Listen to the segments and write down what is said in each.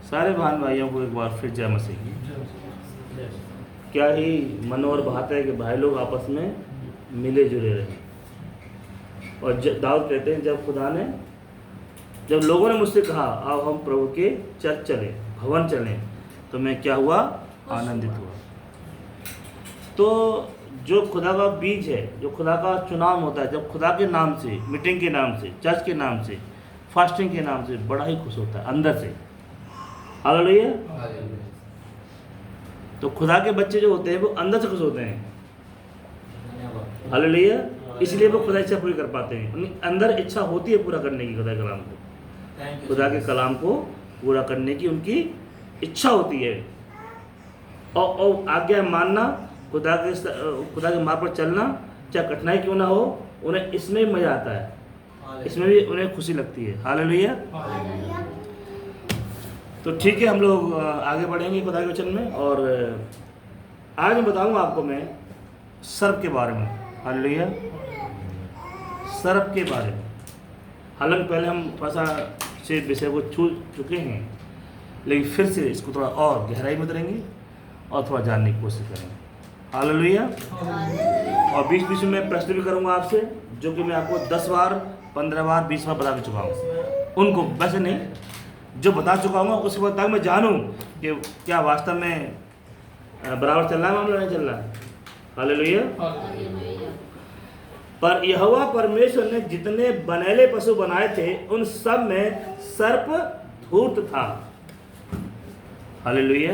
सारे बहन भाइयों को एक बार फिर जय मसीह की। क्या ही मनोहर बात है कि भाई लोग आपस में मिले जुले रहे। और दाऊद कहते हैं जब लोगों ने मुझसे कहा आओ हम प्रभु के चर्च चलें, भवन चलें, तो मैं क्या हुआ? आनंदित हुआ। तो जो खुदा का बीज है, जो खुदा का चुनाव होता है, जब खुदा के नाम से, मीटिंग के नाम से, चर्च के नाम से, फास्टिंग के नाम से, बड़ा ही खुश होता है अंदर से। हालेलुया। तो खुदा के बच्चे जो होते हैं वो अंदर से खुश होते हैं। हालेलुया। इसलिए वो खुदा इच्छा पूरी कर पाते हैं। उनकी अंदर इच्छा होती है पूरा करने की, खुदा के कलाम को, खुदा के कलाम को पूरा करने की उनकी इच्छा होती है। और आज्ञा मानना, खुदा के मार्ग पर चलना, चाहे कठिनाई क्यों ना हो, उन्हें इसमें भी मजा आता है, इसमें भी उन्हें खुशी लगती है। हालेलुया। तो ठीक है, हम लोग आगे बढ़ेंगे खुदा के वचन में। और आज मैं बताऊंगा आपको मैं सर्प के बारे में। हालेलुया। सर्प के बारे में। हालांकि पहले हम थोड़ा सा से विषय को छू चुके हैं, लेकिन फिर से इसको थोड़ा और गहराई में उतरेंगे और थोड़ा जानने की कोशिश करेंगे। हालेलुया। और बीच बीच में प्रश्न भी करूंगा आपसे, जो कि मैं आपको 10 बार, 15 बार, 20 बार बता चुका हूँ। उनको वैसे नहीं, जो बता चुका हूँ उसके बाद तक मैं जानूँ कि क्या वास्तव में बराबर चल रहा है मामला, नहीं चल रहा है। हालेलुया। पर यहोवा परमेश्वर ने जितने बनेले पशु बनाए थे उन सब में सर्प धूर्त था। हालेलुया।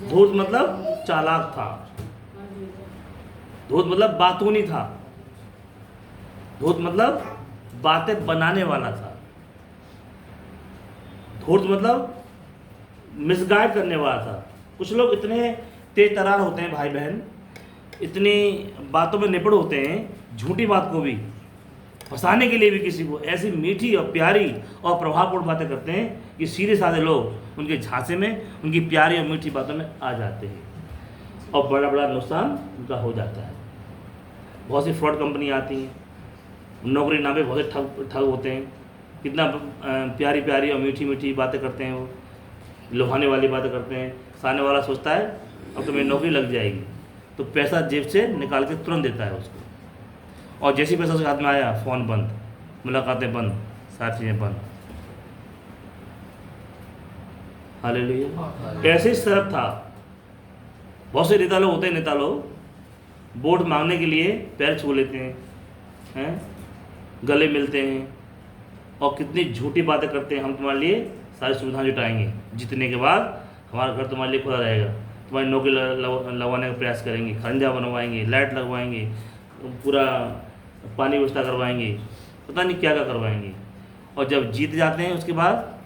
धूर्त मतलब चालाक था। धूर्त मतलब बातूनी था। धूर्त मतलब बातें बनाने वाला था। धूर्त मतलब मिसगाइड करने वाला था। कुछ लोग इतने तेज तरार होते हैं भाई बहन, इतनी बातों में निपुण होते हैं, झूठी बात को भी फंसाने के लिए भी किसी को ऐसी मीठी और प्यारी और प्रभावपूर्ण बातें करते हैं कि सीधे साधे लोग उनके झांसे में, उनकी प्यारी और मीठी बातों में आ जाते हैं और बड़ा बड़ा नुकसान उनका हो जाता है। बहुत सी फ्रॉड कंपनी आती हैं, नौकरी नाम पे बहुत से ठग होते हैं। कितना प्यारी प्यारी और मीठी मीठी बातें करते हैं, वो लुभाने वाली बातें करते हैं। सामने वाला सोचता है अब तो मेरी नौकरी लग जाएगी, तो पैसा जेब से निकाल के तुरंत देता है उसको, और जैसे ही पैसा उसके हाथ में आया, फ़ोन बंद, मुलाकातें बंद, सारी चीज़ें बंद। हालेलुया। ऐसे ही सर्प था। बहुत से नेता लोग होते हैं, नेता लोग वोट मांगने के लिए पैर छू लेते हैं, गले मिलते हैं और कितनी झूठी बातें करते हैं। हम तुम्हारे लिए सारी सुविधाएं जुटाएंगे, जीतने के बाद हमारा घर तुम्हारे लिए खुला रहेगा, तुम्हारी नौकरी लगवाने का प्रयास करेंगे, खंजा बनवाएंगे, लाइट लगवाएंगे, पूरा पानी व्यवस्था करवाएंगे, पता नहीं क्या क्या करवाएंगे। और जब जीत जाते हैं उसके बाद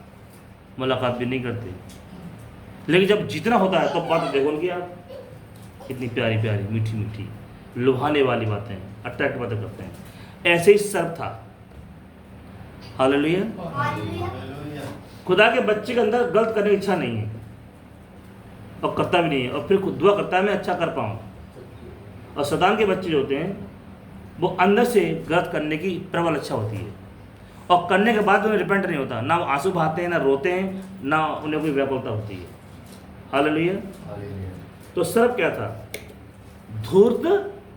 मुलाकात भी नहीं करते। लेकिन जब जीतना होता है तो बात देखो उनकी, आप कितनी प्यारी प्यारी मीठी मीठी लुभाने वाली बातें, अट्रैक्ट बातें करते हैं। ऐसे ही सर्प था। हालेलुया। खुदा के बच्चे के अंदर गलत करने की इच्छा नहीं है और करता भी नहीं है, और फिर खुद दुआ करता है मैं अच्छा कर पाऊँ। और शैतान के बच्चे जो होते हैं वो अंदर से गलत करने की प्रबल इच्छा होती है, और करने के बाद उन्हें रिपेंट नहीं होता, ना आंसू बहाते हैं, ना रोते हैं, ना उन्हें कोई व्याकुलता होती है। हालेलुया। तो सर्प क्या था? धूर्त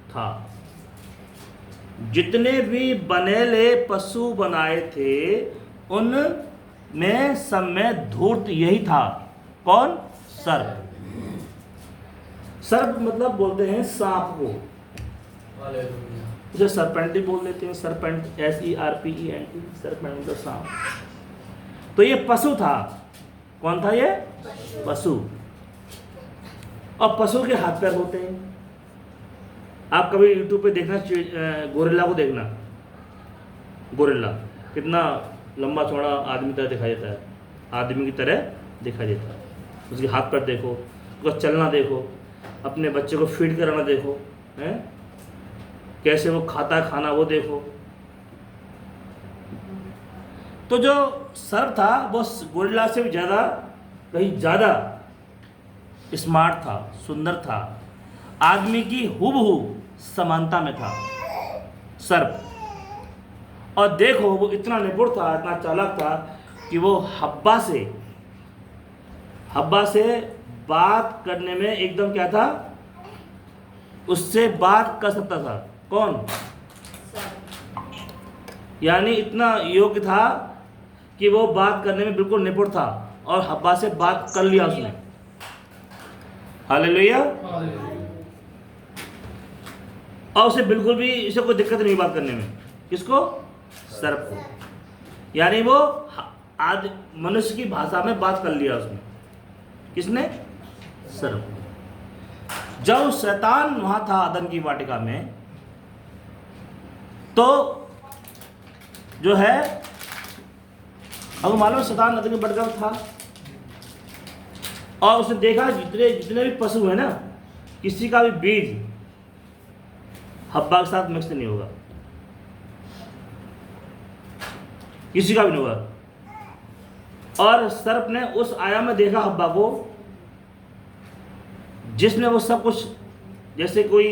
था। जितने भी बनेले पशु बनाए थे उन में सब में धूर्त यही था। कौन? सर्प। सर्प मतलब बोलते हैं सांप को, उसे सरपेंट बोल देते हैं। सरपेंट, SERPENT, सरपेंट मतलब सांप। तो ये पशु था। कौन था ये? पशु। और पशु के हाथ पैर होते हैं। आप कभी YouTube पे देखना, गोरिल्ला को देखना। गोरिल्ला कितना लंबा चौड़ा आदमी तरह दिखाई देता है, आदमी की तरह दिखाई देता है। उसके हाथ पैर देखो, उसका चलना देखो, अपने बच्चे को फीड कराना देखो, हैं कैसे वो खाता है खाना, वो देखो। तो जो सर्प था वो गोरिल्ला से भी ज़्यादा, कहीं ज़्यादा स्मार्ट था, सुंदर था, आदमी की हूबहू समानता में था सर्प। और देखो वो इतना निपुण था, इतना चालाक था कि वो हब्बा से हब्बा से बात करने में एकदम क्या था, उससे बात कर सकता था। कौन? यानी इतना योग्य था कि वो बात करने में बिल्कुल निपुण था और हब्बा से बात कर लिया उसने। हालेलुया। और उसे बिल्कुल भी इसे कोई दिक्कत नहीं बात करने में। किसको? सर्प को। यानी वो आज मनुष्य की भाषा में बात कर लिया उसने। किसने? सर्प। जब शैतान वहां था अदन की वाटिका में, तो जो है, अब मालूम शैतान अदन की वाटिका में था और उसने देखा जितने भी पशु है ना, किसी का भी बीज हब्बा के साथ मिक्स नहीं होगा, किसी का भी नहीं होगा। और सर्प ने उस आयाम में देखा हब्बा को जिसमें वो सब कुछ, जैसे कोई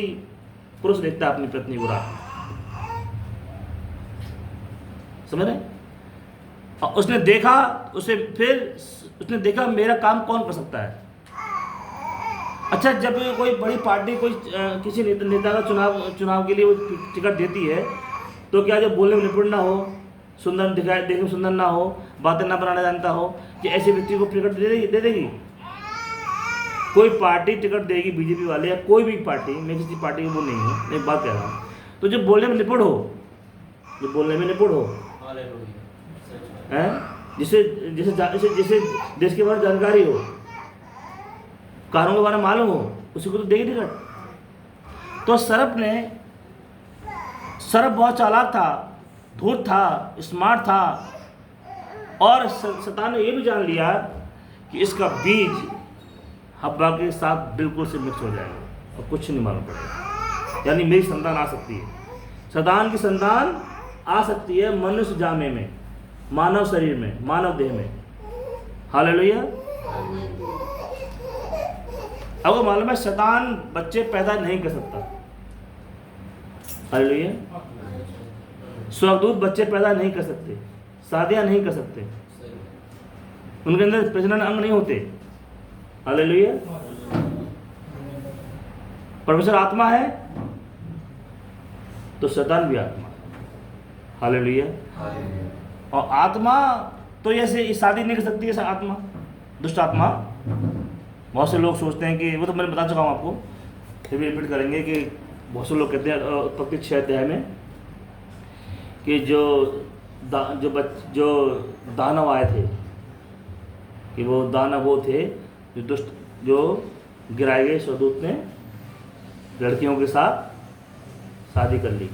पुरुष देखता है अपनी पत्नी को रात, समझ रहे? और उसने देखा, उसने देखा मेरा काम कौन कर सकता है। अच्छा, जब कोई बड़ी पार्टी कोई किसी नेता का चुनाव के लिए वो टिकट देती है, तो क्या जब बोलने में निपुण ना हो, सुंदर दिखाई, देखने में सुंदर ना हो, बातें ना बनाना जानता हो, कि ऐसे व्यक्ति को टिकट दे देगी? कोई पार्टी टिकट देगी, बीजेपी वाले या कोई भी पार्टी, मैं किसी पार्टी को नहीं हूँ, मैं एक बात कह रहा हूँ, तो जो बोलने में निपुण हो, हैं, जिसे देश के बारे में जानकारी हो, कानून के बारे में मालूम हो, उसी को तो देगी टिकट। तो सर्प बहुत चालाक था, धूर्त था, स्मार्ट था, और शैतान ने ये भी जान लिया कि इसका बीज हब्बा के साथ बिल्कुल से मिक्स हो जाएगा और कुछ नहीं मालूम पड़ेगा। यानी मेरी संतान आ सकती है, शैतान की संतान आ सकती है मनुष्य जामे में, मानव शरीर में, मानव देह में। हालेलुया। अब मालूम है शैतान बच्चे पैदा नहीं कर सकता। हालेलुया। स्वर्गदूत बच्चे पैदा नहीं कर सकते, शादियां नहीं कर सकते, उनके अंदर प्रजनन अंग नहीं होते। हालेलुया। परमेश्वर आत्मा है तो शैतान भी आत्मा है। हालेलुया। और आत्मा तो ऐसे शादी नहीं कर सकती है आत्मा, दुष्ट आत्मा। बहुत से लोग सोचते हैं कि, वो तो मैंने बता चुका हूँ आपको, फिर भी रिपीट करेंगे कि बहुत से लोग कहते हैं उत्पत्ति 6 अध्याय में कि जो दानव आए थे, कि वो दानव वो थे जो दुष्ट, जो गिराए गए स्वर्गदूत ने लड़कियों के साथ शादी कर ली,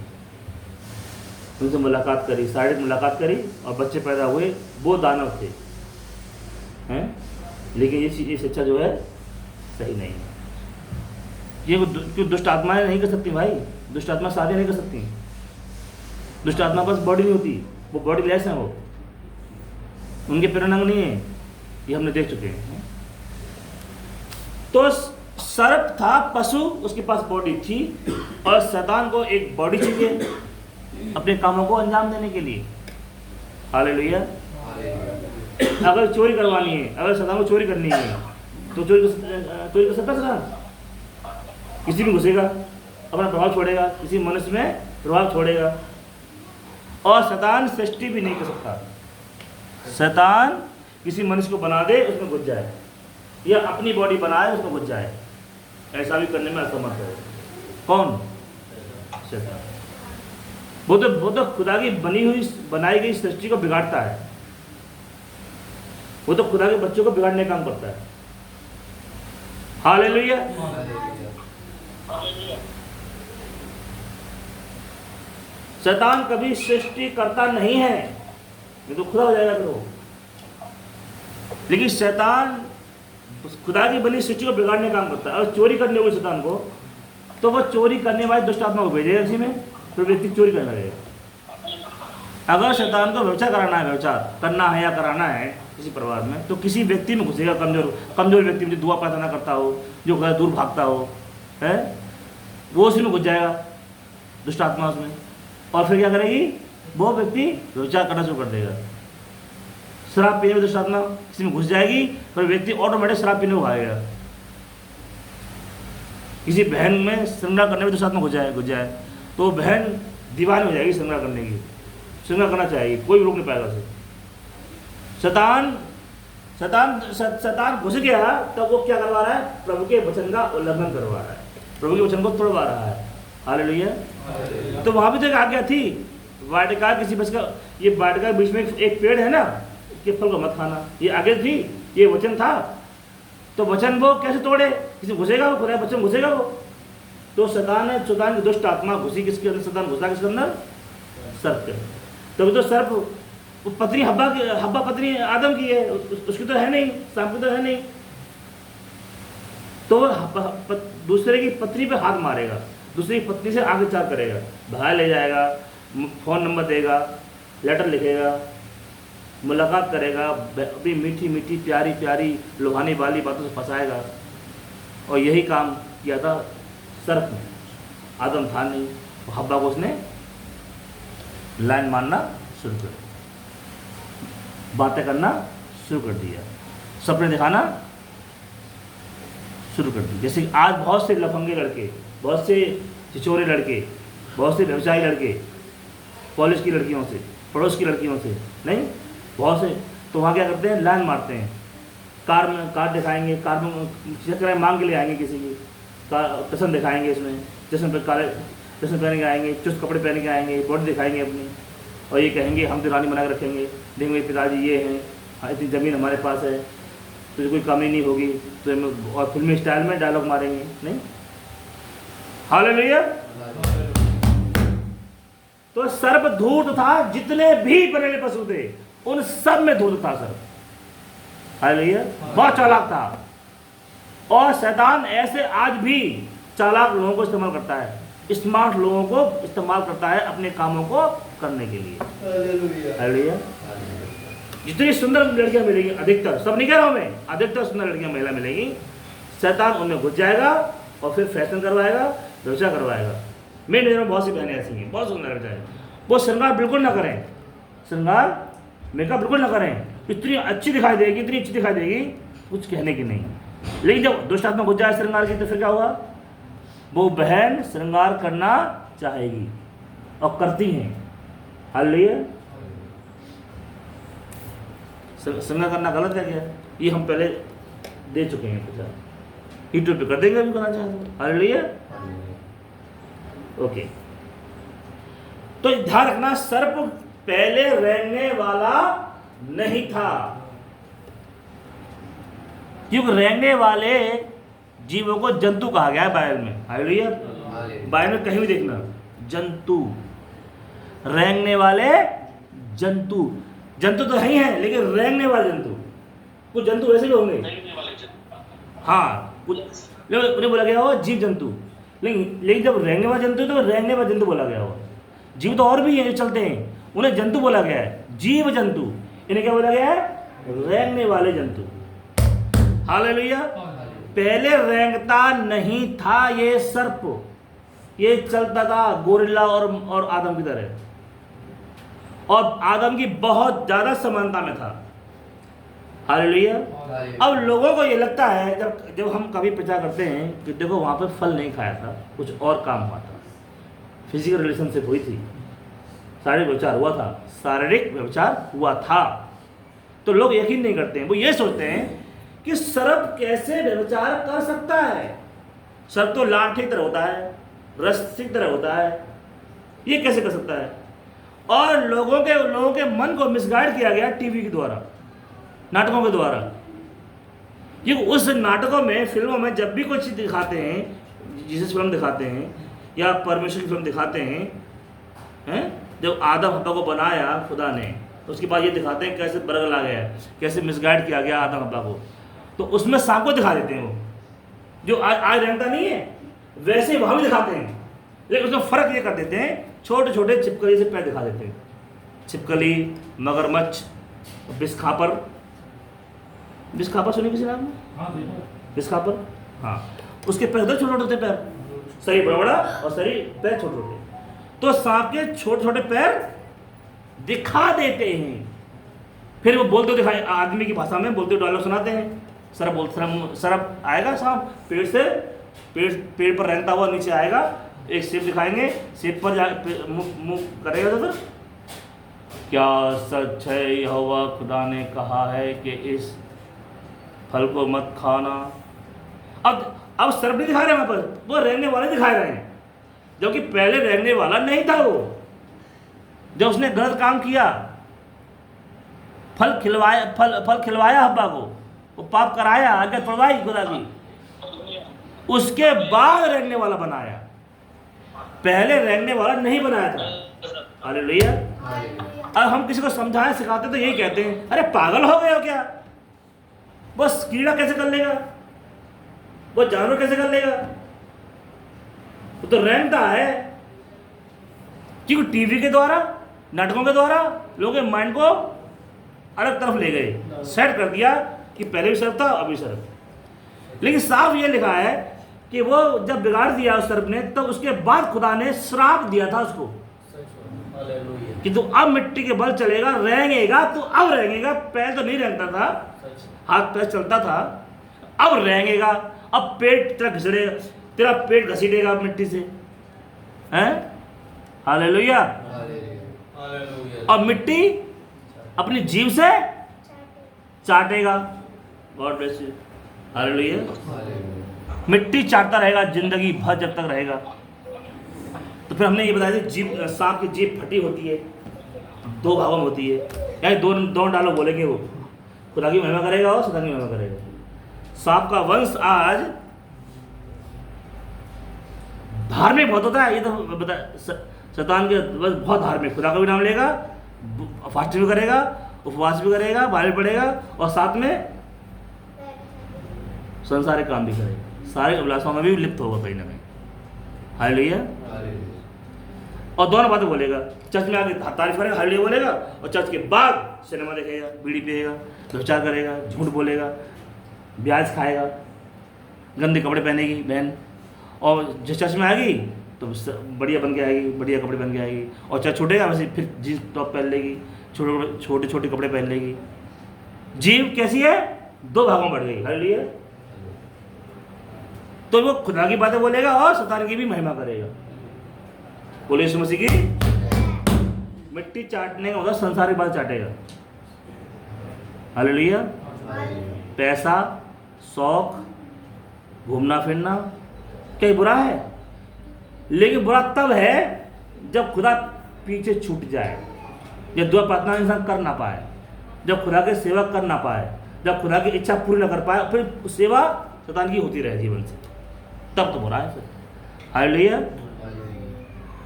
उनसे मुलाकात करी, शारीरिक मुलाकात करी और बच्चे पैदा हुए, वो दानव थे, हैं। लेकिन ये शिक्षा जो है सही नहीं है। ये क्यों दुष्ट आत्माएं नहीं कर सकती भाई, दुष्ट आत्मा शादी नहीं कर सकती, दुष्ट आत्मा पास बॉडी नहीं होती, वो बॉडी लेस है, वो उनके प्रेरणांग नहीं है, ये हमने देख चुके हैं। तो सर्प था पशु, उसके पास बॉडी थी, और शैतान को एक बॉडी चाहिए अपने कामों को अंजाम देने के लिए। हालेलुया। अगर चोरी करवानी है, अगर शैतान को चोरी करनी है, तो चोरी कर सकता शैतान? किसी में घुसेगा, अपना प्रभाव छोड़ेगा, किसी मनुष्य में प्रभाव छोड़ेगा। और शैतान सृष्टि भी नहीं कर सकता। शैतान किसी मनुष्य को बना दे, उसमें घुस जाए, या अपनी बॉडी बनाए उसमें घुस जाए, ऐसा भी करने में असमर्थ है। कौन? शैतान। वो तो खुदा की बनाई गई सृष्टि को बिगाड़ता है, वो तो खुदा के बच्चों को बिगाड़ने का काम करता है। हालेलुया। शैतान कभी सृष्टि करता नहीं है, ये तो खुदा हो जाएगा फिर वो। लेकिन शैतान खुदा की बनी सृष्टि को बिगाड़ने का काम करता है। और चोरी करने को शैतान को, तो वो चोरी करने वाले दुष्ट आत्मा को भेजेगा इसी में, तो व्यक्ति चोरी करने लगेगा। अगर शैतान को व्यवचार कराना है, व्यवचार करना है या कराना है किसी परिवार में, तो किसी व्यक्ति में घुसेगा, कमजोर व्यक्ति में, जो दुआ प्रार्थना करता हो, जो दूर भागता हो, है, वो उसी में घुस जाएगा दुष्ट आत्मा उसमें। और फिर क्या करेगी? वो व्यक्ति व्यवचार करना शुरू कर देगा। शराब पीने में दुष्ट आत्मा किसी में घुस जाएगी, फिर व्यक्ति ऑटोमेटिक शराब पीने को भागेगा। किसी बहन में श्रृंगार करने में दुष्ट आत्मा घुस जाए तो बहन दीवानी हो जाएगी श्रृंगार करने की, श्रृंगार करना चाहिए, कोई रोक नहीं पाएगा उसे। शैतान घुस गया तब वो क्या करवा रहा है? प्रभु के वचन का उल्लंघन करवा रहा है, प्रभु के वचन को तोड़वा रहा है। हालेलुया। तो वहां भी तो एक आज्ञा थी, वाटिका किसी बस का, ये वाटिका बीच में एक पेड़ है ना, कि फल को मत खाना, ये आज्ञा थी, ये वचन था। तो वचन वो कैसे तोड़े? किसी घुसेगा वो, खुदा वचन घुसेगा वो। तो शैतान की दुष्ट आत्मा घुसी किसके अंदर? शैतान घुसा किसके अंदर? सर्प के। तभी तो सर्प पत्नी हब्बा पत्नी आदम की है, उसकी तो है नहीं, सांप की तो है नहीं। तो दूसरे की पत्नी पे हाथ मारेगा, दूसरी पत्नी से आगे चार करेगा, भगा ले जाएगा, फ़ोन नंबर देगा, लेटर लिखेगा, मुलाकात करेगा, अपनी मीठी मीठी प्यारी प्यारी लुभाने वाली बातों से फंसाएगा। और यही काम किया था सर्प ने। आदम था नहीं, हब्बा को उसने लाइन मारना शुरू कर दिया, बातें करना शुरू कर दिया, सपने दिखाना शुरू कर दी। जैसे आज बहुत से लफंगे लड़के, बहुत से छिछोरे लड़के, बहुत से व्यवसायी लड़के, कॉलेज की लड़कियों से, पड़ोस की लड़कियों से, नहीं बहुत से, तो वहाँ क्या करते हैं? लाइन मारते हैं, कार दिखाएंगे, कार में मांग के लिए आएंगे, किसी की कसम दिखाएंगे, इसमें चश्मे पे काले चश्मे पहन के आएंगे, चुस्त कपड़े पहन के आएंगे, बॉडी दिखाएंगे अपनी, और ये कहेंगे हम तो रानी बना के रखेंगे, देखेंगे पिताजी ये हैं, इतनी ज़मीन हमारे पास है, तुझे कोई कमी नहीं होगी, तो और फिल्मी स्टाइल में डायलॉग मारेंगे, नहीं। हालेलुया। तो सर्प धूर्त था, जितने भी बनेले पशु थे उन सब में धूर्त था सर्प। हालेलुया। बहुत चालाक था। और शैतान ऐसे आज भी चालाक लोगों को इस्तेमाल करता है, स्मार्ट लोगों को इस्तेमाल करता है अपने कामों को करने के लिए। हालेलुया। जितनी सुंदर लड़कियां मिलेंगी, अधिकतर, सब नहीं कह रहा हूं मैं, अधिकतर सुंदर लड़कियां महिला मिलेगी, शैतान उनमें घुस जाएगा और फिर फैशन करवाएगा, व्यवसाय करवाएगा। मेरे नजर में बहुत सी बहनें ऐसी हैं, बहुत सुंदर लड़कियां हैं, वो श्रृंगार बिल्कुल ना करें, श्रृंगार मेकअप बिल्कुल ना करें, इतनी अच्छी दिखाई देगी, इतनी अच्छी दिखाई देगी, कुछ कहने की नहीं। लेकिन जब दुष्ट आत्मा घुस जाए श्रृंगार की, तो फिर क्या होगा? वो बहन श्रृंगार करना चाहेगी और करती हैं। हालेलुया। श्रृंगार करना गलत है क्या? ये हम पहले दे चुके हैं, कुछ यूट्यूब पे कर देंगे अभी करना चाहते। हालेलुया। ओके, तो ध्यान रखना, सर्प पहले रेंगने वाला नहीं था, क्योंकि रेंगने वाले जीवों को जंतु कहा गया है बाइबल में। हालेलुया। बाइबल में कहीं भी देखना, जंतु, रेंगने वाले जंतु, जंतु तो नहीं है लेकिन रेंगने वाले जंतु, कुछ जंतु वैसे भी होंगे, हाँ, कुछ उन्हें बोला गया हो जीव जंतु, लेकिन जब रेंगने वाले जंतु तो रेंगने वाले जंतु बोला गया हो। जीव तो और भी हैं जो चलते हैं, उन्हें जंतु बोला गया है, जीव जंतु, इन्हें क्या बोला गया है? रेंगने वाले जंतु। हालेलुया। पहले रेंगता नहीं था ये सर्प, ये चलता था गोरिल्ला और आदम की तरह, और आदम की बहुत ज्यादा समानता में था। हालेलुया। अब लोगों को ये लगता है, जब हम कभी प्रचार करते हैं कि देखो वहां पर फल नहीं खाया था, कुछ और काम हुआ था, फिजिकल रिलेशनशिप हुई थी, शारीरिक व्यवचार हुआ था, शारीरिक व्यवचार हुआ था, तो लोग यकीन नहीं करते हैं। वो ये सोचते हैं कि सर्प कैसे व्यवचार कर सकता है? सर्प तो लाठी की तरह होता है, रस्सी की तरह होता है, ये कैसे कर सकता है? और लोगों के मन को मिसगाइड किया गया टीवी के द्वारा, नाटकों के द्वारा। क्योंकि उस नाटकों में, फिल्मों में जब भी कोई चीज़ दिखाते हैं, जीसस फिल्म दिखाते हैं या परमेश्वर की फिल्म दिखाते हैं, जब आदम हब्बा को बनाया खुदा ने, उसके बाद ये दिखाते हैं कैसे बरगल आ गया, कैसे मिसगाइड किया गया आदम हब्बा को, तो उसमें सांप को दिखा देते हैं, वो जो आज रहता नहीं है वैसे वहाँ भी दिखाते हैं, लेकिन उसमें फ़र्क ये कर देते हैं, छोटे छोटे छिपकली से पैर दिखा देते हैं, छिपकली, मगरमच्छ, बिस्खापर सुनी किसी नाम में? बिस्खापर, हाँ, उसके पैर तो छोटे छोटे पैर, शरीर बड़ा बड़ा और शरीर पैर छोटे छोटे, तो सांप के छोटे छोटे पैर दिखा देते हैं। फिर वो बोलते दिखाई आदमी की भाषा में बोलते डायलॉग सुनाते हैं। सरप आएगा सांप पेड़ से, पेड़ पर रेंगता हुआ नीचे आएगा, एक सेब दिखाएंगे, सेब पर मुंह करेगा तो क्या सच है यहोवा खुदा ने कहा है कि इस फल को मत खाना। अब सर्प नहीं दिखा रहे वहां पर, वो रेंगने वाले दिखा रहे हैं, जबकि पहले रेंगने वाला नहीं था वो। जब उसने गलत काम किया, फल खिलवाया हब्बा को, वो पाप कराया, आज्ञा तोड़वाई खुदा की, उसके बाद रेंगने वाला बनाया, पहले रेंगने वाला नहीं बनाया था। हालेलुया। अब हम किसी को समझाएं सिखाते तो यही कहते हैं, अरे पागल हो गए हो क्या, बस कीड़ा कैसे कर लेगा, वो जानवर कैसे कर लेगा, वो तो रेंगता है। क्योंकि टीवी के द्वारा, नाटकों के द्वारा लोगों के माइंड को अलग तरफ ले गए, सेट कर दिया कि पहले भी सर्प था अभी सर्प। लेकिन साफ ये लिखा है कि वो जब बिगाड़ दिया उस सर्प ने, तब उसके बाद खुदा ने श्राप दिया था उसको कि तू अब मिट्टी के बल चलेगा, रेंगेगा, तू अब रेंगेगा। पहले तो नहीं रेंगता था, हाथ पैर चलता था, अब रेंगेगा, अब पेट तेरा घसीटेगा, तेरा पेट घसीटेगा मिट्टी से, हैं? हालेलुया। और मिट्टी अपनी जीभ से चाटेगा। God bless you. हालेलुया। मिट्टी चाटता रहेगा जिंदगी भर जब तक रहेगा। तो फिर हमने ये बताया था जीभ, सांप की जीभ फटी होती है, 2 भागों में होती है, यानी दोनों डालो बोलेंगे, वो खुदा की महिमा करेगा और शैतान की महिमा करेगा। सांप का वंश आज धार्मिक बहुत होता है, ये तो बता, शैतान के बस बहुत धार्मिक, खुदा का भी नाम लेगा, फास्टिंग भी करेगा, उपवास भी करेगा, बाइबल पढ़ेगा, और साथ में संसारिक काम भी करेगा, सारे अभिलाषाओं में भी लिप्त होगा कहीं ना कहीं। हालेलुया। और दोनों बातें बोलेगा, चर्च में आके तारीफ करेगा, हालेलुया बोलेगा, और चर्च के बाद सिनेमा देखेगा, बीड़ी पिएगा, व्यभिचार करेगा, झूठ बोलेगा, ब्याज खाएगा, गंदे कपड़े पहनेगी बहन, और जिस चर्च में आएगी तो बढ़िया बन के आएगी, बढ़िया कपड़े पहन के आएगी, और चर्च छूटेगा वैसे फिर जीन्स टॉप पहन लेगी, छोटे छोटे कपड़े पहन लेगी। जीव कैसी है, 2 भागों में बढ़ गई। हालेलुया। तो वो खुदा की बातें बोलेगा और शैतान की भी महिमा करेगा। बोले यीशु मसीह की। मिट्टी चाटने का मतलब संसारिक बात चाटेगा। हालेलुया। पैसा, शौक, घूमना फिरना क्या बुरा है? लेकिन बुरा तब है जब खुदा पीछे छूट जाए, जब दुआ प्रार्थना इंसान कर ना पाए, जब खुदा की सेवा कर ना पाए, जब खुदा की इच्छा पूरी ना कर पाए, फिर सेवा शैतान की होती रहे जीवन से, तब तो बुरा है फिर। हालेलुया।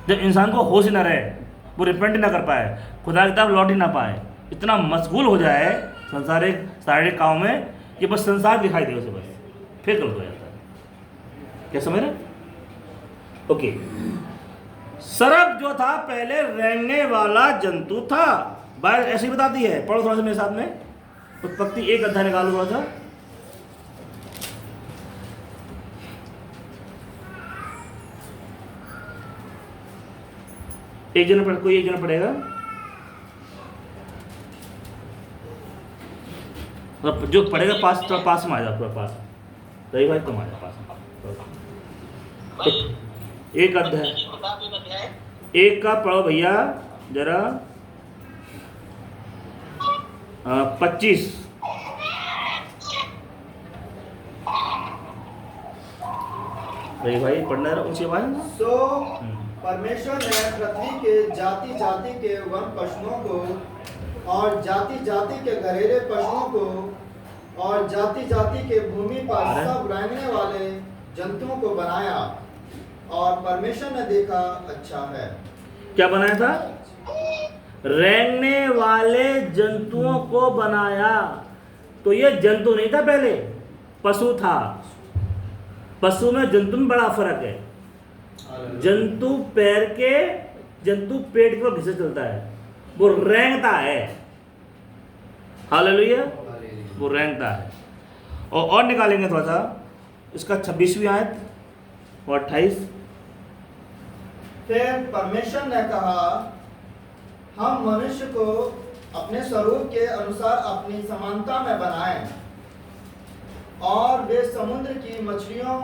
जब इंसान को होश ही ना रहे, वो रिपेंट ना कर पाए, खुदा की तरफ लौट ही ना पाए, इतना मशगूल हो जाए संसारिक शारीरिक काम में कि बस संसार दिखाई दे उसे, बस फिर गलत हो जाता है। क्या समझ रहे? ओके। सर्प जो था पहले रेंगने वाला जंतु था, बाइबल ऐसे ही बताती है। पढ़ो थोड़ा सा मेरे साथ में, उत्पत्ति 1 अध्याय निकालो थोड़ा सा। कोई एक जना पढ़ेगा, जो पढ़ेगा पास में आ जाओ, थोड़ा पास रही भाई, तुम आ जाओ पास में। 1 अध्याय 1 का पढ़ो भैया जरा, 25। भाई पढ़ना है ऊंची आवाज। सो परमेश्वर ने पृथ्वी के जाति जाति के वन पशुओं को और जाति जाति के घरेलू पशुओं को और जाति जाति के भूमि पर सब रेंगने वाले जंतुओं को बनाया, और परमेश्वर ने देखा अच्छा है। क्या बनाया था? रेंगने वाले जंतुओं को बनाया। तो ये जंतु नहीं था, पहले पशु था। पशु में जंतु में बड़ा फर्क है। जंतु जंतु पेट के ऊपर घिसे चलता है, वो रेंगता है। हालेलुया। वो रेंगता है। और निकालेंगे थोड़ा सा इसका 26वीं आयत और 28। फिर परमेश्वर ने कहा, हम मनुष्य को अपने स्वरूप के अनुसार अपनी समानता में बनाए, और वे समुद्र की मछलियों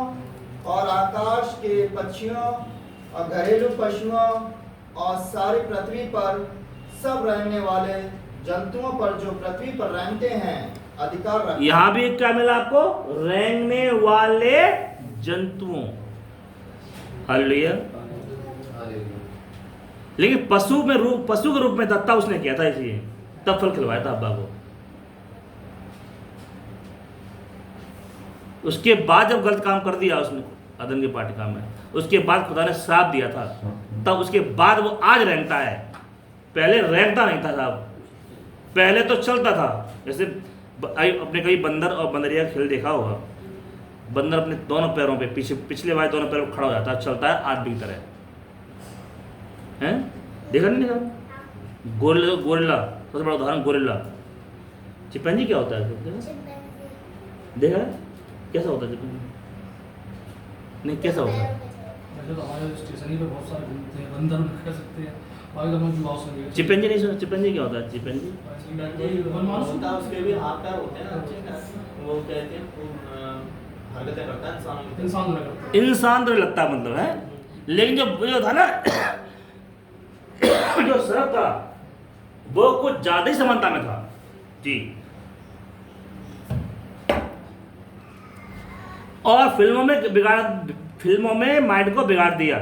और आकाश के पक्षियों और घरेलू पशुओं और सारी पृथ्वी पर सब रहने वाले जंतुओं पर जो पृथ्वी पर रहते हैं अधिकार रखते। यहाँ भी क्या मिला आपको? रेंगने वाले जंतुओं। हालेलुया। लेकिन पशु के रूप में था, तब उसने किया था, इसलिए तब फल खिलवाया था अब्बा को। उसके बाद जब गलत काम कर दिया उसने अदन की वाटिका में, उसके बाद खुदा ने श्राप दिया था, तब उसके बाद वो आज रेंगता है। पहले रेंगता नहीं था साहब, पहले तो चलता था। जैसे अपने कई बंदर और बंदरिया का खेल देखा होगा। बंदर अपने दोनों पैरों पे पिछले वाले दोनों पैरों पे खड़ा हो जाता है, चलता है आदमी की तरह, हैं? देखा नहीं देखा? गोरिल्ला सबसे बड़ा उदाहरण, गोरिल्ला। चिंपैंजी क्या होता है? देखा है? कैसा होता है चिंपैंजी? नहीं, कैसा होता है? वैसे तो हमारे स्टेशन ही पे बहुत सारे घूमते हैं, बंदर कह सकते हैं। बाकी तो हम जुड़ाव सुनिए। चिंपैंजी नहीं सुना? चिंपैंजी क्या होता है? चिंपैंजी होता है, उसके भी हाथ पैर होते हैं ना, वो कहते हैं हरकतें करता है इंसान तो लगता है, मतलब है। लेकिन जो था ना जो सर्प था वो कुछ ज्यादा ही समानता में था जी। और फिल्मों में माइंड को बिगाड़ दिया,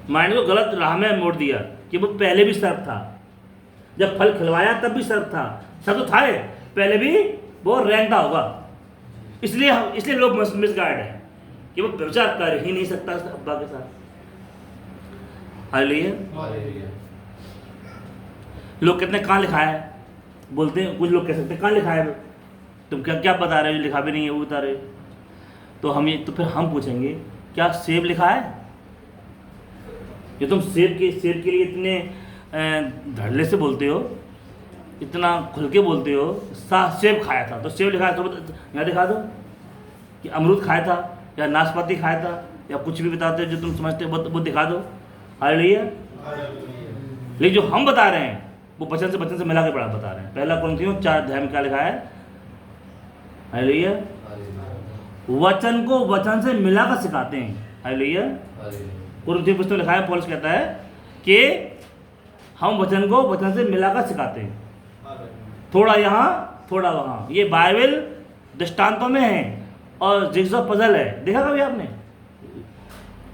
माइंड को गलत राह में मोड़ दिया कि वो पहले भी सर्प था। जब फल खिलवाया तब भी सर्प था, सब तो था, पहले भी वो रेंगता होगा। इसलिए लोग मिसगाइड है कि वो व्यभिचार कर ही नहीं सकता अब्बा के साथ। हालेलुया। लोग कितने कहाँ लिखा है बोलते हैं, कुछ लोग कह सकते हैं कहाँ लिखा है, तुम क्या बता रहे हो, लिखा भी नहीं है वो बता रहे हो। तो फिर हम पूछेंगे क्या सेब लिखा है? कि तुम सेब के लिए इतने धड़ल्ले से बोलते हो, इतना खुल के बोलते हो। सेब खाया था तो सेब लिखा है, तो यहाँ दिखा दो कि अमरूद खाया था या नाशपाती खाया था या कुछ भी बताते हो जो तुम समझते हो वो दिखा दो। हालेलुया। लेकिन जो हम बता रहे हैं वो वचन से मिला के बड़ा बता रहे हैं। पहला कुरिन्थियों 4 अध्याय में क्या लिखा है? हालेलुया। वचन को वचन से मिला कर सिखाते हैं। हालेलुया। कुरिन्थियों पुस्तक लिखा है, पौलुस कहता है कि हम वचन को वचन से मिलाकर सिखाते हैं, थोड़ा यहाँ थोड़ा वहाँ। ये बाइबल दृष्टांतों में है और जिग्सॉ पजल है। देखा कभी आपने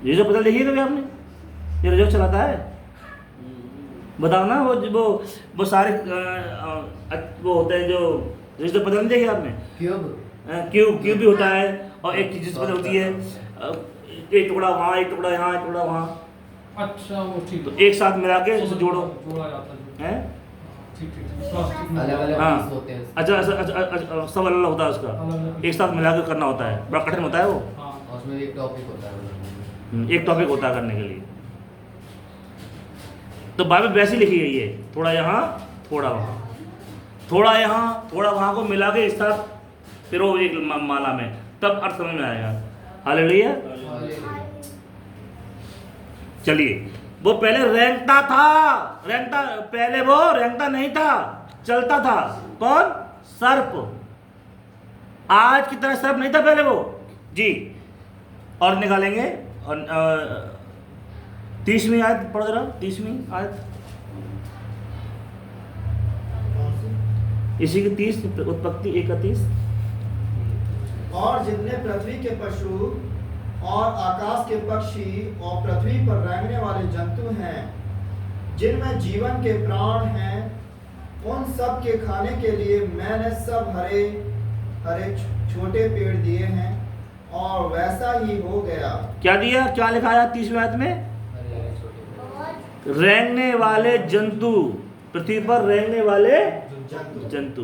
जिग्सॉ पजल? देखिए कभी आपने? ये रजो चलाता है, बताओ ना। वो सारे वो होते हैं जो जिग्सॉ पजल नहीं देखे आपने? क्यूब भी होता है और एक जिग्सॉ पजल होती है, एक टुकड़ा वहाँ, एक टुकड़ा यहाँ, एक टुकड़ा वहाँ। अच्छा, वो ठीक, तो एक साथ मिला के उसे जोड़ा जाता है। ठीक अलग हाँ, होते हैं। अच्छा सब अलग होता है उसका, एक साथ मिला के करना होता है, बड़ा कठिन होता है वो। और उसमें एक टॉपिक होता है, एक टॉपिक होता है करने के लिए। तो बाइबल वैसी लिखी गई है, थोड़ा यहाँ थोड़ा वहाँ, थोड़ा यहाँ थोड़ा वहाँ को मिला के एक साथ फिरो एक माला में, तब अर्थ समझ में आएगा। हालेलुया। चलिए, वो पहले रेंगता था, पहले वो रेंगता नहीं था, चलता था। कौन? सर्प। आज की तरह सर्प नहीं था पहले वो जी। और निकालेंगे और 30वीं आयत पढ़ो जरा, 30वीं आयत इसी की 30, उत्पत्ति 31। और जितने पृथ्वी के पशु और आकाश के पक्षी और पृथ्वी पर रहने वाले जंतु हैं, जिनमें जीवन के प्राण हैं, उन सब के खाने के लिए मैंने सब हरे हरे छोटे पेड़ दिए हैं, और वैसा ही हो गया। क्या दिया? क्या लिखा है 30वीं आयत में? रेंगने वाले जंतु, पृथ्वी पर रेंगने वाले जंतु।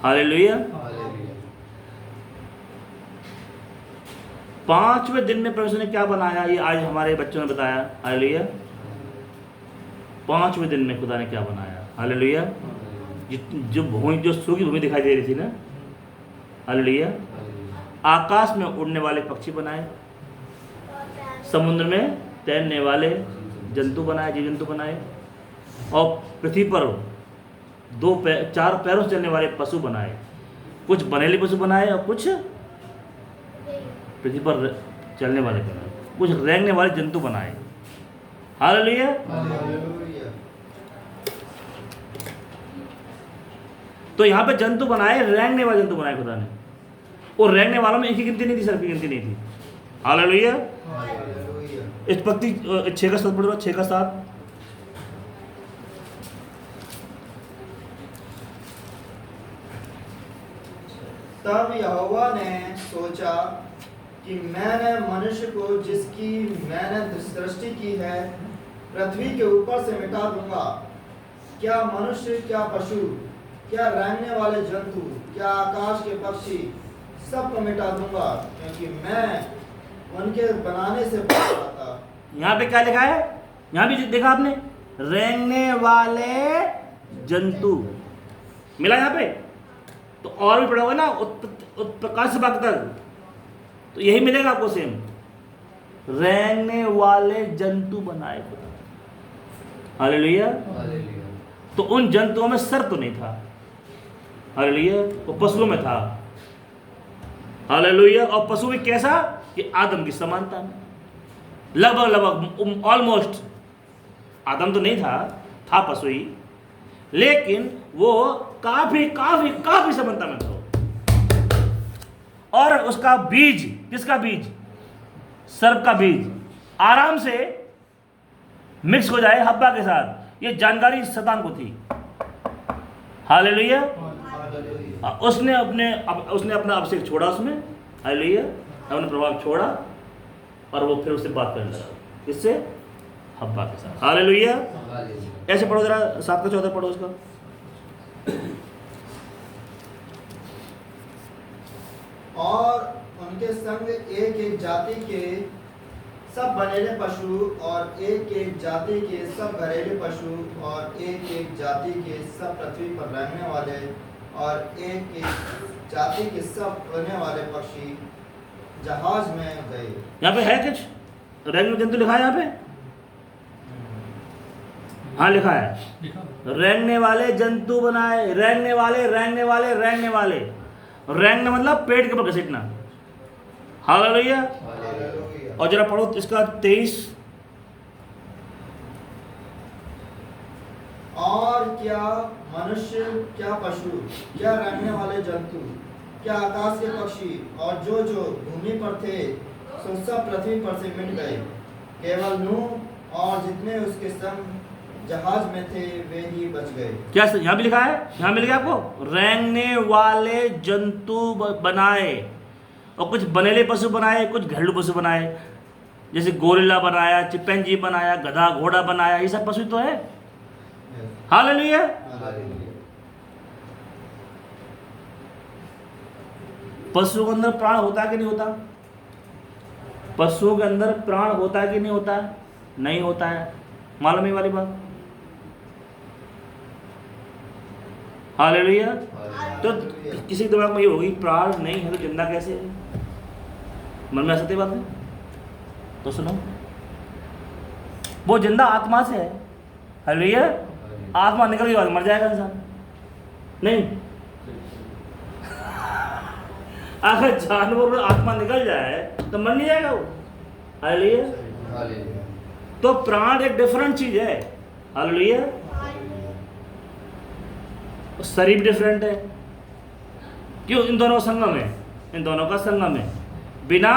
हालेलुया। 5वें दिन में परमेश्वर ने क्या बनाया, ये आज हमारे बच्चों ने बताया। हालेलुया। 5वें दिन में खुदा ने क्या बनाया। हालेलुया। जो सूखी भूमि दिखाई दे रही थी ना, हालेलुया, आकाश में उड़ने वाले पक्षी बनाए, समुद्र में तैरने वाले जंतु बनाए, जीव जंतु बनाए, और पृथ्वी पर चार पैरों से चलने वाले पशु बनाए। कुछ बनेली पशु बनाए और कुछ पृथ्वी पर चलने वाले बनाए, कुछ रेंगने वाले जंतु बनाए। हालेलुया। हालेलुया। तो यहाँ पे जंतु बनाए, रेंगने वाले जंतु बनाए खुदा ने। और रेंगने वालों में एक ही गिनती नहीं थी, सिर्फ की गिनती नहीं थी। हालेलुया। हालेलुया। इस पक्ति 6 का 7 पढ़ो, 6 का 7। तब यहोवा ने सोचा कि मैंने मनुष्य को जिसकी मैंने सृष्टि की है पृथ्वी के ऊपर से मिटा दूंगा। क्या मनुष्य, क्या पशु, क्या रेंगने वाले जंतु, क्या आकाश के पक्षी, सबको मिटा दूंगा, क्योंकि मैं उनके बनाने से पहले था। यहाँ पे क्या लिखा है? यहाँ भी देखा आपने, रेंगने वाले जंतु मिला यहाँ पे। तो और भी पढ़ोगे ना उत्प्रकाश भाग तक, तो यही मिलेगा आपको सेम। रेंगने वाले जंतु बनाए खुदा। हालेलुया। तो उन जंतुओं में सर तो नहीं था। हालेलुया। वो पशुओं में था। हालेलुया। और पशु भी कैसा? कि आदम की समानता में, लगभग ऑलमोस्ट। आदम तो नहीं था पशु ही, लेकिन वो काफी काफी काफी समानता में था। और उसका बीज, किसका बीज? सर्प का बीज आराम से मिक्स हो जाए हब्बा के साथ। ये जानकारी शैतान को थी। हालेलुया। उसने अपना अभिषेक छोड़ा उसमें। हालेलुया। अपने प्रभाव छोड़ा और वो फिर उससे बात करने लगा। किससे? हब्बा के साथ। हालेलुया। ऐसे पढ़ो जरा, 7 का 14 पढ़ो उसका। और उनके संग एक एक जाति के सब बनेले पशु और एक एक जाति के सब घरेलू पशु और एक एक जाति के सब पृथ्वी पर रहने वाले और एक एक जाति के सब उड़ने वाले पक्षी जहाज में गए। यहाँ पे है कुछ रेंगने जंतु लिखा है यहाँ पे? हाँ लिखा है। रेंगने वाले जंतु बनाए। रेंगने वाले, रेंगने वाले, रेंगने वाले। रेंगना मतलब पेट के ऊपर घसीटना। हालेलुया। और जरा पढ़ो इसका 23। और क्या मनुष्य, क्या पशु, क्या रेंगने वाले जंतु, क्या आकाश के पक्षी और जो जो भूमि पर थे सो सब पृथ्वी पर से मिट गए। केवल नूह और जितने उसके संग जहाज में थे वे ही बच गए। क्या यहाँ भी लिखा है? यहाँ मिल गया आपको। रेंगने वाले जंतु बनाए। और कुछ बनेले पशु बनाए, कुछ घरेलू पशु बनाए। जैसे गोरिल्ला बनाया, चिंपैंजी बनाया, गधा घोड़ा बनाया। ये सब पशु तो है। हालेलुया। पशुओं के अंदर प्राण होता है कि नहीं होता? पशुओं के अंदर प्राण होता है कि नहीं होता? नहीं होता है। मालूम है वाली बात? हालेलुया। तो किसी के दिमाग में ये होगी, प्राण नहीं है तो जिंदा कैसे है? मन में आ सकती बात है? तो सुनो, वो जिंदा आत्मा से है। हालेलुया। आत्मा निकल के बाद मर जाएगा इंसान, नहीं? अगर जानवर में आत्मा निकल जाए तो मर नहीं जाएगा वो। हालेलुया। तो प्राण एक डिफरेंट चीज है। हालेलुया। शरीर डिफरेंट है। क्यों? इन दोनों का संगम है। इन दोनों का संगम है। बिना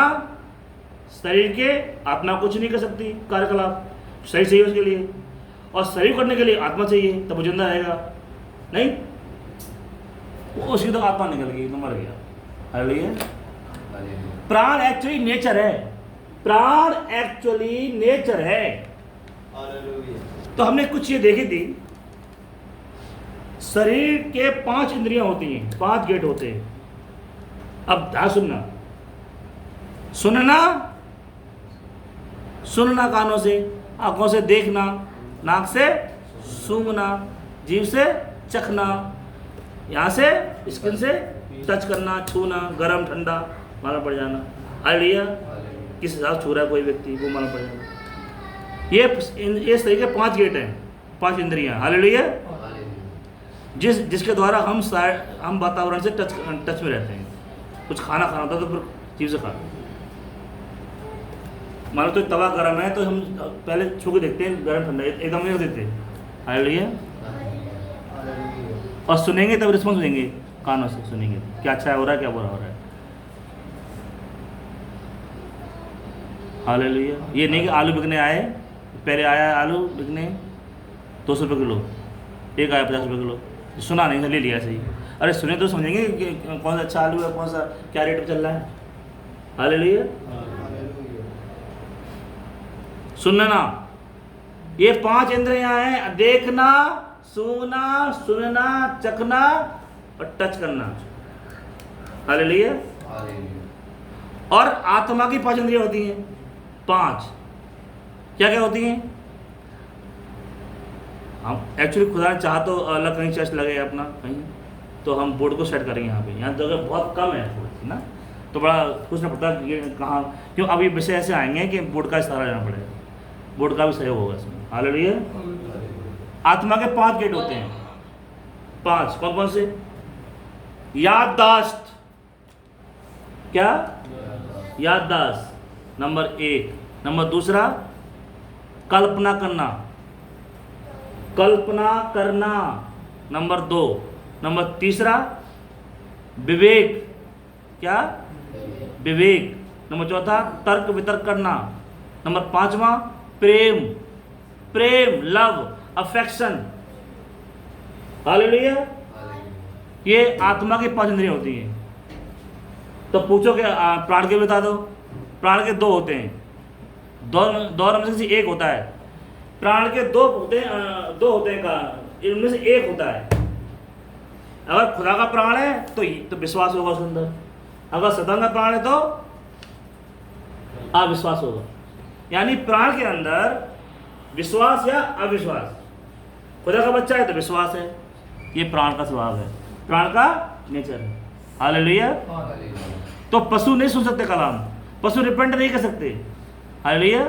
शरीर के आत्मा कुछ नहीं कर सकती कार्यकलाप। शरीर चाहिए उसके लिए, और शरीर करने के लिए आत्मा चाहिए, तब वो जिंदा रहेगा। नहीं, वो उसकी तो आत्मा निकल गई तो मर गया। हालेलुया। प्राण एक्चुअली नेचर है। प्राण एक्चुअली नेचर है। तो हमने कुछ ये देखी थी, शरीर के 5 इंद्रियां होती हैं, 5 गेट होते हैं। अब ध्यान सुनना। सुनना कानों से, आंखों से देखना, नाक से सूंघना, जीभ से चखना, यहाँ से स्किन से टच करना, छूना, गरम ठंडा मालूम पड़ जाना। हालेलुया। किस हिसाब छू रहा है कोई व्यक्ति, वो मालूम पड़ जाना। ये शरीर के 5 गेट हैं। 5 इंद्रियां, हालेलुया। जिसके द्वारा हम वातावरण से टच में रहते हैं। कुछ खाना खाना होता है तो फिर जीभ से खाते हैं। मान लो तो तवा गर्म है तो हम पहले छू के देखते हैं गर्म ठंडा, एकदम नहीं देते, हालेलुया। और सुनेंगे तब रिस्पॉन्स देंगे, कानों से सुनेंगे क्या अच्छा हो रहा है क्या बुरा हो रहा है, हालेलुया। ये नहीं कि आलू बिकने आए, पहले आया आलू बिकने 200 रुपये किलो, एक आया 50 रुपये किलो, सुना नहीं, ले लिया सही। अरे सुने तो समझेंगे कि कौन सा अच्छा आलू है, कौन सा क्या रेट पे चल रहा है, हालेलुया। सुनना, ये 5 इंद्रियां हैं, देखना, सूंघना, सुनना, चखना और टच करना, हालेलुया। और आत्मा की 5 इंद्रियां होती हैं, 5 क्या क्या होती हैं? हम एक्चुअली खुदा ने चाहा तो अलग कहीं चर्च लगे अपना कहीं, तो हम बोर्ड को सेट करेंगे यहाँ जगह बहुत कम है थोड़ी ना, तो बड़ा कुछ ना पता कहाँ, क्यों अभी विषय ऐसे आएंगे कि बोर्ड का सहारा लेना पड़ेगा, बोर्ड का भी सहयोग होगा इसमें, हालेलुया। आत्मा के 5 गेट होते हैं, 5 कौन कौन से? याददाश्त, क्या? याददाश्त नंबर 1, नंबर 2 कल्पना करना, कल्पना करना नंबर 2, नंबर 3 विवेक, क्या? विवेक, नंबर 4 तर्क वितर्क करना, नंबर 5 प्रेम, प्रेम, लव, अफेक्शन, हालेलुया। ये आत्मा की 5 इंद्रियां होती हैं। तो पूछो कि प्राण के बता दो, प्राण के 2 होते हैं, दोनों में से एक होता है, प्राण के 2 होते हैं का, इनमें से एक होता है। अगर खुदा का प्राण है तो विश्वास होगा उसके अंदर, अगर शैतान का प्राण है तो अविश्वास होगा। यानी प्राण के अंदर विश्वास या अविश्वास, खुदा का बच्चा है तो विश्वास है, ये प्राण का स्वभाव है, प्राण का नेचर है, हालेलुया। तो पशु नहीं सुन सकते कलाम, पशु रिपेंट नहीं कर सकते, हालेलुया।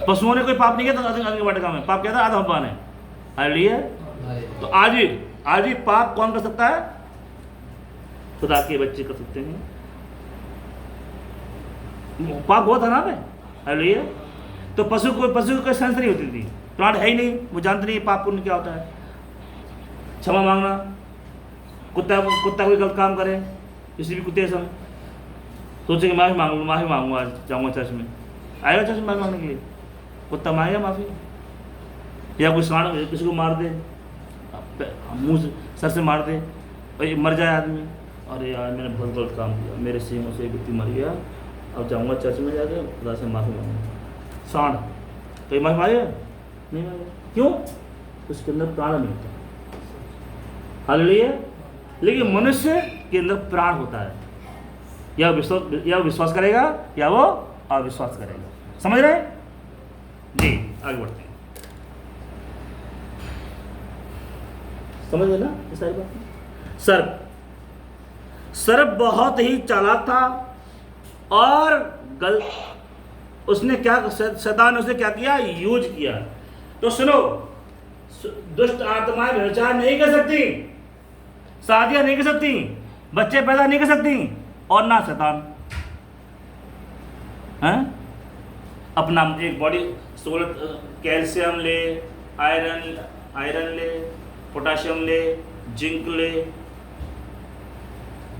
पशुओं ने कोई पाप नहीं किया तो आदमी वाटिका में पाप किया था, आदम हव्वा ने, हालेलुया। तो आज ही पाप कौन कर सकता है? खुदा के बच्चे कर सकते हैं। पाप हुआ था ना मैं, हालेलुया। तो पशु को सेंस नहीं होती थी, प्राण है ही नहीं, वो जानते नहीं पाप पुण्य क्या होता है। क्षमा मांगना, कुत्ता कोई गलत काम करे, किसी भी कुत्ते से सोचेंगे माफ़ी मांगूंगा, आज जाऊँगा चर्च में, आएगा चर्च में माफ़ी मांगने के लिए, कुत्ता मांगेगा माफ़ी? या कोई सांड किसी को मार दे, मुंह से सर से मार दे और मर जाए आदमी, अरे यार मैंने बहुत गलत काम किया, मेरे सींगों से व्यक्ति मर गया, अब जाऊँगा चर्च में जाके खुदा से माफ़ी मांगूंगा। सांड तो माफ़ी मांगेगा? नहीं मांगेगा, क्यों? उसके अंदर प्राण नहीं होता, हालेलुया। लेकिन मनुष्य के अंदर प्राण होता है, या विश्वास करेगा या वो अविश्वास करेगा, समझ रहे हैं जी? आगे बढ़ते हैं, समझ गए ना ये सारी बात। सर्प बहुत ही चालाक था और उसने क्या, शैतान ने उसने क्या किया? यूज किया। तो सुनो, दुष्ट आत्माएं व्यभिचार नहीं कर सकती, शादियां नहीं कर सकती, बच्चे पैदा नहीं कर सकती, और ना शैतान हैं? अपना एक बॉडी कैल्शियम ले, आयरन ले, पोटाशियम ले, जिंक ले,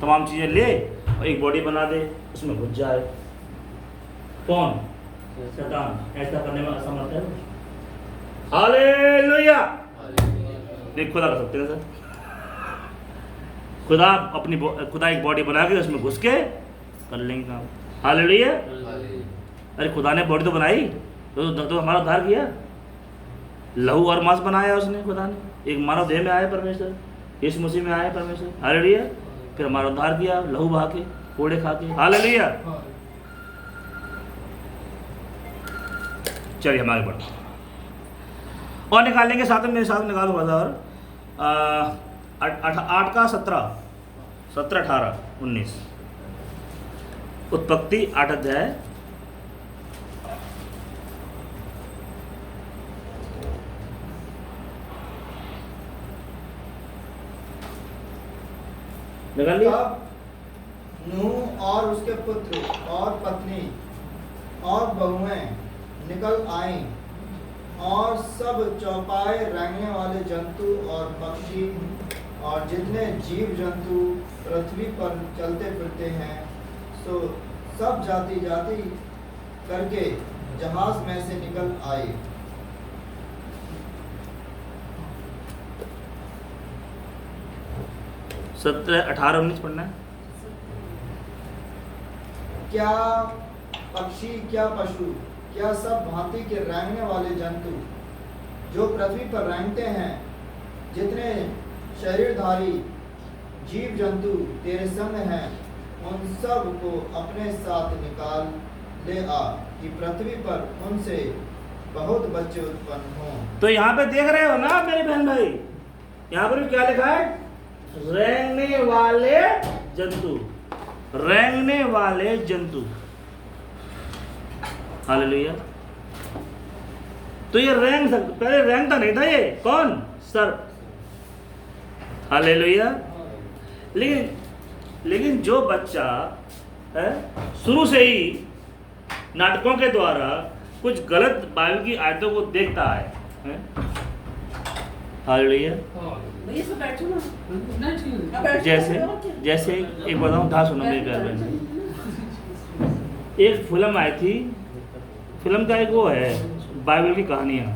तमाम चीज़ें ले और एक बॉडी बना दे, उसमें घुस जाए। कौन? शैतान। ऐसा करने में असमर्थ है, हालेलुया। नहीं, खुदा कर सकते हैं सर। खुदा एक बॉडी बना के उसमें घुस के कर लेंगे काम, हालेलुया। अरे खुदा ने बॉडी तो बनाई, तो हमारा उद्धार किया, लहू और मांस बनाया उसने, खुदा ने एक मानव देह में आया परमेश्वर, यीशु मसीह में आया परमेश्वर, हालेलुया। फिर हमारा उद्धार किया, लहू बहा के, कोड़े खा के, हालेलुया। चलिए हम आगे बढ़ते हैं और निकालेंगे, साथ में मेरे साथ निकालो बाजार 8 का 17, 18, 19, उत्पत्ति 8 अध्याय निकाल लिया। तब नूह और उसके पुत्र और पत्नी और बहुएं निकल आईं और सब चौपाए रेंगने वाले जंतु और पक्षी और जितने जीव जंतु पृथ्वी पर चलते फिरते हैं सो सब जाति जाति करके जहाज में से निकल आए। 17, 18, 19 पढ़ना है। क्या पक्षी, क्या पशु, क्या सब भांति के रेंगने वाले जंतु जो पृथ्वी पर रेंगते हैं, जितने शरीरधारी जीव जंतु तेरे संग हैं, उन सब को अपने साथ निकाल ले आ कि पृथ्वी पर उनसे बहुत बच्चे उत्पन्न हों। तो यहाँ पे देख रहे हो ना मेरे बहन भाई, यहाँ पर भी क्या लिखा है? रेंगने वाले जंतु, रेंगने वाले जंतु। हालेलुया। तो ये रेंग सकता, पहले रेंगता नहीं था ये, कौन? सर्प। हालेलुया। लेकिन जो बच्चा है शुरू से ही नाटकों के द्वारा कुछ गलत बाइबल की आयतों को देखता है? हालेलुया। नहीं सब बैठो ना, नहीं ठीक है। जैसे एक बताऊं, था सुनो मेरे प्यार बहन, एक फिल्म आई थी, फिल्म का एक वो है बाइबल की कहानियाँ,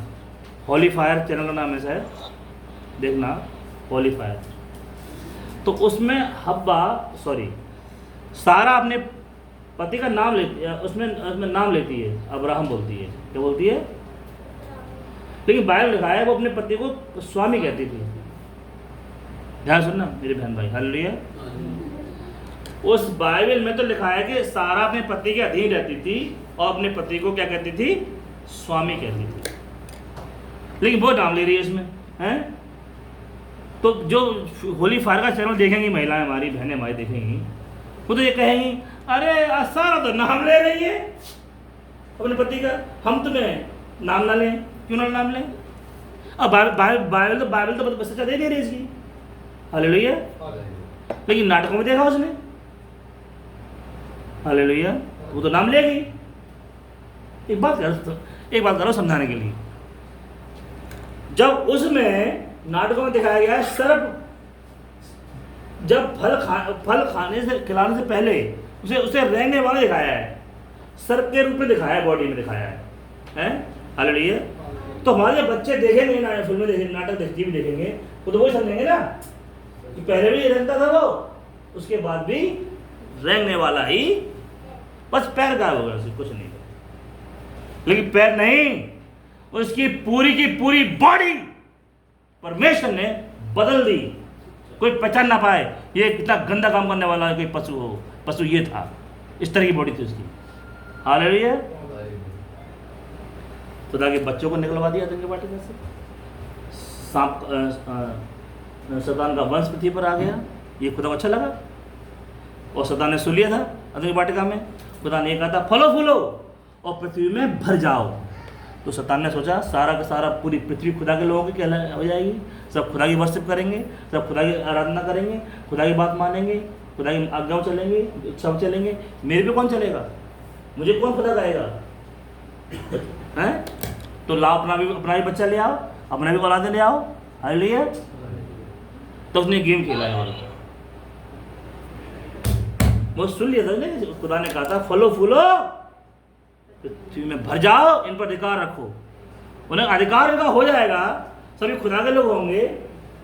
होली फायर चैनल का नाम है शायद, देखना होली फायर। तो उसमें सारा अपने पति का नाम लेती है, उसमें नाम लेती है, अब्राहम बोलती है, क्या बोलती है? लेकिन बाइबल लिखा है वो अपने पति को स्वामी कहती थी। ध्यान सुनना मेरे बहन भाई, हालेलुया। उस बाइबल में तो लिखा है कि सारा अपने पति के अधीन रहती थी और अपने पति को क्या कहती थी? स्वामी कहती थी। लेकिन वो नाम ले रही है इसमें, हैं? तो जो होली फायर का चैनल देखेंगी महिलाएं, हमारी बहनें हमारी देखेंगी, वो तो ये कहेंगी, अरे सारा तो नाम ले रही है अपने पति का, हम तुम्हें नाम ना लें, क्यों ना नाम लें? अब बाइबल तो बस सच्चा दे नहीं रही इसकी। हालेलुया। लेकिन नाटकों में देखा उसने, हालेलुया, वो तो नाम लेगी। एक बात करो समझाने के लिए, जब उसमें नाटकों में दिखाया गया है सर्प जब फल खिलाने से पहले उसे रेंगने वाला दिखाया है, सर्प के रूप में दिखाया है, बॉडी में दिखाया है, हैं? हालेलुया। तो हमारे बच्चे देखेंगे ना, फिल्में देखेंगे, नाटक देखती भी देखेंगे, वो तो वही समझेंगे ना कि पहले भी रेंगता था वो, उसके बाद भी रेंगने वाला ही, बस पैर गायब हो गया, उससे कुछ नहीं। लेकिन पैर नहीं, उसकी पूरी की पूरी बॉडी परमेश्वर ने बदल दी, कोई पहचान ना पाए ये कितना गंदा काम करने वाला कोई पशु हो। पशु ये था, इस तरह की बॉडी थी उसकी। हालेलुया। तो ताकि बच्चों को निकलवा दिया आतंकी वाटिका से, सांप शैतान का वंश पृथ्वी पर आ गया, ये खुदा को अच्छा लगा और शैतान ने सुन लिया था आतंकी वाटिका में। खुदा ने कहा था फलो फूलो और पृथ्वी में भर जाओ। तो शैतान ने सोचा सारा का सारा पूरी पृथ्वी खुदा के लोगों की कहला हो जाएगी, सब खुदा की वर्शिप करेंगे, सब खुदा की आराधना करेंगे, खुदा की बात मानेंगे, खुदा की आज्ञाओं चलेंगे, सब चलेंगे। मेरे पे कौन चलेगा? मुझे कौन खुदा कहेगा? हैं? तो लाओ अपना भी बच्चा ले आओ, अपना भी औलाद ले आओ। हालेलुया। तो उसने गेम खेला है, वो सुन लिया था ना, खुदा ने कहा था फलो फूलो पृथ्वी में भर जाओ, इन पर अधिकार रखो। उन्हें अधिकार इनका हो जाएगा, सभी खुदा के लोग होंगे,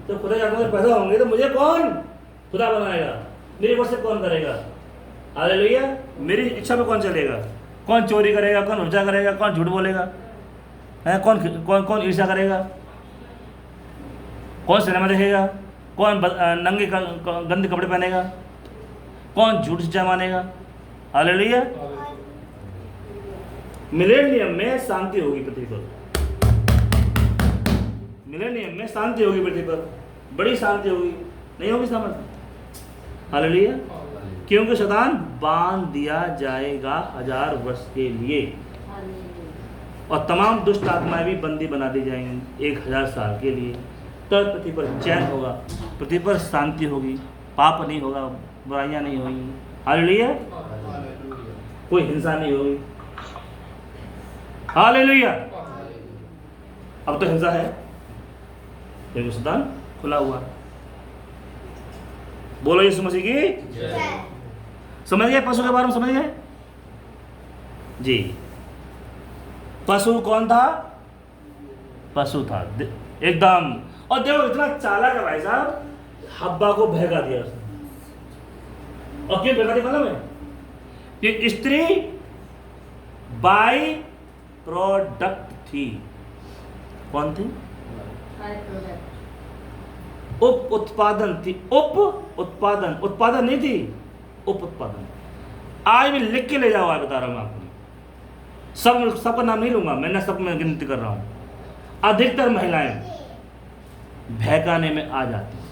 तो खुदा के पैदा होंगे, तो मुझे कौन खुदा बनाएगा? मेरी वर्शिप कौन करेगा? हालेलुया। मेरी इच्छा पे कौन चलेगा? कौन चोरी करेगा, कौन हत्या करेगा, कौन झूठ बोलेगा, है? कौन ईर्ष्या करेगा, कौन सिनेमा देखेगा, कौन नंगे गंदे कपड़े पहनेगा, कौन झूठ सच्चा मानेगा? हालेलुया। मिलेनियम में शांति होगी पृथ्वी पर, मिलेनियम में शांति होगी पृथ्वी पर, बड़ी शांति होगी, नहीं होगी सामर्थ्य। हालेलुया। क्योंकि शैतान बांध दिया जाएगा 1000 वर्ष के लिए और तमाम दुष्ट आत्माएं भी बंदी बना दी जाएंगी 1000 साल के लिए। तब पृथ्वी पर चैन होगा, पृथ्वी पर शांति होगी, पाप नहीं होगा, बुराइयां नहीं होंगी, हालेलुया, कोई हिंसा नहीं होगी, हालेलुया। अब तो हिंसा है क्योंकि शैतान खुला हुआ है। बोलो यीशु मसीह की, समझ गए पशु के बारे में, समझ गए जी। पशु कौन था? पशु था एकदम। और देखो इतना चालाक है भाई साहब, हब्बा को भगा दिया उसने। और क्यों भगा दिया मालूम है? कि स्त्री बाई प्रोडक्ट थी। कौन थी? उप उत्पादन थी। उप उत्पादन, उत्पादन नहीं थी, उप उत्पादन। आज भी लिख के ले जाओ, आज बता रहा हूं आपको। सबका नाम नहीं लूंगा मैं, सब में गिनती कर रहा हूं। अधिकतर महिलाएं बहकाने में आ जाती हैं,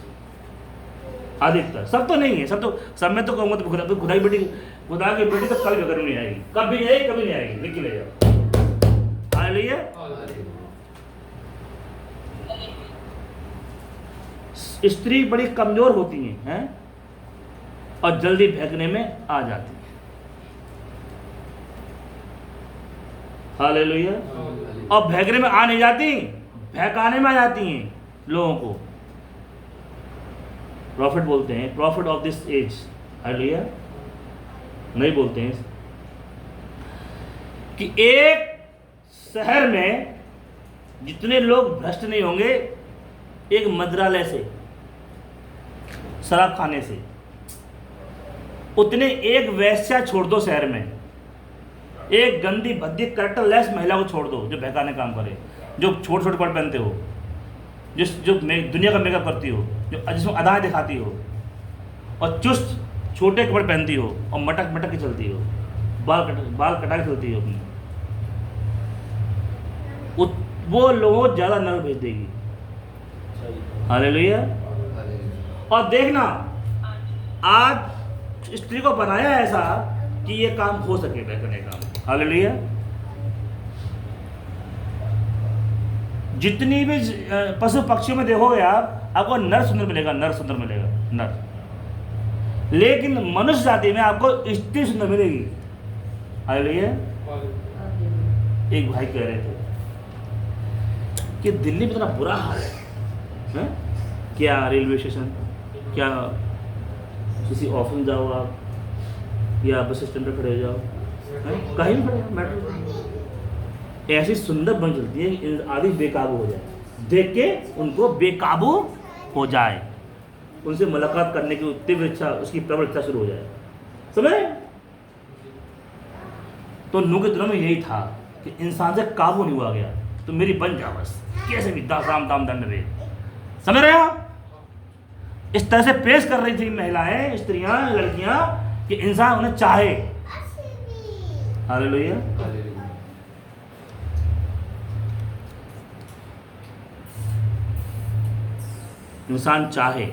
अधिकतर, सब तो नहीं है, सब में तो कहूंगा तो खुदा की बेटी, खुदा की बेटी तो कभी बगैर नहीं आएगी, कभी नहीं आएगी, कभी नहीं आएगी। लिख के ले जाओ, हालेलुया। स्त्री बड़ी कमजोर होती हैं और जल्दी बहकने में आ जाती है, हालेलुया। और बहकने में आ नहीं जाती, बहकाने में आ जाती हैं लोगों को। प्रॉफिट बोलते हैं, profit of this age, hallelujah. नहीं बोलते हैं कि एक शहर में जितने लोग भ्रष्ट नहीं होंगे, एक मंत्रालय से, शराब खाने से, उतने एक वेश्या छोड़ दो शहर में, एक गंदी भद्दी कैरेक्टरलेस महिला को छोड़ दो जो बहकाने काम करे, जो छोटे छोटे कपड़े पहनते हो, जो दुनिया का मेकअप करती हो, जो जिसमें अदाएं दिखाती हो, और चुस्त छोटे कपड़े पहनती हो, और मटक मटक के चलती हो, बाल कटा के चलती हो अपनी, वो लोगों ज़्यादा नरक भेज देगी, हालेलुया। और देखना, आज स्त्री को बनाया ऐसा कि ये काम हो सके, बहकने का, हालेलुया। जितनी भी पशु पक्षियों में देखोगे आप, आपको नर सुंदर मिलेगा, नर सुंदर मिलेगा, नर। लेकिन मनुष्य जाति में आपको स्त्री सुंदर मिलेगी, हालेलुया। एक भाई कह रहे थे कि दिल्ली में इतना बुरा हाल है, क्या रेलवे स्टेशन, क्या किसी ऑफिस में जाओ आप, या बस स्टैंड पर खड़े हो जाओ, कहीं भी खड़े, मेट्रो, ऐसी सुंदर बन चलती है कि आदमी बेकाबू हो जाए, देख के उनको बेकाबू हो जाए, उनसे मुलाकात करने की तीव्र इच्छा, उसकी प्रबल इच्छा शुरू हो जाए, समझे? तो नूह के दिनों में यही था कि इंसान से काबू नहीं हुआ गया, तो मेरी बन जा बस, कैसे भी दाम दंड रे, समझ रहे हो? इस तरह से पेश कर रही थी महिलाएं, स्त्रियां, लड़कियां, कि इंसान उन्हें चाहे, हालेलुया। इंसान चाहे।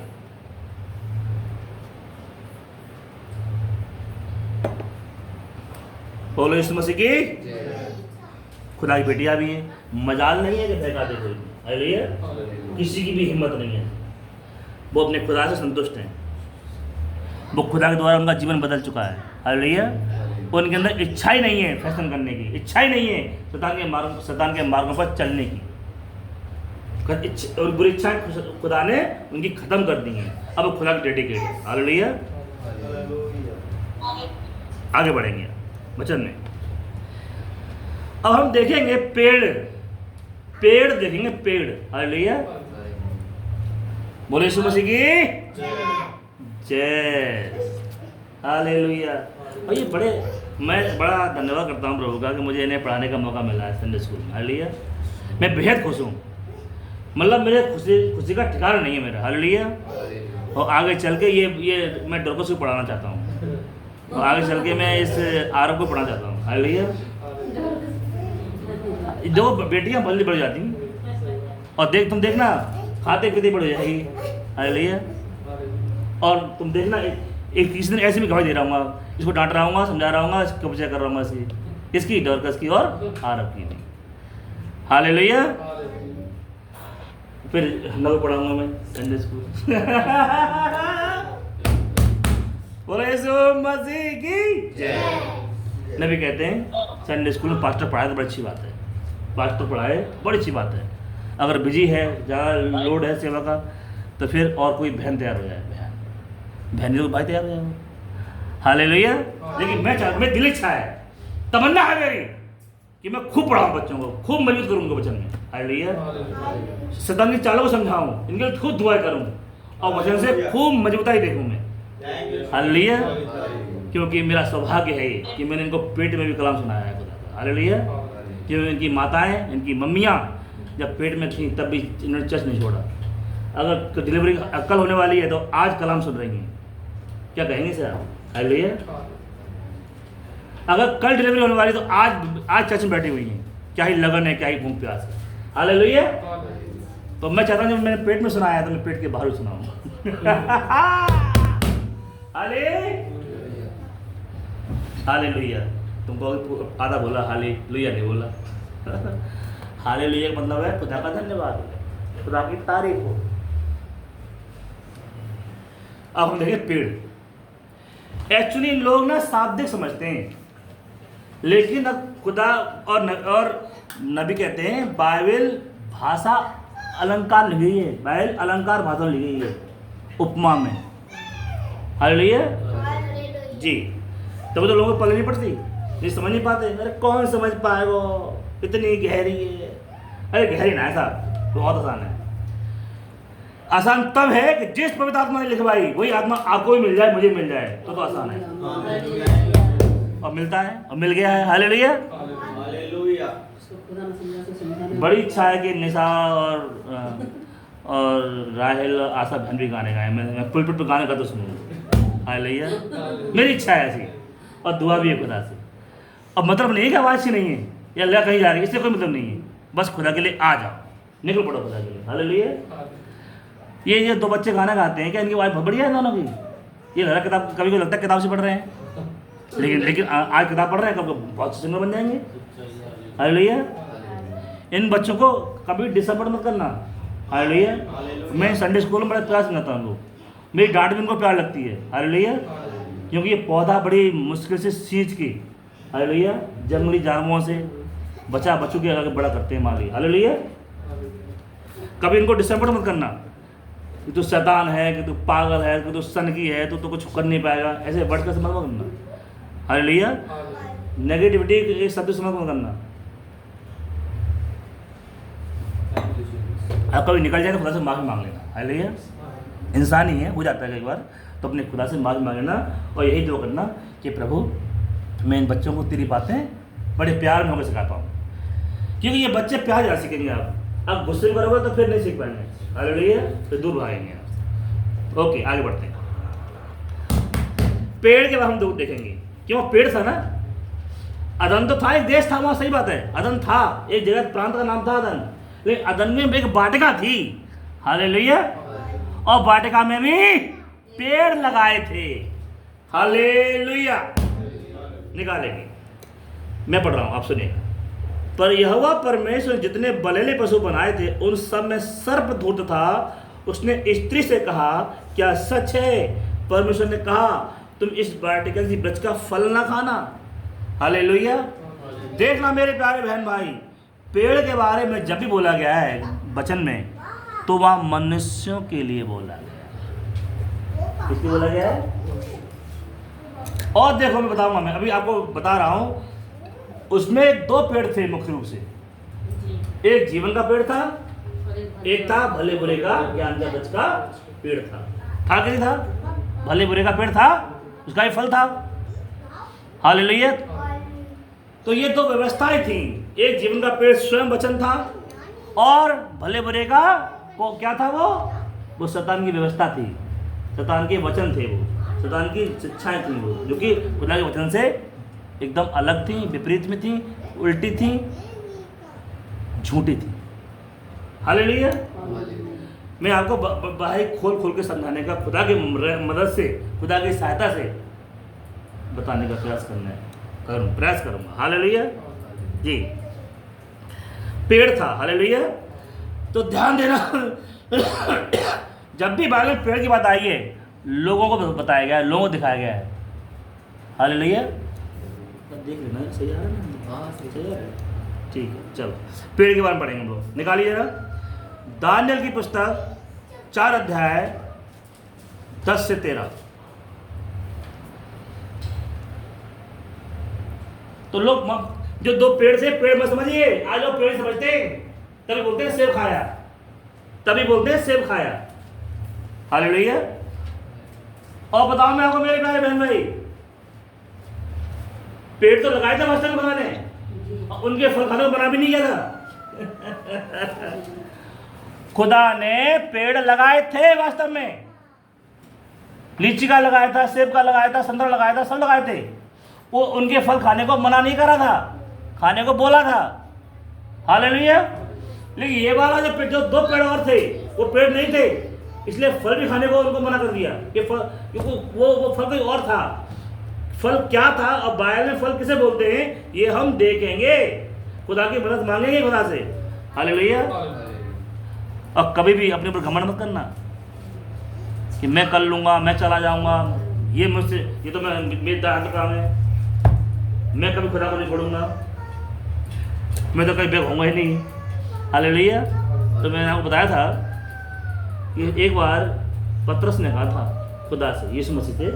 बोलो यीशु मसीह की, खुदा की बेटियां भी हैं, मजाल नहीं है कि बहका दे कोई, हालेलुया। किसी की भी हिम्मत नहीं है, वो अपने खुदा से संतुष्ट हैं, वो खुदा के द्वारा उनका जीवन बदल चुका है, हालेलुया। उनके अंदर इच्छा ही नहीं है फैशन करने की, इच्छा ही नहीं है शैतान के मार्गों पर चलने की, और बुरी इच्छाएं खुदा ने उनकी खत्म कर दी हैं। अब खुदा की डेडिकेट, हालेलुया। आगे बढ़ेंगे वचन में। अब हम देखेंगे पेड़ देखेंगे, पेड़, हालेलुया। बोले यीशु मसीह की जय, हालेलुया। और ये मैं बड़ा धन्यवाद करता हूँ प्रभु का कि मुझे इन्हें पढ़ाने का मौका मिला है संडे स्कूल में, हालेलुया। मैं बेहद खुश हूँ, मतलब मेरे खुशी का ठिकाना नहीं है मेरा, हालेलुया। और आगे चल के ये मैं डॉर्कस को पढ़ाना चाहता हूँ, और आगे चल के मैं इस आरब को पढ़ाना चाहता हूँ, हालेलुया। दो बेटियाँ जल्दी बढ़ जाती हैं, और तुम देखना खाते पीते बढ़ जाएगी, हालेलुया। और तुम देखना एक किसी दिन ऐसे भी गवाही दे रहा हूँ, इसको डांट रहा हूँ, समझा रहा हूँ, इसको कब्जा कर रहा हूँ, इसकी डॉर्कस की और आरब की भी, हालेलुया। फिर नव पढ़ाऊंगा मैं संडे स्कूल। बोलो यीशु मसीह की जय। नबी कहते हैं संडे स्कूल में पास्टर पढ़ाए तो बड़ी अच्छी बात है, पास्टर पढ़ाए बड़ी अच्छी बात है। अगर बिजी है, ज़्यादा लोड है सेवा का, तो फिर और कोई बहन तैयार हो जाए, बहन जो भाई तैयार हो जाए। हालेलुया। लेकिन मैं दिल इच्छा है, तमन्ना है मेरी कि मैं खूब पढ़ाऊँ बच्चों को, खूब मजबूत करूँगा वचन में। हालेलुया। शैतान की चालों को समझाऊँ, इनके लिए खूब दुआ करूँ और वचन से खूब मजबूताई देखूँ मैं। हालेलुया। क्योंकि मेरा सौभाग्य है ये कि मैंने इनको पेट में भी कलाम सुनाया है खुदा का। हालेलुया। क्योंकि इनकी माताएं, इनकी मम्मियाँ जब पेट में थी तब भी इन्होंने चर्च नहीं छोड़ा। अगर डिलीवरी कल होने वाली है तो आज कलाम सुन रही हैं, क्या कहेंगे सर आप? हालेलुया। अगर कल डिलीवरी होने वाली तो आज चर्च में बैठी हुई हैं, क्या ही लगन है, क्या ही भूख प्यास है। हालेलुया। तो मैं चाहता हूँ जब मैंने पेट में सुनाया तो मैं पेट के बाहर सुनाऊँ। हालेलुया। तुमको आधा बोला हालेलुया नहीं बोला। हालेलुया का मतलब है खुदा का धन्यवाद हो, खुदा की तारीफ हो। अब हम देखें पेड़। एक्चुअली लोग ना शाब्दिक समझते हैं, लेकिन अब खुदा और नबी कहते हैं बाइबल भाषा अलंकार लिखी गई है, बाइबल अलंकार भाषा लिखी गई है उपमा में। हालेलुया जी। तब तो लोगों को पल्ले नहीं पड़ती, ये समझ नहीं पाते। अरे कौन समझ पाएगा, इतनी गहरी है। अरे गहरी ना है साहब, बहुत आसान है। आसान तब है कि जिस पवित्र आत्मा ने लिखवाई वही आत्मा आपको भी मिल जाए, मुझे मिल जाए, तो आसान है। और मिलता है, और मिल गया है। हालेलुया। बड़ी इच्छा है कि निशा और राहेल आशा बहन भी गाने गाए। मैं पुलपिट पे गाने का तो सुनूँ। हालेलुया। मेरी इच्छा है ऐसी, और दुआ भी है खुदा से। अब मतलब नहीं है कि आवाज़ अच्छी नहीं है या अल्लाह कहीं जा रही है, इससे कोई मतलब नहीं है। बस खुदा के लिए आ जाओ, निकल पड़ो खुदा के लिए। हालेलुया। ये दो बच्चे गाना गाते हैं, क्या इनकी आवाज़ बहुत बढ़िया है दोनों की? ये लगा किताब, कभी को लगता है किताब से पढ़ रहे हैं, लेकिन आज किताब पढ़ रहे हैं, कब बहुत सिंगर बन जाएंगे। हालेलुया। इन बच्चों को कभी डिसअपॉइंट मत करना। हालेलुया। मैं संडे स्कूल में बड़ा प्यार सुनाता हूँ, मेरी डांट भी इनको प्यार लगती है। हालेलुया। क्योंकि ये पौधा बड़ी मुश्किल से सींच की, हालेलुया, जंगली जानवरों से बच्चों के आगे बड़ा करते हैं माली। हालेलुया। कभी इनको डिसअपॉइंट मत करना कि तू शैतान है, कि तू पागल है, कि तू सनकी है, तो कुछ कर नहीं पाएगा, ऐसे वर्ड का समझ मत करना। हालेलुया। नेगेटिविटी एक शब्द समझ मत करना। आप कभी निकल जाए तो खुदा से माफ़ी मांग लेना। हालेलुया। इंसान ही है, हो जाता है कई बार, तो अपने खुदा से माफ़ी मांग लेना और यही दुआ करना कि प्रभु मैं इन बच्चों को तेरी बातें बड़े प्यार में होकर सिखाता हूँ। क्योंकि ये बच्चे प्यार ज़्यादा सीखेंगे। आप गुस्से में करोगे तो फिर नहीं सीख पाएंगे। हालेलुया। तो दूर भागेंगे आप। ओके, आगे बढ़ते हैं। पेड़ के बाद हम देखेंगे, क्यों पेड़ था ना, अदन तो था, एक देश था वहाँ, सही बात है, अदन था, एक जगह प्रांत का नाम था अदन, लेकिन अदन में एक वाटिका थी। हालेलुया। और वाटिका में भी पेड़ लगाए थे। हालेलुया। निकालेंगे, मैं पढ़ रहा हूँ, आप सुनिएगा। पर यहोवा परमेश्वर जितने बलेले पशु बनाए थे उन सब में सर्प धूर्त था। उसने स्त्री से कहा, क्या सच है? परमेश्वर ने कहा, तुम इस वाटिका की वृक्ष का फल ना खाना। हालेलुया। देखना मेरे प्यारे बहन भाई, पेड़ के बारे में जब भी बोला गया है वचन में, तो वहाँ मनुष्यों के लिए बोला गया। किसके बोला गया है? और देखो, मैं बताऊंगा, मैं अभी आपको बता रहा हूँ, उसमें दो पेड़ थे मुख्य रूप से। एक जीवन का पेड़ था, एक था भले बुरे का ज्ञान का वृक्ष का पेड़ था कि नहीं था? भले बुरे का पेड़ था, उसका ही फल था। हालेलुया। तो ये दो व्यवस्थाएं थी, एक जीवन का पेड़ स्वयं वचन था, और भले बुरे का वो क्या था? वो शैतान की व्यवस्था थी, शैतान के वचन थे, वो शैतान की शिक्षाएं थी, वो जो कि खुदा के वचन से एकदम अलग थी, विपरीत में थी, उल्टी थी, झूठी थी। हालेलुया। मैं आपको बाहर खोल के समझाने का, खुदा की मदद से, खुदा की सहायता से बताने का प्रयास करूँगा। हालेलुया जी। पेड़ था। हालेलुया। तो ध्यान देना, जब भी बाइबल में पेड़ की बात आई है लोगों को बताया गया है, लोगों को दिखाया गया है। हालेलुया। देख लेना सही आ रहा है ना? हाँ सही आ रहा है, ठीक है। चलो पेड़ के बारे में पढ़ेंगे हम लोग। निकालिए जरा दानियल की पुस्तक 4 अध्याय 10 से 13। तो लोग जो 2 पेड़ से, पेड़ मत समझिए, आज लोग पेड़ समझते हैं, तभी बोलते हैं सेब खाया, तभी बोलते हैं सेब खाया। हालेलुया। और बताओ मैं आपको मेरे प्यारे बहन भाई, पेड़ तो लगाए थे वास्तव में बनाने, उनके फल खाने को बना भी नहीं किया था। खुदा ने पेड़ लगाए थे वास्तव में, लीची का लगाया था, सेब का लगाया था, संतरा लगाया था, सब लगाए थे। वो उनके फल खाने को मना नहीं करा था, खाने को बोला था। हालेलुया। लेकिन ये वाला जो 2 पेड़ और थे वो पेड़ नहीं थे, इसलिए फल भी खाने को उनको मना कर दिया। ये फल, वो फल कोई और था। फल क्या था और बाइबल में फल किसे बोलते हैं ये हम देखेंगे, खुदा की मदद मांगेंगे खुदा से। हालेलुया। और कभी भी अपने ऊपर घमंड मत करना कि मैं कर लूँगा, मैं चला जाऊँगा, ये मुझसे, ये तो मेरे दांत काम है, मैं कभी खुदा को नहीं छोड़ूंगा, मैं तो कहीं बेग होऊंगा ही नहीं। हालेलुया। तो मैंने आपको बताया था कि एक बार पतरस ने कहा था खुदा से, यीशु मसीह से,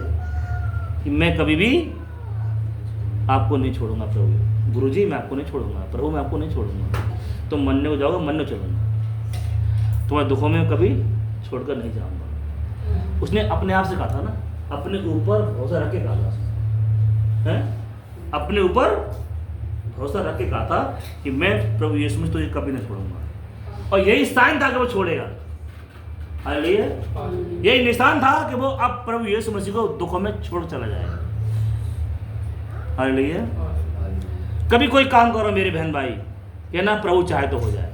कि मैं कभी भी आपको नहीं छोड़ूंगा प्रभु, गुरुजी मैं आपको नहीं छोड़ूंगा, प्रभु मैं आपको नहीं छोड़ूंगा, तुम मरने को जाओगे, मरने चलूंगा, तुम्हारे दुखों में कभी छोड़कर नहीं जाऊंगा। उसने अपने आप से कहा था ना, अपने ऊपर भरोसा रख के कहा था, है अपने ऊपर भरोसा रख के कहा था कि मैं प्रभु यीशु मसीह तुझे कभी नहीं छोड़ूंगा। और यही साइन था कि वो छोड़ेगा। हालेलुया। यही निशान था कि वो अब प्रभु यीशु मसीह को दुखों में छोड़ चला जाएगा। हालेलुया। कभी कोई काम करो मेरे बहन भाई, कहना प्रभु चाहे तो हो जाए,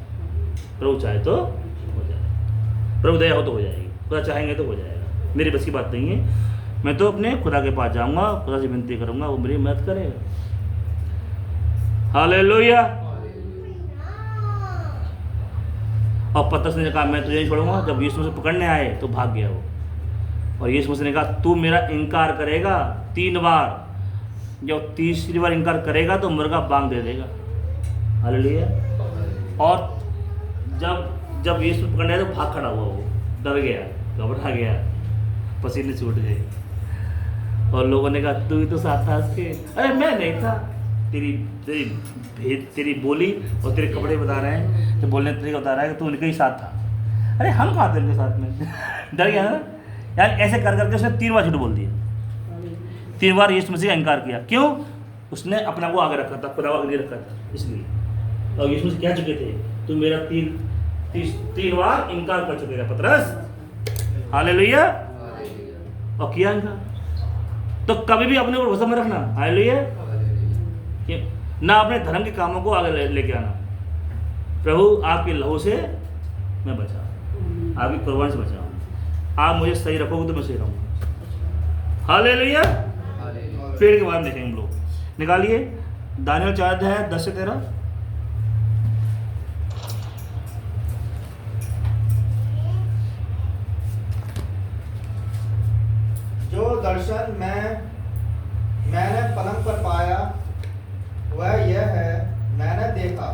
प्रभु चाहे तो हो जाए, प्रभु दया हो तो हो जाएगी, खुदा चाहेंगे तो हो जाएगा। मेरी बस की बात नहीं है, मैं तो अपने खुदा के पास जाऊंगा, खुदा से विनती करूंगा, वो मेरी मदद करेगा। हालेलुया। और पतरस ने कहा मैं तुझे नहीं छोड़ूंगा। जब यीशु मसीह पकड़ने आए तो भाग गया वो, और यीशु मसीह ने कहा तू मेरा इनकार करेगा 3 बार, जब 3री बार इनकार करेगा तो मुर्गा बांग दे देगा। हालेलुया। और जब यीशु पकड़ने आए तो भाग खड़ा हुआ, वो डर गया, घबरा गया, पसीने छूट गए। और लोगों ने कहा तू ही तो साथ था उसके। अरे मैं नहीं था, तेरी बोली और तेरे कपड़े बता रहे हैं, तो बोलने तरीका बता रहा है कि तू उनके ही साथ था। अरे हम कहाँ थे उनके साथ में? डर गया ना यार। ऐसे कर करके उसने 3 बार झूठ बोल दिया, 3 बार यीशु मसीह का इनकार किया। क्यों? उसने अपना को आगे रखा था, खुदा को आगे रखा था, इसलिए। और यीशु मसीह कह चुके थे तू मेरा 3 बार इनकार कर चुके थे पतरस। हालेलुया। और किया इनकार। तो कभी भी अपने ऊपर भरोसा में रखना। हालेलुया। ना अपने धर्म के कामों को आगे लेके आना। प्रभु आपके लहू से मैं बचा, आपकी कुर्बानी से बचाऊं, आप मुझे सही रखोगे तो मैं सही रहूंगा। हालेलुया। पेड़ के बारे में देखेंगे हम लोग। निकालिए दानियल 4 अध्याय 10 से 13। जो दर्शन मैंने पलंग पर पाया वह यह है, मैंने देखा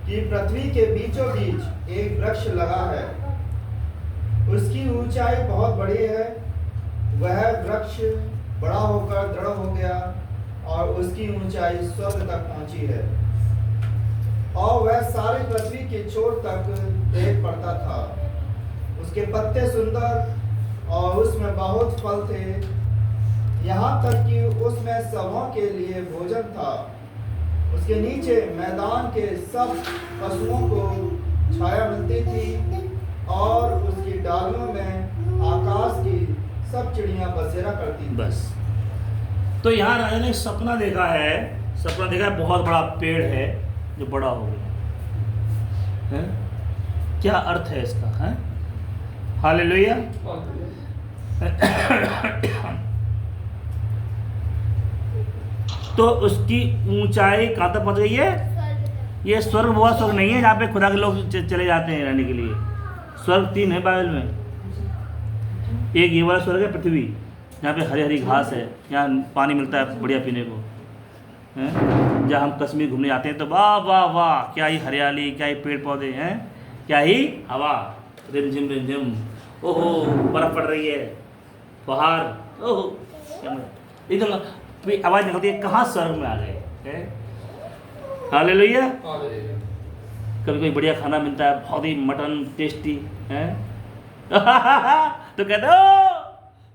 कि पृथ्वी के बीचों बीच एक वृक्ष लगा है, उसकी ऊंचाई बहुत बड़ी है, वह वृक्ष बड़ा होकर दृढ़ हो गया और उसकी ऊंचाई स्वर्ग तक पहुंची है, और वह सारी पृथ्वी की चोट तक देख पड़ता था। उसके पत्ते सुंदर और उसमें बहुत फल थे, यहाँ तक कि उसमें सबों के लिए भोजन था। उसके नीचे मैदान के सब पशुओं को छाया मिलती थी, और उसकी डालियों में आकाश की सब चिड़ियां बसेरा करती थी। बस। तो यहाँ राजा ने सपना देखा है, बहुत बड़ा पेड़ है जो बड़ा हो गया है। क्या अर्थ है इसका? है हालेलुया। तो उसकी ऊंचाई कहाँ तक पहुँच गई है? ये स्वर्ग बहुत स्वर्ग नहीं है जहाँ पे खुदा के लोग चले जाते हैं रहने के लिए। स्वर्ग 3 है बाइबल में। एक ये वाला स्वर्ग है पृथ्वी, यहाँ पे हरी हरी घास है, यहाँ पानी मिलता है बढ़िया पीने को, हैं। जब हम कश्मीर घूमने जाते हैं तो वाह वाह वाह, क्या ही हरियाली, क्या ही पेड़ पौधे हैं, क्या ही हवा, रिमझिम, ओहो बर्फ़ पड़ रही है, पहाड़, ओहो क्या मजा, एकदम आवाज़ निकलती है, कहाँ स्वर्ग में आ गए। हालेलुया। कभी कोई बढ़िया खाना मिलता है, बहुत ही मटन टेस्टी है तो कहते हो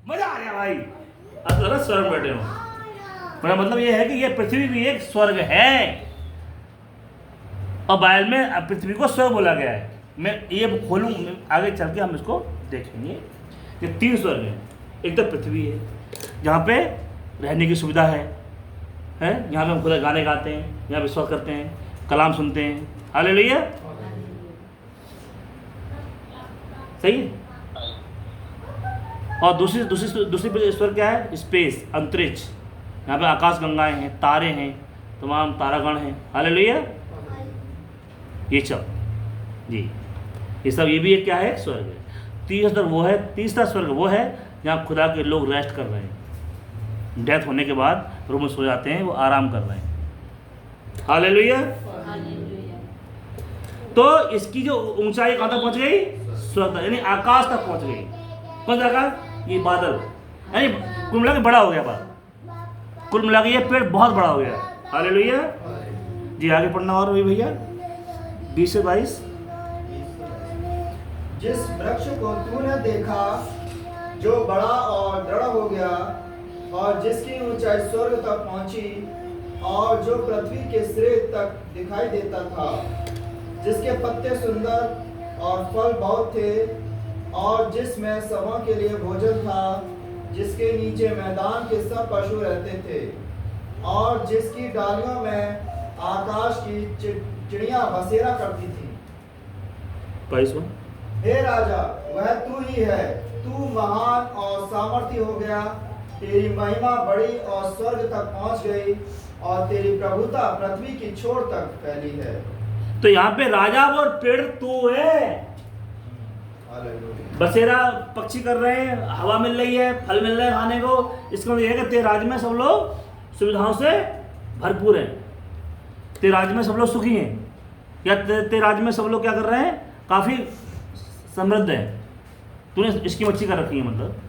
मजा आ गया भाई, अब तो स्वर्ग में बैठे हो। मेरा मतलब ये है कि ये पृथ्वी भी एक स्वर्ग है, और बाइबल में पृथ्वी को स्वर्ग बोला गया है। मैं ये खोलूँ, आगे चल के हम इसको देखेंगे। ये 3 स्वर्ग हैं। एक तो पृथ्वी है जहाँ पे रहने की सुविधा है, यहाँ पे हम खुदा गाने गाते हैं, यहाँ विश्वास करते हैं, कलाम सुनते हैं। हालेलुया, सही है। और दूसरी स्वर्ग क्या है? स्पेस, अंतरिक्ष। यहाँ पे आकाश गंगाएं हैं, तारे हैं, तमाम तारागण हैं। हालेलुया, ये सब जी, ये सब, ये भी एक क्या है? स्वर्ग है। तीसरा स्वर्ग वो है जहाँ खुदा के लोग रेस्ट कर रहे हैं, डेथ होने के बाद रूम में सो जाते हैं, वो आराम कर रहे हैं। हालेलुया। तो इसकी जो ऊंचाई कहाँ तक पहुँच गई? स्वर्ग, यानी आकाश तक पहुँच गई। कौन सा आकाश? ये बादल, यानी कुल मिला के बड़ा हो गया बादल, कुल मिला के ये पेड़ बहुत बड़ा हो गया। हालेलुया जी। आगे पढ़ना और भी भैया, 20 से 22। जिस वृक्ष को तूने देखा जो बड़ा और दृढ़ हो गया, और जिसकी ऊंचाई स्वर्ग तक पहुंची, और जो पृथ्वी के सिरे तक दिखाई देता था, जिसके पत्ते सुंदर और फल बहुत थे, और जिसमें सबों के लिए भोजन था, जिसके नीचे मैदान के सब पशु रहते थे, और जिसकी डालियों में आकाश की चिड़ियां बसेरा करती थी। 22वां। हे राजा, वह तू ही है, तू महान और सामर्थी हो गया, तेरी महिमा बड़ी और स्वर्ग तक पहुंच गई, और तेरी प्रभुता पृथ्वी की छोर तक फैली है। तो यहाँ पे राजा और पेड़ तू है, बसेरा पक्षी कर रहे हैं, हवा मिल रही है, फल मिल रहे हैं खाने को। इसका मतलब यह है कि तेरे राज्य में सब लोग सुविधाओं से भरपूर हैं, तेरे राज्य में सब लोग सुखी हैं, या तेरे राज्य में सब लोग क्या कर रहे हैं? काफ़ी समृद्ध हैं। तूने इसकी मच्छी कर रखी है, मतलब।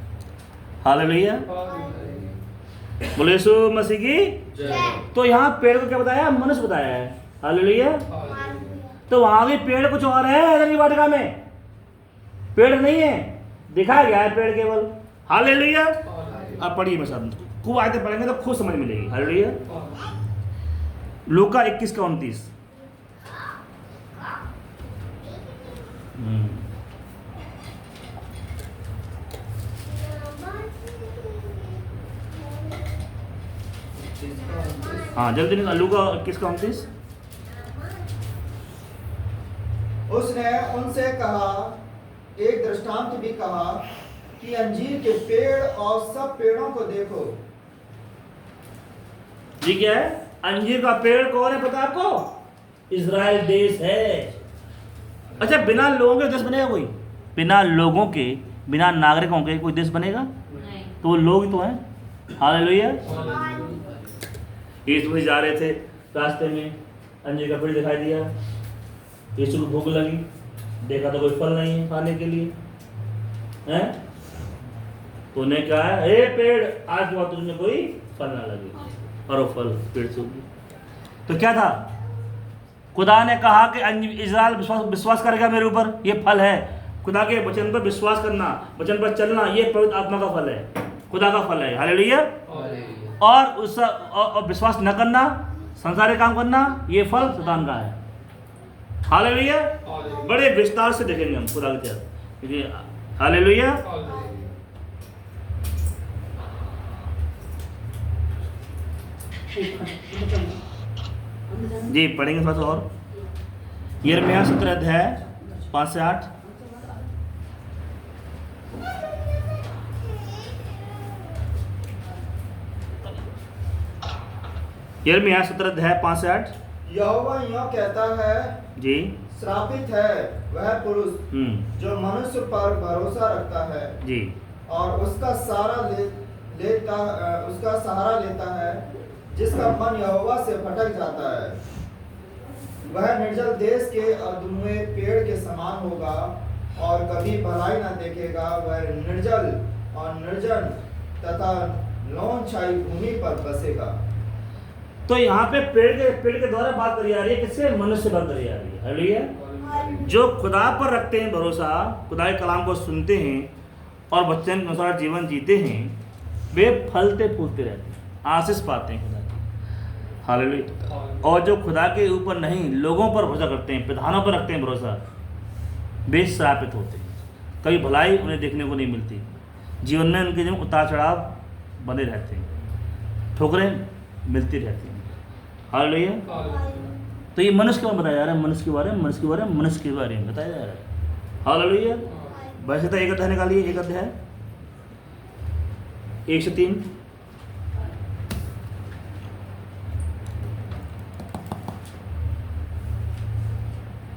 हालेलुया, बोले यीशु मसीह की। तो यहाँ पेड़ को क्या बताया? मनुष्य बताया है। हालेलुया। तो वहाँ भी पेड़ कुछ और है, इधर की वाटिका में पेड़ नहीं है, दिखाया गया है पेड़ केवल। हालेलुया। आप पढ़िए मेरे साथ, खूब आयतें पढ़ेंगे तो खूब समझ मिलेगी। हालेलुया। लूका 21 का 29। हाँ जल्दी निकाल, लूका 21 का 29। उसने उनसे कहा, एक दृष्टांत भी कहा, कि अंजीर के पेड़ और सब पेड़ों को देखो। जी क्या है? अंजीर का पेड़ कौन है पता है आपको? इजराइल देश है। अच्छा, बिना लोगों के देश बनेगा कोई? बिना लोगों के, बिना नागरिकों के कोई देश बनेगा? नहीं। तो वो लोग ही तो हैं। हालेलुया। यीशु जा रहे थे, रास्ते में अंजीर का पेड़ दिखाई दिया, यीशु को भूख लगी, देखा तो कोई फल नहीं है खाने के लिए, हैं? तो उन्हें कहा, हे पेड़, आज हुआ तुझमें कोई फल ना लगे, और वो फल पेड़ सूख गया। तो क्या था? खुदा ने कहा कि इजराइल विश्वास करेगा मेरे ऊपर, ये फल है। खुदा के वचन पर विश्वास करना, वचन पर चलना, ये पवित्र आत्मा का फल है, खुदा का फल है। हालेलुया। और विश्वास न करना, संसारिक काम करना, ये फल शैतान का है। हालेलुया। बड़े विस्तार से देखेंगे हम खुदा के साथ। हालेलुया। जी पढ़ेंगे थोड़ा सा और। यिर्मयाह 17 अध्याय 5 से 8। यिर्मयाह 17 अध्याय 5 से 8। यहोवा यूं कहता है, जी, श्रापित है वह पुरुष जो मनुष्य पर भरोसा रखता है, जी, और उसका सहारा लेता है, जिसका मन यहोवा से भटक जाता है। वह निर्जल देश के अधुए पेड़ के समान होगा और कभी भलाई न देखेगा। वह निर्जल और निर्जन तथा लौन छाई भूमि पर बसेगा। तो यहाँ पे पेड़ के द्वारा बात करी जा रही है, किससे? मनुष्य बात करी जा रही है। हालेलुया। जो खुदा पर रखते हैं भरोसा, खुदा के कलाम को सुनते हैं और वचन के अनुसार जीवन जीते हैं, वे फलते फूलते रहते हैं, आशीष पाते हैं खुदा की। हालेलुया। और जो खुदा के ऊपर नहीं, लोगों पर भरोसा करते हैं, प्रधानों पर रखते हैं भरोसा, वे श्रापित होते हैं। कभी भलाई उन्हें देखने को नहीं मिलती। जीवन में उनके जो उतार चढ़ाव बने रहते हैं, ठोकरें मिलती रहती हैं। हालेलुया। तो ये मनुष्य के बारे में बताया जा रहा है, मनुष्य के बारे में बताया जा रहा है। हालेलुया। वैसे तो एक अध्याय निकालिए, एक अध्याय 1 से 3।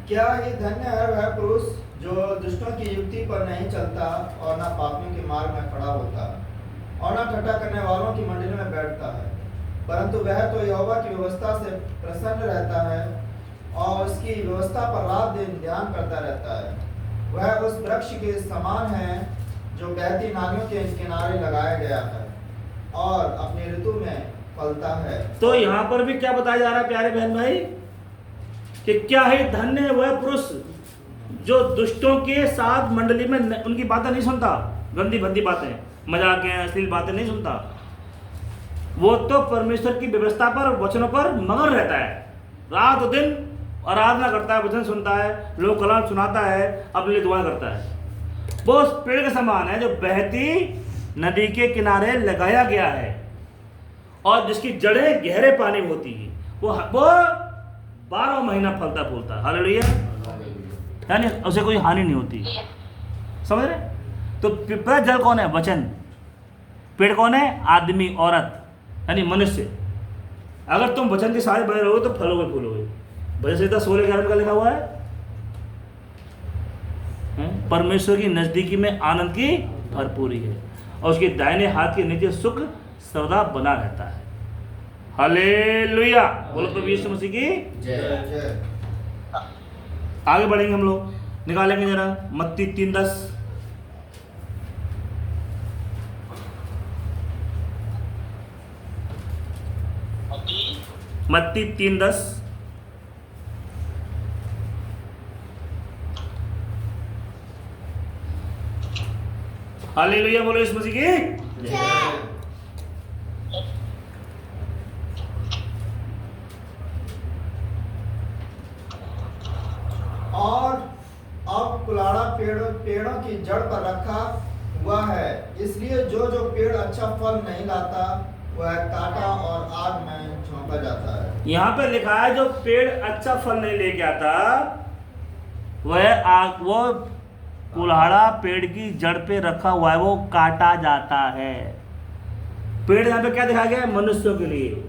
क्या ही धन्य है वह पुरुष जो दुष्टों की युक्ति पर नहीं चलता और न पापियों के मार्ग में खड़ा होता और न ठट्ठा करने वालों की मंडली में बैठता है, परंतु वह तो यहोवा की व्यवस्था से प्रसन्न रहता है और उसकी व्यवस्था पर रात दिन ध्यान करता रहता है। वह उस वृक्ष के समान है जो बहती नालियों के किनारे लगाया गया है और अपनी ऋतु में फलता है। तो यहाँ पर भी क्या बताया जा रहा है प्यारे बहन भाई, कि क्या है धन्य है वह पुरुष जो दुष्टों के साथ मंडली में उनकी बातें नहीं सुनता, गंदी भद्दी बातें, मजाक अश्लील बातें नहीं सुनता। वो तो परमेश्वर की व्यवस्था पर, वचनों पर मगन रहता है, रात दिन आराधना करता है, वचन सुनता है, लोग कलाम सुनाता है, अपने लिए दुआ करता है। वो उस पेड़ के समान है जो बहती नदी के किनारे लगाया गया है और जिसकी जड़ें गहरे पानी में होती है। वो 12 महीना फलता फूलता। हालेलुया। यानी उसे कोई हानि नहीं होती। समझ रहे? तो पिपरा जल कौन है? वचन। पेड़ कौन है? आदमी, औरत, यानी मनुष्य। अगर तुम वचन के साथ बने रहोगे तो फलोगे फूलोगे। भजन संहिता 16:11 का लिखा हुआ है, परमेश्वर की नजदीकी में आनंद की भरपूरी है और उसके दाहिने हाथ के नीचे सुख सर्वदा बना रहता है। हालेलुया। बोलो प्रभु यीशु मसीह की जय। आगे बढ़ेंगे हम लोग, निकालेंगे जरा मत्ती 3:10। मत्ती 3:10। हालेलुया। बोलो यीशु मसीह की जय। और अब कुलाड़ा पेड़ों की जड़ पर रखा हुआ है, इसलिए जो पेड़ अच्छा फल नहीं लाता वह काटा और आग में झोंका जाता है। यहाँ पे लिखा है जो पेड़ अच्छा फल नहीं लेके आता वह आग, वो कुल्हाड़ा पेड़ की जड़ पे रखा हुआ है, वो काटा जाता है। पेड़ यहाँ पे क्या दिखाया गया है? मनुष्यों के लिए।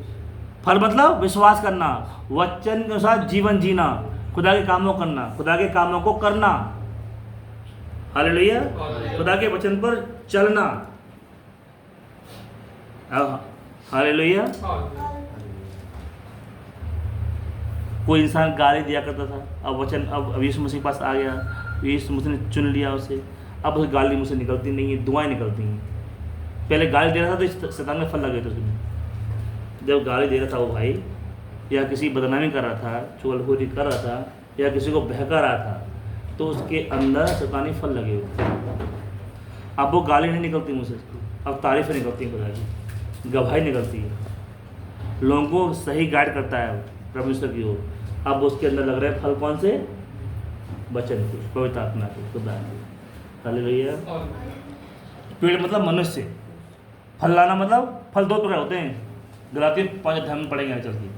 फल मतलब विश्वास करना, वचन के अनुसार जीवन जीना, खुदा के कामों करना, खुदा के कामों को करना। हालेलुया। खुदा के वचन पर चलना। हालेलुया। कोई इंसान गाली दिया करता था, अब यीशु मसीह के पास आ गया, यीशु मसीह ने चुन लिया उसे, अब उसे गाली मुझसे निकलती नहीं है, दुआएं निकलती हैं। पहले गाली दे रहा था तो शैतान में फल लगे थे उसमें। जब गाली दे रहा था वो भाई, या किसी बदनामी कर रहा था, चुगलखोरी कर रहा था, या किसी को बहका रहा था, तो उसके अंदर शैतानी फल लगे हुए थे। अब वो गाली नहीं निकलती मुझसे, अब तारीफें निकलती हैं, खुदा की गवाही निकलती है, लोगों को सही गाइड करता है परमेश्वर की ओर। अब उसके अंदर लग रहे हैं फल कौन से? वचन के, पवित्र आत्मा के, खुदा के। हालेलुया। पेड़ मतलब मनुष्य, फल लाना मतलब, फल 2 प्रकार होते हैं। गलातियों 5 अध्याय में पढ़ेंगे चल के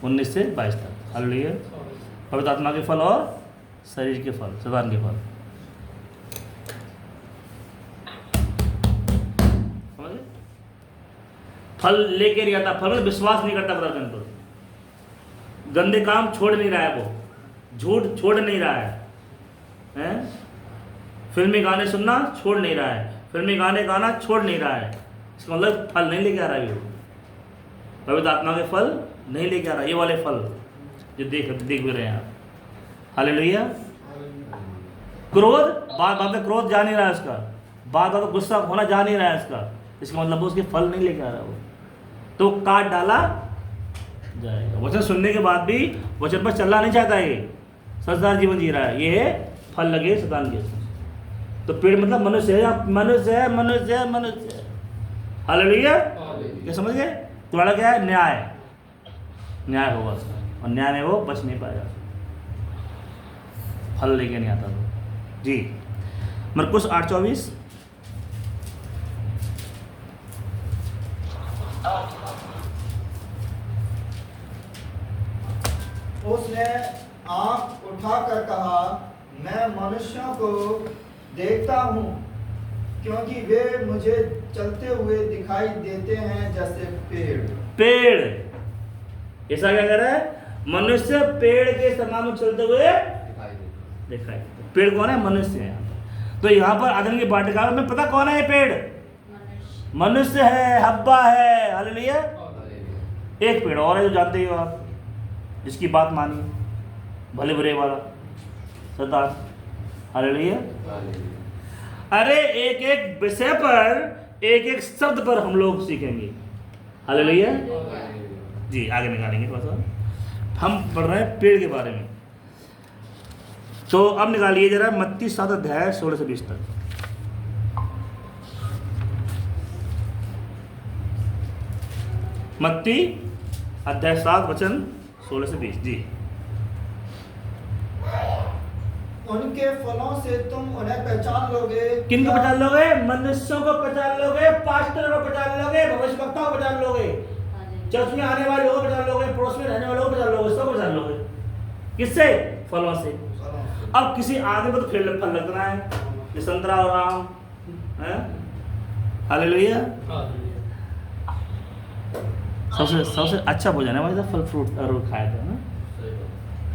19 से 22 तक। हालेलुया। पवित्र आत्मा के फल और शरीर के फल, शैतान के फल। समझे? फल लेके नहीं आता, फल में विश्वास नहीं करता खुदा के अंदर, गंदे काम छोड़ नहीं रहा है, वो झूठ छोड़ नहीं रहा है, फिल्मी गाने सुनना छोड़ नहीं रहा है, फिल्मी गाने गाना छोड़ नहीं रहा है, इसका मतलब फल नहीं लेके आ रहा है वो, पवित्र आत्मा के फल नहीं लेके आ रहा, ये वाले फल जो देख भी रहे हैं आप। हालेलुया। क्रोध, बात बात में क्रोध जा नहीं रहा है इसका, बात बात में गुस्सा होना जा नहीं रहा है इसका, इसका मतलब वो उसके फल नहीं लेके आ रहा वो, तो काट डाला जाएगा। वचन सुनने के बाद भी वचन पर चलना नहीं चाहता, ये संसार जीवन जी रहा है, ये फल लगे शैतान के। तो पेड़ मतलब मनुष्य है, मनुष्य है, मनुष्य है, मनुष्य है। हालेलुया। क्या समझ गए? तुम्हारा क्या है? न्याय, न्याय होगा उसका, और न्याय में वो बच नहीं पाएगा, फल लेके नहीं आता वो जी। मरकुस 8:24। उसने आंख उठाकर कहा, मैं मनुष्यों को देखता हूँ, क्योंकि वे मुझे चलते हुए दिखाई देते हैं जैसे पेड़। पेड़, ऐसा क्या कर रहा है? मनुष्य पेड़ के समान चलते हुए दिखाई। पेड़ कौन है? मनुष्य है। तो यहाँ पर आदम की वाटिका में पता कौन है? ये पेड़ मनुष्य है, हब्बा है। हालेलुया। एक पेड़ और है जो जानते ही हो आप, जिसकी बात मानी, भले बुरे वाला शैतान। हालेलुया। अरे एक एक विषय पर, एक एक शब्द पर हम लोग सीखेंगे। हालेलुया जी। आगे निकालेंगे थोड़ा सा, हम पढ़ रहे हैं पेड़ के बारे में। तो अब निकालिए जरा मत्ती 7:16-20 तक। मत्ती 7:16-20 जी। उनके फलों से तुम उन्हें पहचान लोगे। किनको पहचान लोगे? मनुष्यों को पहचान लोगे, पास्टर को पहचान लोगे, भविष्यवक्ताओं को पहचान लोगे, चर्च में आने वाले लोगों को पहचान लोगे, पड़ोस में रहने वालों को पहचान लोगे, सबको पहचान लोगे। किससे? फलों से। अब किसी आदमी को तो फल लगना है, ये संतरा और आम है। हालेलुया। सबसे अच्छा भोजन है भाई साहब, फल फ्रूट और खाया था ना,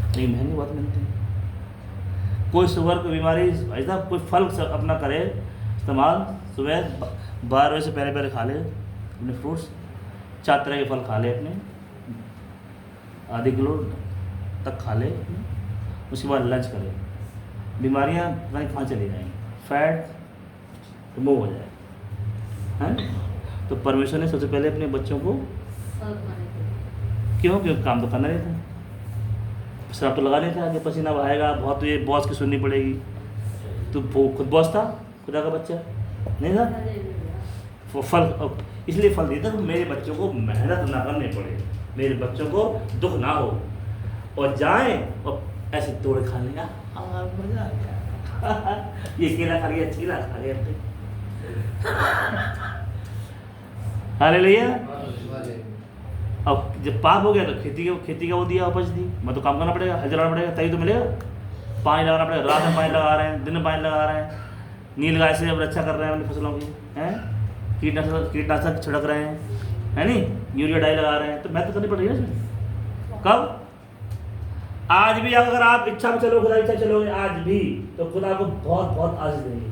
लेकिन महंगी बहुत मिलती है। कोई शुगर की बीमारी भाई साहब, कोई फल अपना करे इस्तेमाल, सुबह 12 बजे से पहले पहले खा ले अपने फ्रूट्स, 4 तरह के फल खा ले अपने, आधे किलो तक खा ले, उसके बाद लंच करे, बीमारियां पता नहीं कहाँ चली जाएंगी, फैट रिमूव हो जाए हैं। तो परमेश्वर ने सबसे पहले अपने बच्चों को क्यों काम तो करना नहीं था, शराब तो लगा नहीं था कि पसीना बहाएगा बहुत, तो ये बॉस की सुननी पड़ेगी। तो वो खुद बॉस था, खुदा का बच्चा नहीं था, वो फल इसलिए फल दिया था कि मेरे बच्चों को मेहनत ना करनी पड़े, मेरे बच्चों को दुख ना हो, और जाएं और ऐसे तोड़ खा लेगा, मजा आ गया ये केला खा लिया, चीला खा लिया। हालेलुया। अब जब पाप हो गया तो खेती का वो दिया, उपज दी, मैं तो काम करना पड़ेगा, हल चलाना पड़ेगा, तभी तो मिलेगा। पानी लगाना पड़ेगा, रात में पानी लगा रहे हैं, दिन में पानी लगा रहे हैं, नील गाय से अब रक्षा कर रहे हैं अपनी फसलों की, हैं कीटनाशक छिड़क रहे हैं, है नहीं, यूरिया डाई लगा रहे हैं, तो मेहनत करनी पड़ रही है इसमें। कब? आज भी अगर आप इच्छा में चलो, खुदा इच्छा चलोगे आज भी, तो खुदा को बहुत बहुत आशीष देंगे।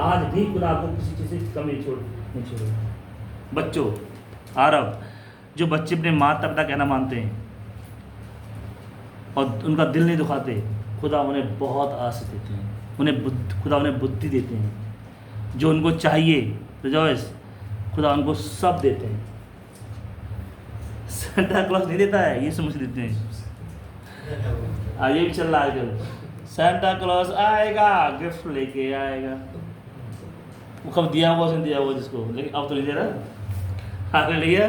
आज भी खुदा आपको किसी चीज़ से कमी नहीं छोड़ेगा। बच्चों, आरब जो बच्चे अपने माता पिता कहना मानते हैं और उनका दिल नहीं दुखाते, खुदा उन्हें बहुत आशीष देते हैं, खुदा उन्हें बुद्धि देते हैं, जो उनको चाहिए रिजॉइस, खुदा उनको सब देते हैं। सेंटा क्लॉज नहीं देता है, ये समझ लेते हैं। ये भी चल रहा है आजकल, सेंटा क्लॉज आएगा गिफ्ट लेके आएगा, वो कब दिया हुआ उसने दिया हुआ जिसको, लेकिन अब तो नहीं दे रहा। हालेलुया।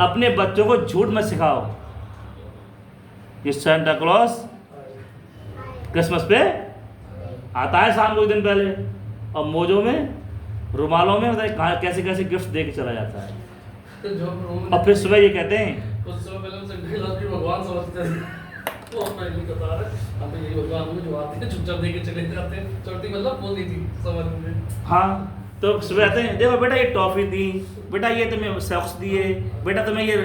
अपने बच्चों को झूठ मत सिखाओ, ये सेंटा क्लॉज क्रिसमस पे आता है शाम को एक दिन पहले, और मोजों में रुमालों में बताइए कहाँ कैसे कैसे गिफ्ट दे के चला जाता है, और फिर सुबह ये कहते हैं कुछ समय पहले भगवान समझते थे, वो पहले बता रहे अब यही भगवान में जो आते हैं चुपचाप दे के चले जाते हैं, चढ़ती मतलब बोल दी थी समझ में। हाँ, तो सुबह आते हैं, देखो बेटा ये टॉफी दी, बेटा ये तुम्हें सॉक्स दिए, बेटा तुम्हें ये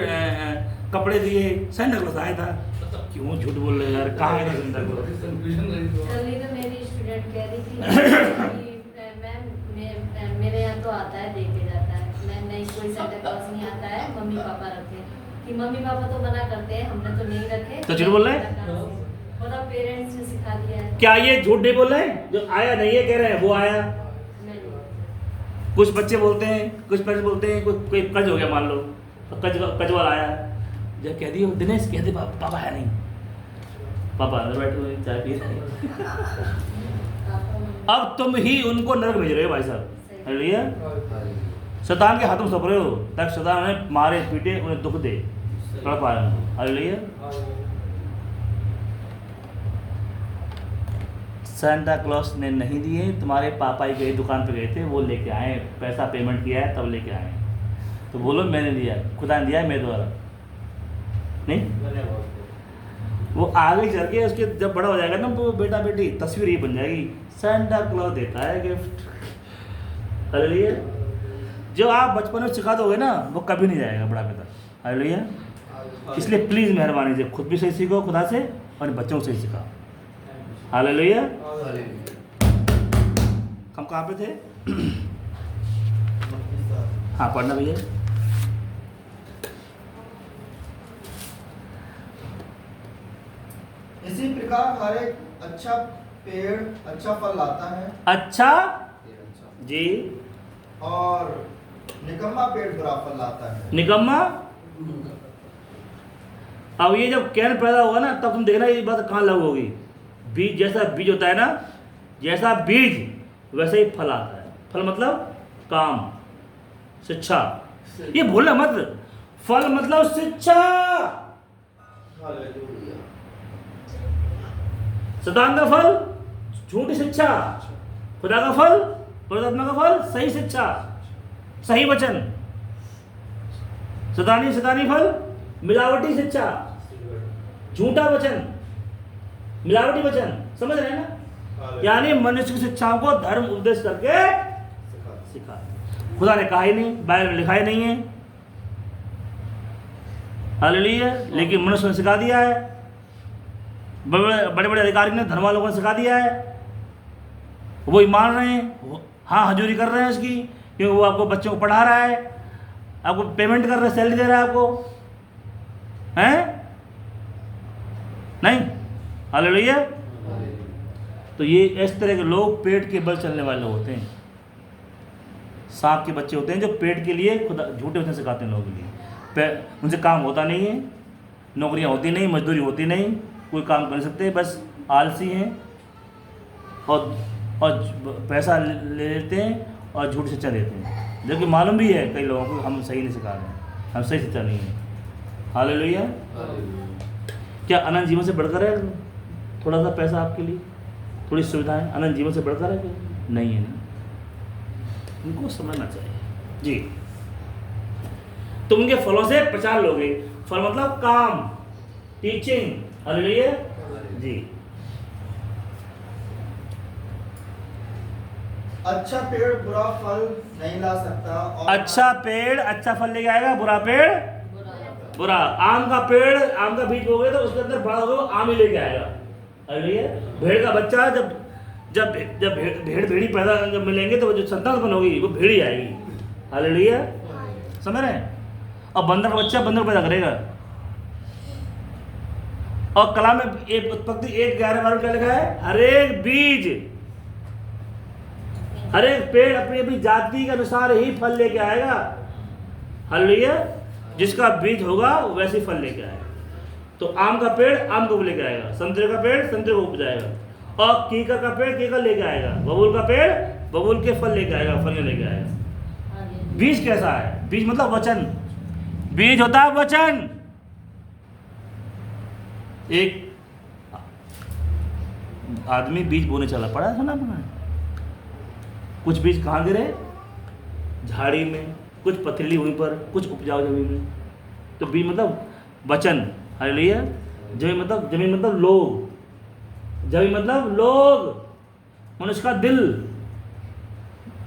कपड़े दिए, सेंटा क्लॉज आया था। क्यों झूठ बोल रहे हो यार, कहाँ है जिंदा को? कंफ्यूजन रही तो कल ही तो मेरी स्टूडेंट कह रही थी कि मैम मेरे यहाँ तो आता है, देखे जाता है, मैं नहीं, कोई सेंटा क्लॉज नहीं आता है, मम्मी पापा रखे हैं। कि मम्मी पापा तो मना करते हैं, हमने तो नहीं रखे। तो झूठ बोल रहे हैं? मतलब पेरेंट्स ने सिखा दिया है। क्या ये झूठ नहीं बोल रहे हैं? जो आया नहीं है कह रहे हैं वो आया। नहीं, कुछ बच्चे बोलते हैं, कुछ पेरेंट्स बोलते हैं, कोई कज हो गया मान लो, तो कज वाला आया, जब कह दियो दिनेश कह दे पापा है नहीं, पापा अंदर बैठे हुए चाय पी रहे हैं। पापा मम्मी अब तुम ही उनको नरक भेज रहे हो भाई साहब, हालेलुया। शैतान के हाथों में सौंप रहे हो ताकि शैतान उन्हें मारे पीटे, उन्हें दुख दे, तड़पाए उनको, हालेलुया। सेंटा क्लॉज ने नहीं दिए, तुम्हारे पापा ही गए दुकान पे गए थे, वो लेके आए, पैसा पेमेंट किया है तब लेके आए। तो बोलो मैंने दिया, खुदा ने दिया है मेरे द्वारा नहीं। वो आगे चल के उसके जब बड़ा हो जाएगा ना वो बेटा बेटी, तस्वीर ये बन जाएगी, सेंटा क्लॉज देता है गिफ्ट, हालेलुया। जो आप बचपन में सिखा दोगे ना वो कभी नहीं जाएगा बड़ा बेटा, हालेलुया। इसलिए प्लीज़ मेहरबानी से खुद भी सही सीखो खुदा से और बच्चों को सही सिखाओ, हालेलुया। हम कहाँ पे थे? हाँ पढ़ना भैया। इसी प्रकार हर एक अच्छा पेड़ अच्छा फल लाता है अच्छा जी, और निकम्मा पेड़ बुरा फल लाता है। निकम्मा। अब ये जब कैन पैदा होगा ना तब तुम देखना ये बात कहाँ लागू होगी। बीज जैसा बीज होता है ना, जैसा बीज वैसे ही फल आता है। फल मतलब काम, शिक्षा। ये भूलना मत, फल मतलब शिक्षा। शैतान का फल झूठी शिक्षा, खुदा का फल, परमात्मा का फल सही शिक्षा, सही वचन। शैतानी फल मिलावटी शिक्षा, झूठा वचन, मिलावटी वचन, समझ रहे हैं ना? यानी मनुष्य की शिक्षाओं को धर्म उपदेश करके सिखा। खुदा ने कहा ही नहीं, बाइबल में लिखा ही नहीं है, हालेलुया। लेकिन मनुष्य ने सिखा दिया है, बड़े बड़े अधिकारी ने, धर्म वालों ने सिखा दिया है, वो ही मान रहे हैं, हाँ हजूरी कर रहे हैं उसकी, क्योंकि वो आपको बच्चों को पढ़ा रहा है, आपको पेमेंट कर रहा है, सैलरी दे रहा है आपको, हैं? नहीं, हालेलुया। तो ये इस तरह के लोग पेट के बल चलने वाले होते हैं, सांप के बच्चे होते हैं जो पेट के लिए खुदा झूठे वचन सिखाते हैं लोगों के लिए। उनसे काम होता नहीं है, नौकरियां होती नहीं, मजदूरी होती नहीं, कोई काम कर नहीं सकते, बस आलसी हैं और पैसा ले लेते हैं और झूठी शिक्षा देते हैं, जो कि मालूम भी है कई लोगों को हम सही नहीं सिखा रहे हैं, हम सही शिक्षा नहीं है, हालेलुया। क्या अनंत जीवन से बढ़कर है थोड़ा सा पैसा आपके लिए, थोड़ी सुविधाएं अनंत जीवन से बढ़कर है? नहीं है ना, उनको समझना चाहिए जी। तुम उनके फलों से पहचान लोगे। फल मतलब काम, टीचिंग, हालेलुया जी। अच्छा पेड़ बुरा फल नहीं ला सकता और अच्छा पेड़ अच्छा फल लेके आएगा, बुरा पेड़ बुरा। आम का पेड़, आम का बीज बोगे तो उसके अंदर बड़ा होगा वो आम ही लेके आएगा, हालेलुया। भेड़ का बच्चा जब भेड़ भेड़ी पैदा जब मिलेंगे तो जो संतान उत्पन्न होगी वो भेड़ी आएगी, हालेलुया, समझ रहे हैं। और बंदर का बच्चा बंदर पैदा करेगा। और कलाम में एक उत्पत्ति 1:11 क्या लिखा है? हर एक बीज, हर एक पेड़ अपनी अपनी जाति के अनुसार ही फल लेके आएगा, हालेलुया। जिसका बीज होगा वैसे ही फल लेके आएगा। तो आम का पेड़ आम को लेके आएगा, संतरे का पेड़ संतरे को उपजाएगा, और कीकर का पेड़ कीकर लेके आएगा, बबूल का पेड़ बबूल के फल लेके आएगा, फल लेके आएगा। बीज कैसा है? बीज मतलब वचन, बीज होता है वचन। एक आदमी बीज बोने चला, पड़ा है, सुना आपने? कुछ बीज कहाँ गिरे? झाड़ी में, कुछ पथरीली हुई पर, कुछ उपजाऊ जमीन में। तो बीज मतलब वचन, हालेलुया। जमीन मतलब लोग, जमीन मतलब लोग, मनुष्य का दिल।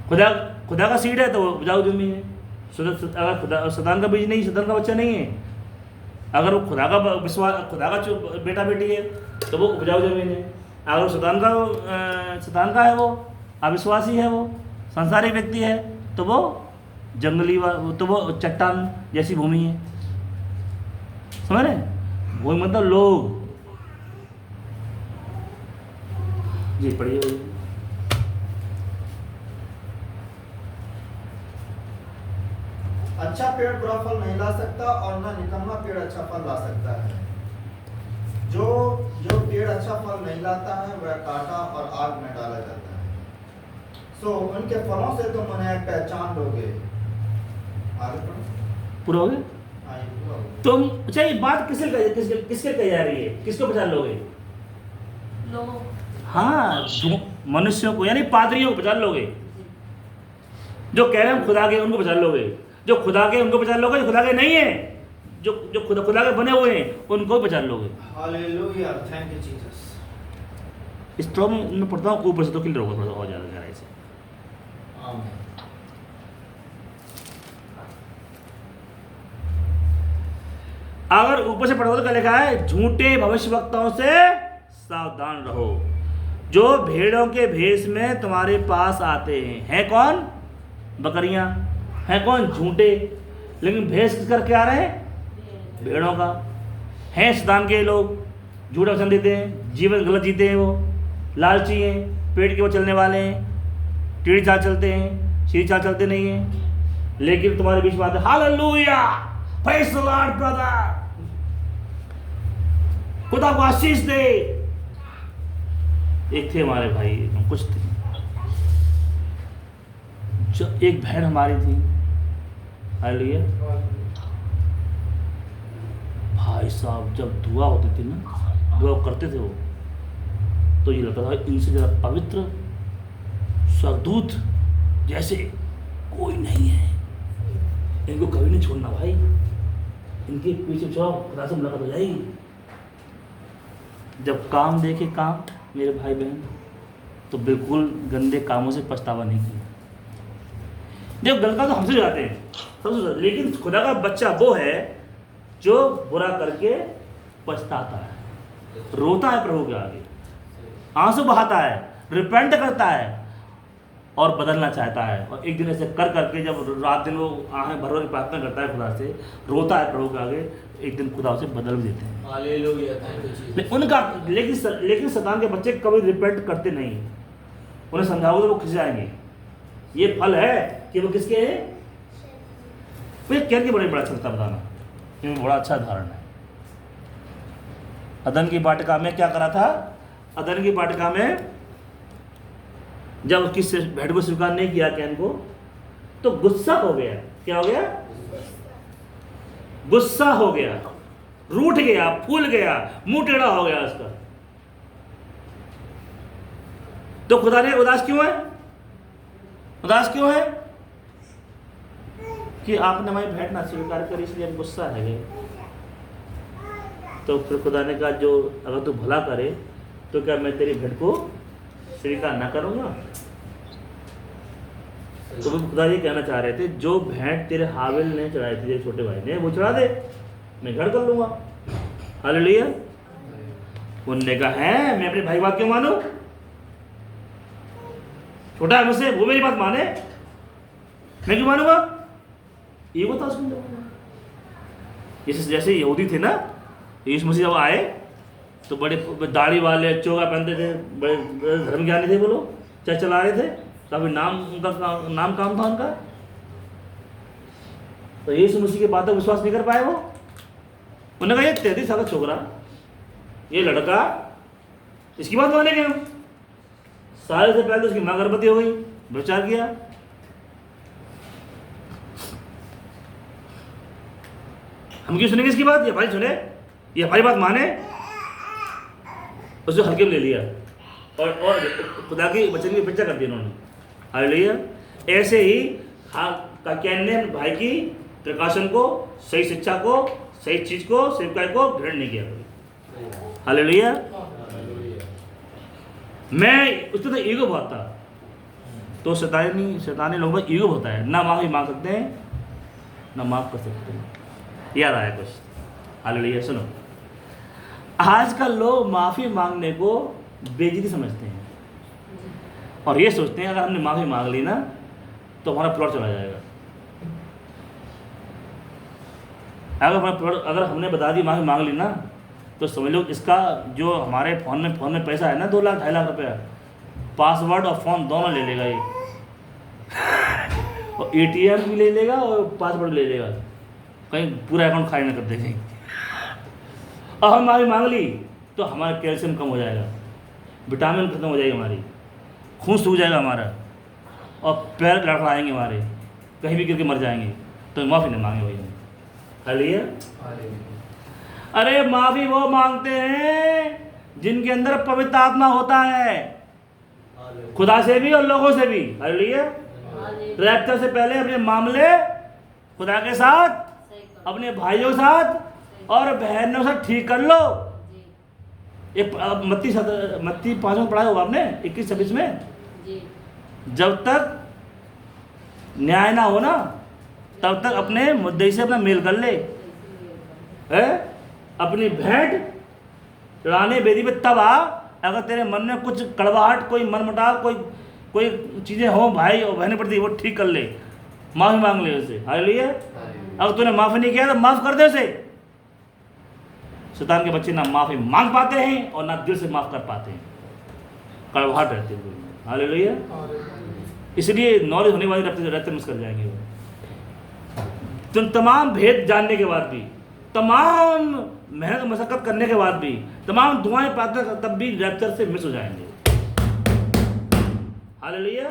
खुदा का सीड है तो उपजाऊ जमीन है। अगर शैतान का बीज नहीं, शैतान का बच्चा नहीं है, अगर वो खुदा का विश्वास, खुदा का बेटा बेटी है तो वो उपजाऊ जमीन है। अगर वो शैतान का है, वो अविश्वासी है, वो संसारिक व्यक्ति है, तो वो जंगली, तो वो चट्टान जैसी भूमि है। समझ रहे? वही मतलब लोग। जी पढ़िए। अच्छा पेड़ बुरा फल नहीं ला सकता और न निकम्मा पेड़ अच्छा फल ला सकता है। जो पेड़ अच्छा फल नहीं लाता है वह काटा और आग में डाला जाता है। सो उनके फलों से तुम उन्हें पहचान लोगे। आगे पढ़ो। पूरा हो गया? हाँ, ये पूरा हो गया। तुम अच्छा, ये बात किसके कही जा रही है? किसको पहचान लोगे? लोगों हाँ, मनुष्यों को, यानी पादरियों को पहचान लोगे। जो कह रहे हैं खुदा के, उनको पहचान लोगे। जो खुदा के उनको पहचान लोगे। जो खुदा के नहीं है, जो खुदा के बने हुए हैं, उनको पहचान लोगे। Hallelujah, thank you Jesus. इस तरह मैं पढ़ता हूँ ऊपर से तो क्लियर होगा थोड़ा और ज़्यादा गहराई से। आमीन। अगर ऊपर से पढ़ो तो क्या लिखा है? झूठे भविष्यवक्ताओं से सावधान रहो, जो भेड़ों के भेष में तुम्हारे पास आते हैं। है कौन? बकरियां। है कौन? झूठे। लेकिन भेष किस करके आ रहे हैं? भेड़ों का। हैं शैतान के लोग, झूठा वचन देते हैं, जीवन गलत जीते हैं, वो लालची हैं, पेट के वो चलने वाले हैं, टेढ़ी चाल चलते हैं, सीधी चाल चलते नहीं हैं। लेकिन तुम्हारे बीच में आते, hallelujah, praise the Lord brother, खुदा को आशीष दे। एक थे हमारे भाई, हम कुछ थे, एक बहन हमारी थी, हालेलुया। भाई साहब जब दुआ होती थी ना, दुआ करते थे वो, तो ये लगता था इनसे ज़्यादा पवित्र स्वर्गदूत जैसे कोई नहीं है। इनको कभी नहीं छोड़ना भाई, इनके पीछे चलो, खुदा से मुलाकात हो जाएगी। जब काम देखे काम मेरे भाई बहन, तो बिल्कुल गंदे कामों से पछतावा नहीं किया। जब गलत तो हमसे जाते हैं सबसे ज़्यादा, लेकिन खुदा का बच्चा वो है जो बुरा करके पछताता है, रोता है प्रभु के आगे, आंसू बहाता है, रिपेंट करता है और बदलना चाहता है। और एक दिन ऐसे कर करके जब रात दिन वो आहें भर भर के प्रार्थना करता है खुदा से, रोता है प्रभु के आगे, एक दिन खुदा उसे बदल भी देते हैं। Hallelujah, thank you Jesus. उनका लेकिन शैतान के बच्चे कभी रिपेंट करते नहीं। उन्हें समझाओगे तो वो खिंच जाएंगे। ये फल है कि वो किसके हैं? मुझे क्या कि बड़ा अच्छा लगता बताना, ये बड़ा अच्छा उदाहरण है। अदन की वाटिका में क्या करा था? अदन की वाटिका में जब उसकी भेड़ को स्वीकार नहीं किया कैन को, तो गुस्सा हो गया। क्या हो गया? गुस्सा हो गया, रूठ गया, फूल गया, मुंह टेढ़ा हो गया उसका। तो खुदा ने उदास क्यों है? उदास क्यों है? कि आपने हमारी भेंट ना स्वीकार करी, इसलिए हम गुस्सा है। तो फिर खुदा ने कहा, जो अगर तू भला करे तो क्या मैं तेरी भेंट को स्वीकार ना करूंगा? तो खुदा ये कहना चाह रहे थे, जो भेंट तेरे हाबिल ने चढ़ाई थी, तेरे छोटे भाई ने, वो चढ़ा दे, मैं घर कर लूंगा। हालेलुया। उन्होंने कहा, है मैं अपने भाई बात क्यों मानूं? छोटा है मुझसे, वो मेरी बात माने, मैं क्यों मानूंगा? ये बता उसको। जैसे यहूदी थे ना, यीशु मसीह जब आए तो बड़े दाढ़ी वाले, चोगा पहनते थे, बड़े धर्म ज्ञानी थे वो लोग, चर्च चला रहे थे, काफी नाम काम था उनका। तो यीशु मसीह की बातों पर विश्वास नहीं कर पाए वो। उन्होंने कहा, ये 33 साल का छोकरा, ये लड़का, इसकी बात मानेंगे हम? साल से पहले उसकी मां गर्भवती हो गई, विचार किया। हम क्यों सुनेंगे इसकी बात? ये भाई सुने, ये हमारी बात माने। उसको हल्के में ले लिया और खुदा की वचन की उपेक्षा कर दी उन्होंने। हालेलुया। ऐसे ही कैन ने भाई की प्रकाशन को, सही शिक्षा को, सही चीज को, सेवकाई को ग्रहण नहीं किया। हालेलुया। मैं उसको तो ईगो बहुत था, तो शैतानी लोगों में ईगो होता है, ना माफी मांग सकते हैं, ना माफ कर सकते हैं। याद आया कुछ? हालेलुया। सुनो, आजकल लोग माफ़ी मांगने को बेइज्जती समझते हैं और ये सोचते हैं अगर हमने माफ़ी मांग ली ना तो हमारा प्लॉट चला जाएगा। अगर हमने बता दी माफ़ी मांग ली ना तो समझ लो इसका जो हमारे फ़ोन में पैसा है ना 2 लाख 2.5 लाख रुपया, पासवर्ड और फ़ोन दोनों ले लेगा ये और ATM भी ले लेगा और पासवर्ड ले लेगा, कहीं पूरा अकाउंट खाली ना कर देंगे। और हम माफ़ी मांग ली तो हमारा कैल्शियम कम हो जाएगा, विटामिन खत्म हो जाएगी हमारी, खून सूख जाएगा हमारा और पैर लड़खड़ाएंगे हमारे, कहीं भी गिर के मर जाएंगे। तो माफ़ी नहीं मांगे भाई। हालेलुया। अरे माफ़ी वो मांगते हैं जिनके अंदर पवित्र आत्मा होता है, खुदा से भी और लोगों से भी। हालेलुया। रैप्चर से पहले अपने मामले खुदा के साथ, अपने भाइयों के साथ और बहनों से ठीक कर लो। एक मत्ती 5 में पढ़ा होगा आपने 21-26 में, जब तक न्याय ना हो ना तब तक अपने मुद्दे से अपना मेल कर ले, है अपनी भेंट चढ़ाने बेदी पे तब आ। अगर तेरे मन में कुछ कड़वाहट, कोई मनमुटाव, कोई चीज़ें हो भाई और बहन प्रति, वो ठीक कर ले, माफ़ी मांग ले उसे। हालेलुया। अगर तूने माफ़ी नहीं किया तो माफ़ कर दे उसे। शैतान के बच्चे ना माफ़ी मांग पाते हैं और ना दिल से माफ़ कर पाते हैं, कड़वाहट रहते हैं। हालेलुया। इसलिए नॉलेज होने वाली रहते मिस कर जाएंगे वो। तुम तमाम भेद जानने के बाद भी, तमाम मेहनत मशक्कत करने के बाद भी, तमाम दुआएं प्रार्थना तब भी रैप्चर से मिस हो जाएंगे। हालेलुया।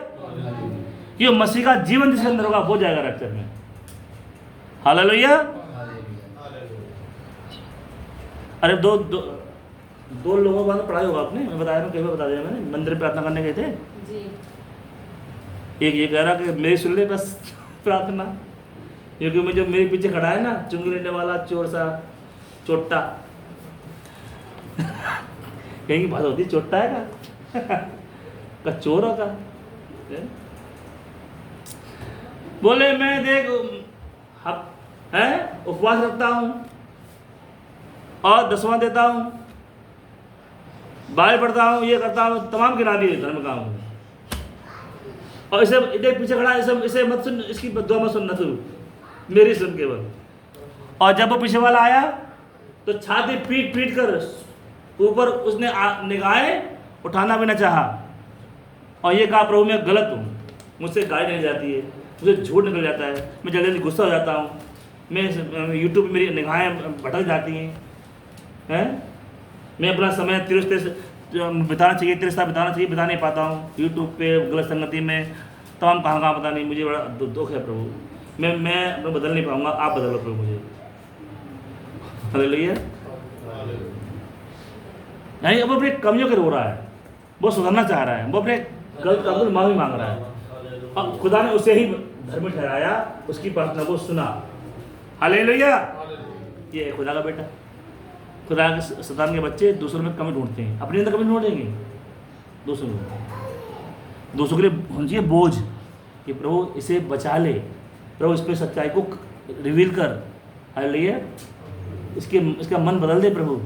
ये मसीह का जीवन जिसके अंदर होगा हो जाएगा रैप्चर में। हालेलुया। अरे दो लोगों के बाद पढ़ाई होगा आपने, मैं बताया ना, कहीं बता दिया मैंने, मंदिर में प्रार्थना करने गए थे जी। एक ये कह रहा कि मेरी सुन ले बस प्रार्थना, क्योंकि मैं जो मेरे पीछे खड़ा है ना चुंगी लेने वाला चोर सा चोट्टा कहीं की बात होती है, चोट्टा है का चोर होगा। बोले मैं देख है उपवास रखता हूँ और 10वां देता हूँ, बाइबल पढ़ता हूँ, ये करता हूँ, तमाम गिना दिए धर्म काम। और इसे देख पीछे खड़ा है, इसे मत सुन, इसकी दुआ मत सुनना तू, मेरी सुन केवल। और जब वो पीछे वाला आया तो छाती पीट पीट कर ऊपर उसने निगाहें उठाना भी न चाहा और ये कहा प्रभु मैं गलत हूँ, मुझसे गाली नहीं जाती है, मुझे झूठ निकल जाता है, मैं जल्दी जल्दी गुस्सा हो जाता हूँ, मैं यूट्यूब पे मेरी निगाहें भटक जाती हैं, मैं अपना समय तिरस्ते बिताना चाहिए, तिरस्ता बिताना चाहिए, बिता नहीं पाता हूँ यूट्यूब पे, गलत संगति में, तमाम कहाँ पता नहीं, मुझे बड़ा दुख है प्रभु, मैं अपना बदल नहीं पाऊँगा, आप बदलो प्रभु मुझे। हालेलुया। नहीं, अब अपने कमियों के रो रहा है, वो सुधरना चाह रहा है, वो अपने गलत काम को माफ़ी मांग रहा है, अब खुदा ने उसे ही धर्मी ठहराया, उसकी प्रार्थना को सुना। हालेलुया। ये खुदा का बेटा। खुदा के शैतान के बच्चे दूसरों में कमी ढूंढते हैं, अपने अंदर कमी ढूंढेंगे, दूसरों के लिए होना चाहिए बोझ कि प्रभु इसे बचा ले, प्रभु इस पर सच्चाई को रिवील कर। हालेलुया। इसका मन बदल दे प्रभु,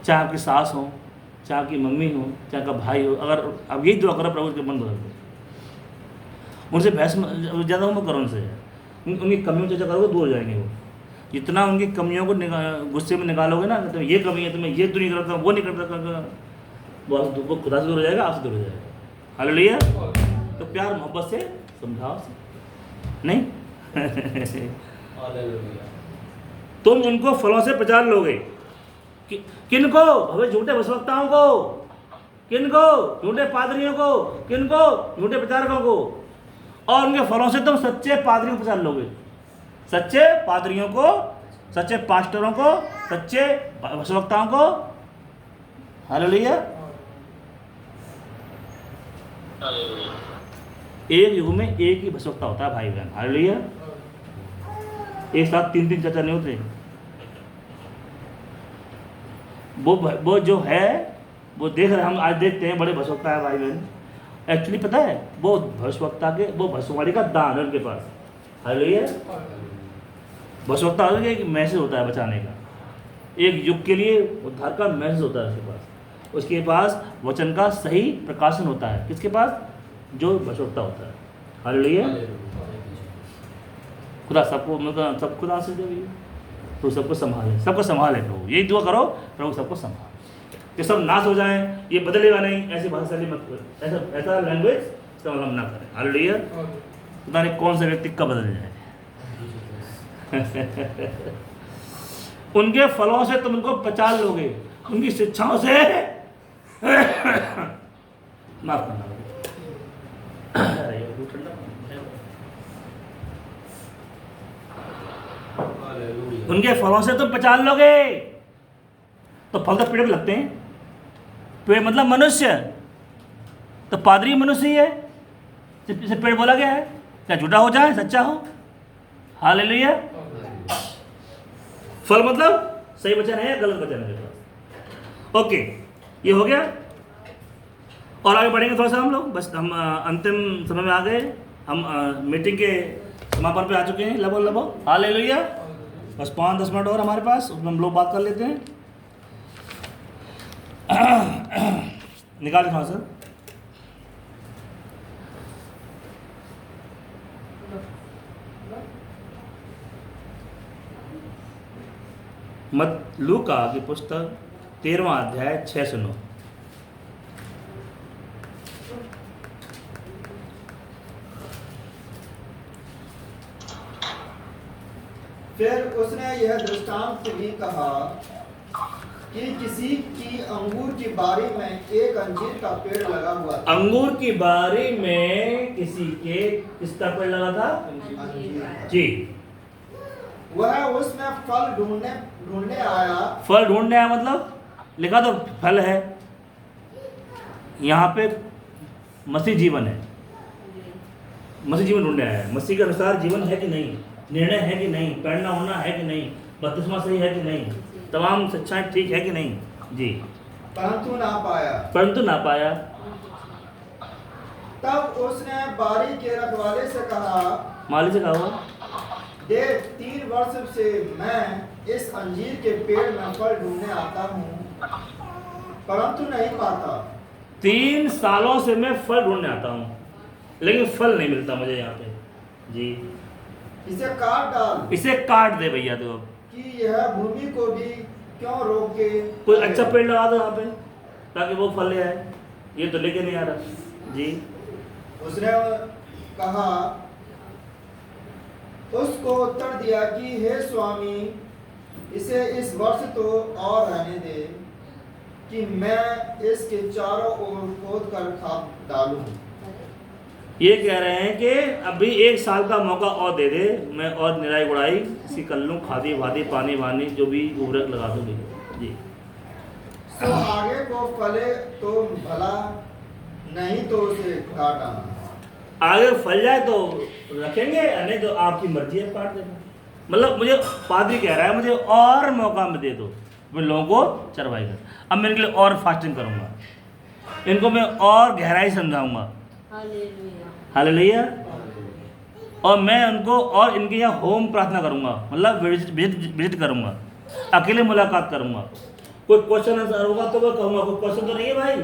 चाहे आपकी सास हो, चाहे आपकी मम्मी हो, चाहे आपका भाई हो, अगर अब यही दुआ करो प्रभु इसका मन बदल दे। उनसे बहस ज़्यादा मत करो, उनसे उनकी कमियों से करोगे दूर हो जाएंगे वो। जितना उनकी कमियों को गुस्से में निकालोगे ना, तो ये कमी है, तो मैं ये तो नहीं करता, वो नहीं करता, वो खुदा से दूर हो जाएगा, आपसे दूर हो जाएगा। हालेलुया। तो प्यार मोहब्बत से समझाओ नहीं तुम उनको फलों से पहचान लोगे। किनको? हमें झूठे भविष्यवक्ताओं को, किनको? झूठे पादरियों को, किनको? झूठे प्रचारकों को। और उनके फलों से तुम सच्चे पादरियों को पहचान लोगे, सच्चे पादरियों को, सच्चे पास्टरों को, सच्चे भविष्यवक्ताओं को। हालेलुया। एक युग में एक ही भविष्यवक्ता होता है भाई बहन। हालेलुया। एक साथ 3-3 चर्चा नहीं होते। वो जो है वो देख रहे, हम आज देखते हैं बड़े भविष्यवक्ता है भाई बहन, एक्चुअली पता है वो भविष्यवक्ता के, वो भविष्यवाणी का दान है उनके पास। हालेलुया। भविष्यवक्ता होता है एक मैसेज होता है बचाने का, एक युग के लिए उद्धार का मैसेज होता है उसके पास वचन का सही प्रकाशन होता है। किसके पास? जो भविष्यवक्ता होता है। हालेलुया। खुदा सबको मतलब सब खुदा से दे भैया, तो सबको संभाले, सबको संभाले प्रभु। यही दुआ करो, प्रभु सबको संभाले कि सब नाश हो जाएं, ये बदलेगा नहीं, ऐसी भाषाशाली मत करो, ऐसा लैंग्वेज का मतलब ना करें। हालेलुया। पता नहीं कौन सा व्यक्ति कब बदल जाए। उनके फलों से तुम उनको पहचान लोगे, उनकी शिक्षाओं से माफ करना। उनके फलों से तुम पहचान लोगे। तो फल तो पेड़ पे लगते हैं, पेड़ मतलब मनुष्य, तो पादरी मनुष्य ही है, जिसे पेड़ बोला गया है। क्या झूठा हो जाए सच्चा हो? हालेलुया। फल मतलब सही वचन है या गलत वचन है? ओके, ये हो गया। और आगे बढ़ेंगे थोड़ा सा हम लोग, बस हम अंतिम समय में आ गए, हम मीटिंग के समापन पे आ चुके हैं लगभग। हालेलुया। बस 5-10 मिनट और हमारे पास, उसमें हम लोग बात कर लेते हैं। निकाल कहाँ सर? मत लूका की पुस्तक 13वां अध्याय 6 से 9। फिर उसने यह दृष्टांत भी कहा कि किसी की अंगूर की बारी में एक अंजीर का पेड़ लगा हुआ था। अंगूर की बारी में किसी के किसका पेड़ लगा था? जी। वह उसमें फल ढूंढने आया। फल ढूंढने आया मतलब लिखा तो फल है, यहाँ पे मसीह जीवन है, मसीह जीवन ढूंढने आया है। मसीह के अनुसार जीवन है कि नहीं, निर्णय है कि नहीं, पढ़ना होना है कि नहीं, बपतिस्मा सही है कि नहीं, तमाम शिक्षाएं ठीक है कि नहीं जी। परंतु ना पाया। तब उसने बारी के रखवाले से कहा, माली से कहा, देख 3 वर्ष से मैं इस अंजीर के पेड़ में फल ढूंढने आता हूँ, परंतु नहीं पाता। 3 सालों से मैं फल ढूंढने आता हूँ, लेकिन फल नहीं मिलता मुझे यहाँ पे जी। इसे काट डाल। इसे काट दे भैया तो, कि यह भूमि को भी क्यों रोके। कोई अच्छा पेड़ लगा दो यहाँ पे ताकि वो फल ले आए, ये तो लेके नहीं आ रहा जी। उसने कहा, उसको उत्तर दिया कि हे स्वामी, इसे इस वर्ष तो और रहने दे कि मैं इसके चारों ओर खोद कर खाद डालूं। ये कह रहे हैं कि अभी 1 साल का मौका और दे दे, मैं और निराई गुड़ाई इसकी कर लूँ, खादी वादी पानी वानी जो भी उर्वरक लगा दूंगी जी। सो आगे को फले तो भला, नहीं तो उसे काट आना। आगे फल जाए तो रखेंगे, नहीं तो आपकी मर्जी है काट देना। मतलब मुझे पादरी कह रहा है मुझे और मौका में दे दो, मैं लोगों को चरवाई कर। अब मैं इनके लिए और फास्टिंग करूँगा, इनको मैं और गहराई समझाऊंगा। हालेलुया। और मैं उनको और इनके यहाँ होम प्रार्थना करूँगा, मतलब विजिट करूँगा, अकेले मुलाकात करूँगा। कोई क्वेश्चन आंसर होगा तो मैं कहूँगा कोई क्वेश्चन तो नहीं है भाई,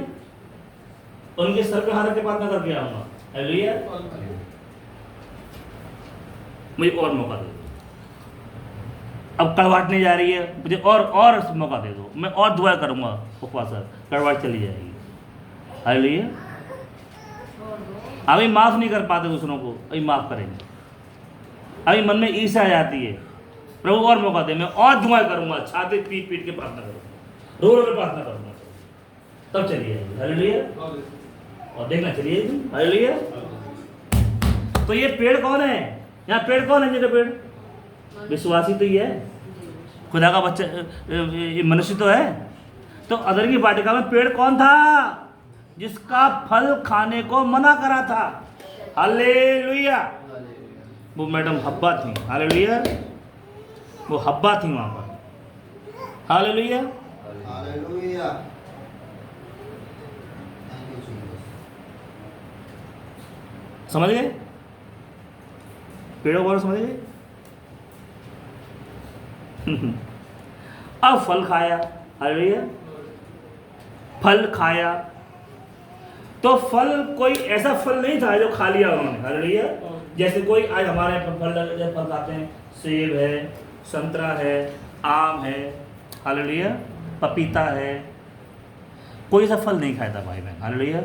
उनके सर पे हाथ रख के प्रार्थना करके आऊँगा। हालेलुया। मुझे और मौका दे दो, अब कड़वाहट नहीं जा रही है, मुझे और मौका दे दो, मैं और दुआ करूँगा, उपवास कड़वाहट चली जाएगी। हालेलुया। अभी माफ़ नहीं कर पाते दूसरों को, अभी माफ़ करेंगे। अभी मन में ईर्ष्या आ जाती है, प्रभु और मौका दे, मैं और दुआ करूँगा, छाती पीट पीट के प्रार्थना करूँगा, रो रो के प्रार्थना करूँगा, तब चलिए। हालेलुया। और देखना चलिए हालेलुया। तो ये पेड़ कौन है? यहाँ पेड़ कौन है? जिनका पेड़ विश्वासी तो ये है, खुदा का बच्चा, ये मनुष्य तो है। तो अदर की वाटिका में पेड़ कौन था? जिसका फल खाने को मना करा था। हालेलुया। वो मैडम हब्बा थी। हालेलुया। वो हब्बा थी वहाँ पर। हालेलुया। हालेलुया। समझ गए? पेड़ों को समझ गए? अब फल खाया, हालेलुया, फल खाया। तो फल कोई ऐसा फल नहीं था जो खा लिया उन्होंने, हालेलुया। जैसे कोई आज हमारे फल खाते हैं, सेब है, संतरा है, आम है, हालेलुया, पपीता है, कोई ऐसा फल नहीं खाया था भाई बहन, हालेलुया।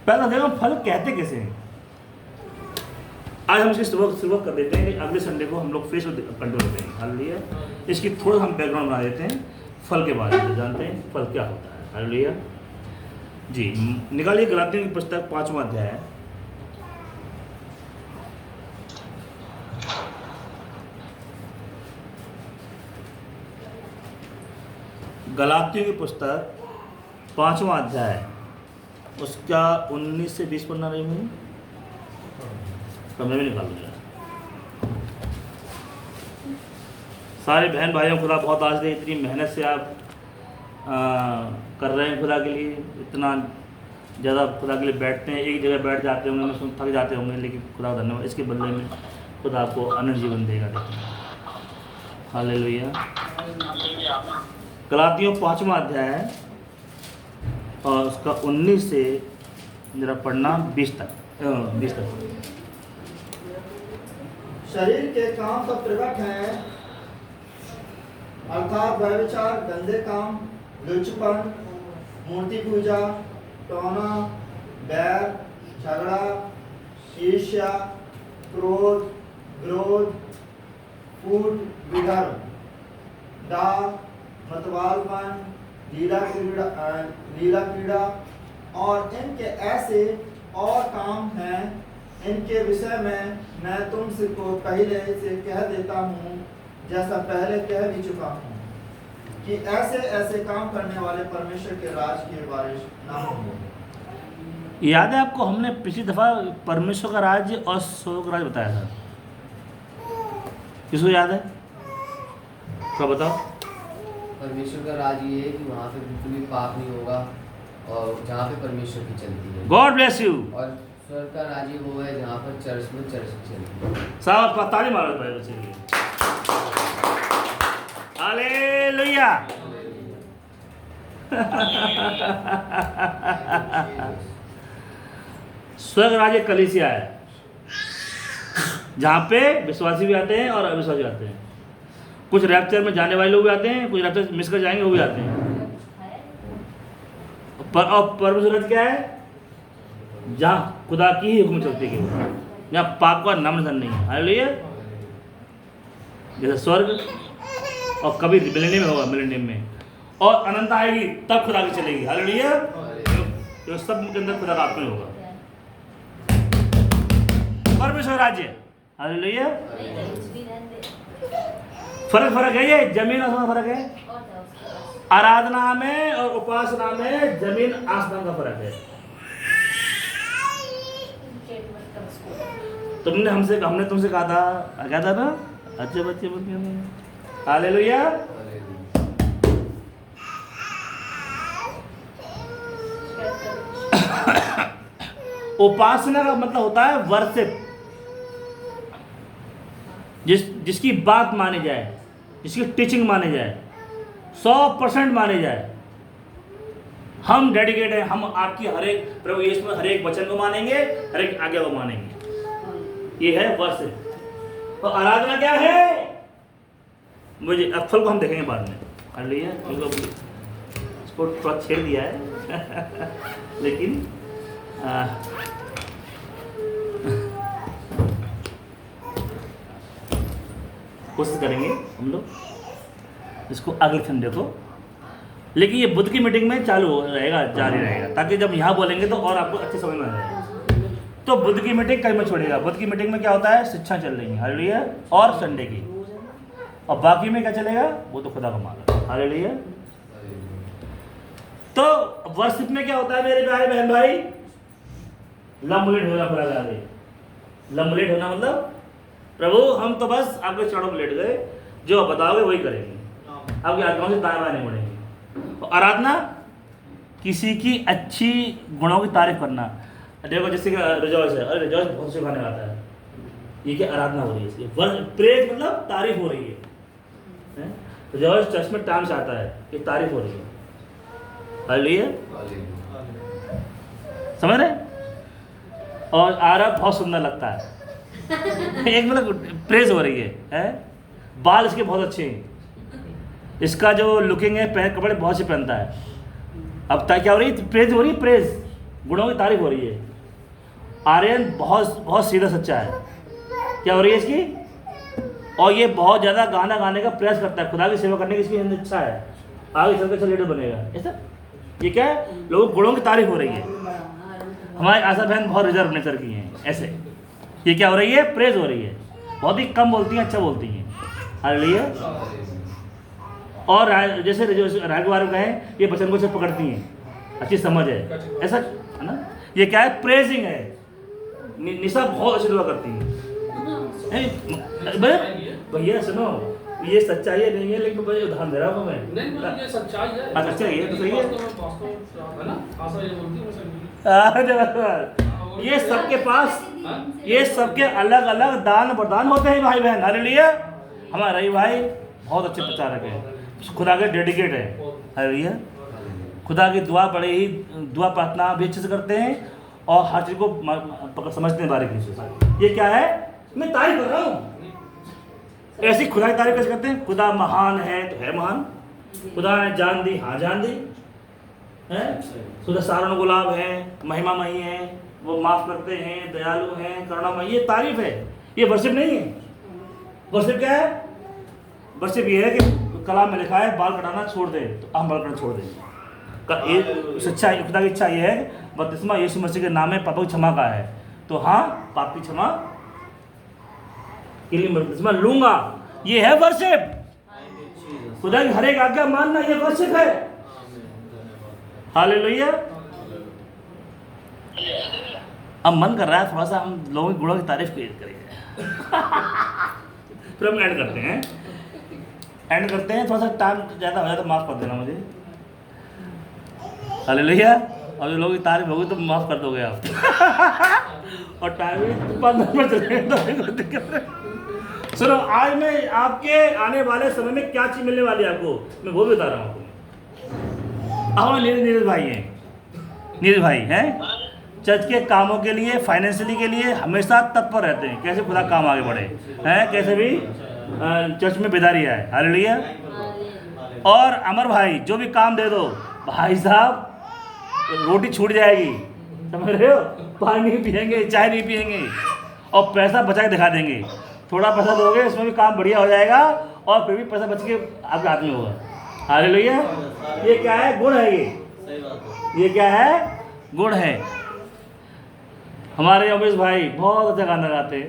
पहला देखो फल कहते कैसे हैं। आज हम इसकी शुरुआत कर देते हैं कि अगले संडे को हम लोग फिर कंटिन्यू करते हैं, हालेलुया। इसकी थोड़ा हम बैकग्राउंड बना देते हैं, फल के बारे में जानते हैं फल क्या होता है, हालेलुया जी। निकालिए गलातियों की पुस्तक 5वां अध्याय, गलातियों की पुस्तक 5वां अध्याय, उसका 19 से 20 पढ़ना रही हूँ, तो मैं भी निकाल दूँगा। सारे बहन भाइयों खुदा बहुत आज दे, इतनी मेहनत से आप कर रहे हैं खुदा के लिए, इतना ज़्यादा खुदा के लिए बैठते हैं, एक जगह बैठ जाते होंगे, थक जाते होंगे, लेकिन खुदा धन्यवाद, इसके बदले में खुदा आपको अनंत जीवन देगा। हालेलुया। गलातियों 5वां अध्याय और उसका 19 से जरा पढ़ना 20 तक। शरीर के काम तो प्रकट हैं, अर्थात व्यभिचार, गंदे काम, लुचपन, मूर्ति पूजा, टोना, बैर, झगड़ा, ईर्ष्या, क्रोध, विरोध, फूट, विधर्म, डाह, मतवालपन, लीला क्रीड़ा और इनके ऐसे और काम हैं, इनके विषय में मैं तुमसे को पहले से कह देता हूँ, जैसा पहले कह भी चुका हूँ, कि ऐसे ऐसे काम करने वाले परमेश्वर के राज के वारिस ना होंगे। याद है आपको, हमने पिछली दफ़ा परमेश्वर का राज्य और स्वर्ग का राज्य बताया था, किसको याद है? क्या बताओ? परमेश्वर का राज ये है कि वहाँ पे बिल्कुल भी पाप नहीं होगा और जहाँ पे परमेश्वर की चलती है। God bless you. और स्वर्ग का राज्य वो है जहाँ पर चर्च में चर्च चलती है। साहब ताली मारो भाई बच्चे के लिए। हालेलुया। स्वर्ग राज्य कलीसिया है, जहाँ पे विश्वासी भी आते हैं और अविश्वासी आते हैं। कुछ रैप्चर में जाने वाले लोग भी आते हैं, कुछ रैप्चर मिस कर जाएंगे वो भी आते हैं। और परमेश्वर क्या है? जहाँ खुदा की ही हुक्म चलती है, जहाँ पाप का नाम निशान नहीं है। हालेलुया। जैसे स्वर्ग और कभी मिलेनियम में होगा, मिलेनियम में, और अनंत आएगी तब खुदा की चलेगी। हालेलुया। तो सब के अंदर खुदा का आत्मा होगा। परमेश्वर राज्य। हालेलुया। फर्क है, ये जमीन आसमान फर्क है। आराधना में और उपासना में जमीन आसमान का फर्क है। हमने तुमसे कहा था, क्या था ना, अच्छे बच्चे बनते हैं। हालेलुया। उपासना का मतलब होता है वर्शिप, जिसकी बात मानी जाए, जिसकी टीचिंग मानी जाए, 100% मानी जाए। हम डेडिकेट हैं, हम आपकी हर एक प्रभु यीशु में हर एक वचन को मानेंगे, हर एक आज्ञा को मानेंगे। ये है वर्शिप। और आराधना क्या है? मुझे अब फल को हम देखेंगे बाद में। हालेलुया। इसको थोड़ा छेड़ दिया है लेकिन कोशिश करेंगे हम लोग इसको अगले संडे को। लेकिन ये बुध की मीटिंग में चालू रहेगा, जारी रहेगा, ताकि जब यहाँ बोलेंगे तो और आपको अच्छे समझ में आ जाएगा। तो बुध की मीटिंग कहीं मत छोड़िएगा। बुध की मीटिंग में क्या होता है? शिक्षा चल रही है, हालेलुया, और संडे की। और बाकी में क्या चलेगा वो तो खुदा का माल है। हालेलुया। तो वर्शिप में क्या होता है मेरे भाई बहन भाई? लम्बलेट होना पड़ेगा। लम्बलेट होना मतलब प्रभु हम तो बस आपके चरणों में लेट गए, जो आप बताओगे वही करेंगे, आपकी आत्माओं से दाएं बाएं नहीं बढ़ेंगे। आराधना किसी की अच्छी गुणों की तारीफ करना। देखो जैसे कि रिजॉइस है, अरे रिजॉइस बहुत सिखाने आता है, ये क्या आराधना हो रही है? इसकी प्रेज मतलब तारीफ हो रही है। हैं? तो जो इस चर्च में टाइम से आता है, ये तारीफ हो रही है। हालेलुया, समझ रहे? और आरब बहुत सुंदर लगता है। एक मतलब प्रेज हो रही है? बाल इसके बहुत अच्छे हैं, इसका जो लुकिंग है, कपड़े बहुत से पहनता है। अब तक क्या हो रही है? प्रेज हो रही है, प्रेज, गुणों की तारीफ हो रही है। आर्यन बहुत सीधा सच्चा है, क्या हो रही है इसकी? और ये बहुत ज़्यादा गाना गाने का प्रयास करता है, खुदा की सेवा करने की इसकी इच्छा है, आगे चल के लीडर बनेगा। ऐसा ये क्या है? लोगों गुणों की तारीफ हो रही है। हमारी आशा बहन बहुत रिजर्व नेचर की हैं, ऐसे। ये क्या हो रही है? प्रेज हो रही है। बहुत ही कम बोलती हैं, अच्छा बोलती हैं। हालेलुया। और जैसे राग वार कहें, ये वचन को से पकड़ती हैं, अच्छी समझ है, ऐसा है ना? ये क्या है? प्रेजिंग है। निशा बहुत अच्छी दुआ करती हैं। भैया सुनो, ये सच्चाई है नहीं है, लेकिन भाई उदाहरण दे रहा हूँ मैं। नहीं मतलब ये सच्चाई है। अच्छा ये तो सही है। वास्तव है ना, आशा ये बोलती है वैसे। ये सबके पास, ये सबके अलग अलग दान वरदान होते हैं भाई बहन। हालेलुया। हमारा रही भाई बहुत अच्छे प्रचारक है, खुदा के डेडिकेट है। हालेलुया। खुदा की दुआ बड़े ही दुआ प्रार्थना भी अच्छे से करते हैं और हर चीज़ को समझते हैं बारीकी से। ये क्या है? मैं तारीफ कर रहा हूँ। ऐसी खुदा की तारीफ कैसे करते हैं? खुदा महान है तो है महान, खुदा ने जान दी, हाँ जान दी है। खुदा सारण गुलाब है, महिमामयी है, वो माफ करते हैं, दयालु हैं, करुणामय। ये तारीफ है, ये वर्शिप नहीं है। वर्शिप क्या है? वर्शिप ये है कि कलाम में लिखा है बाल कटाना छोड़ दे तो हम बाल कटाना छोड़ दें। सच्चाई खुदा की इच्छा ये है, बपतिस्मा यीशु मसीह के नाम में पापों की क्षमा का है, तो हाँ पाप की क्षमा के लिए बपतिस्मा लूंगा। ये है वर्शिप। खुदा की हर एक आज्ञा मानना, ये वर्शिप है। हालेलुया। अब मन कर रहा है थोड़ा सा हम लोगों के गुणों की तारीफ करेंगे। फिर हम ऐड करते हैं, थोड़ा सा टाइम ज़्यादा हो जाए तो माफ़ कर देना मुझे। हालेलुया। और जो लोगों की तारीफ होगी तो माफ़ कर दोगे आप। और टाइम भी 15 मिनट चलेगा तो दिक्कत है। सुनो, आज मैं आपके आने वाले समय में क्या चीज़ मिलने वाली है आपको, मैं वो भी बता रहा हूँ आपको। अब नीरज भाई हैं, नीरज भाई हैं, चर्च के कामों के लिए, फाइनेंशियली के लिए हमेशा तत्पर रहते हैं, कैसे खुदा काम आगे बढ़े हैं, कैसे भी चर्च में बेदारी आए। हालेलुया। और अमर भाई, जो भी काम दे दो भाई साहब, रोटी छूट जाएगी, समझ रहे हो? पानी नहीं पियेंगे, चाय नहीं पियेंगे, और पैसा बचा के दिखा देंगे। थोड़ा पैसा दोगे, इसमें भी काम बढ़िया हो जाएगा, और फिर भी पैसा बच के आपके हाथ में होगा। हालेलुया। ये क्या है? गुण है। ये क्या है? गुण है। हमारे उमेश भाई बहुत अच्छा गाना गाते हैं।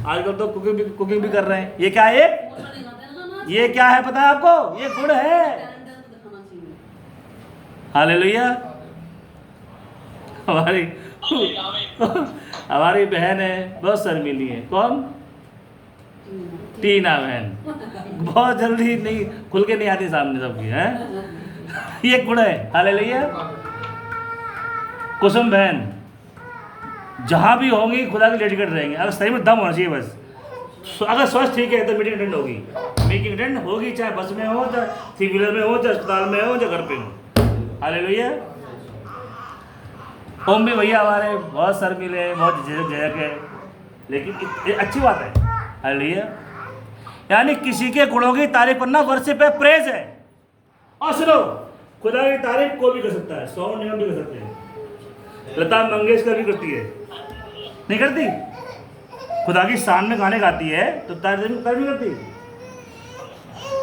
आजकल तो कुकिंग भी कर रहे हैं। ये क्या है? ये क्या है पता है आपको? ये गुण है। हालेलुया। हमारी बहन है, बहुत शर्मीली है। कौन? टीना बहन, बहुत जल्दी नहीं खुल के नहीं आती सामने सबकी है। ये गुण है। हालेलुया। कुसुम बहन जहाँ भी होंगी खुदा के डेडिकेट रहेंगे। अगर सही में दम होना चाहिए बस। अगर स्वास्थ्य ठीक है तो मीटिंग अटेंड होगी, चाहे बस में हो, चाहे थ्री व्हीलर में हो, चाहे अस्पताल में हो, चाहे घर पे हो। हालेलुया। ओम भी भैया हमारे बहुत शर्मीले, बहुत झिझक है, लेकिन ये अच्छी बात है। हालेलुया। यानी किसी के गुणों की तारीफ करना वर्शिप है, प्रेज है। और सुनो, खुदा की तारीफ कोई भी कर सकता है, सोनू निगम भी कर सकते हैं, लता मंगेशकर भी करती है, नहीं करती? खुदा की शान में गाने गाती है तो तारीफ भी करती।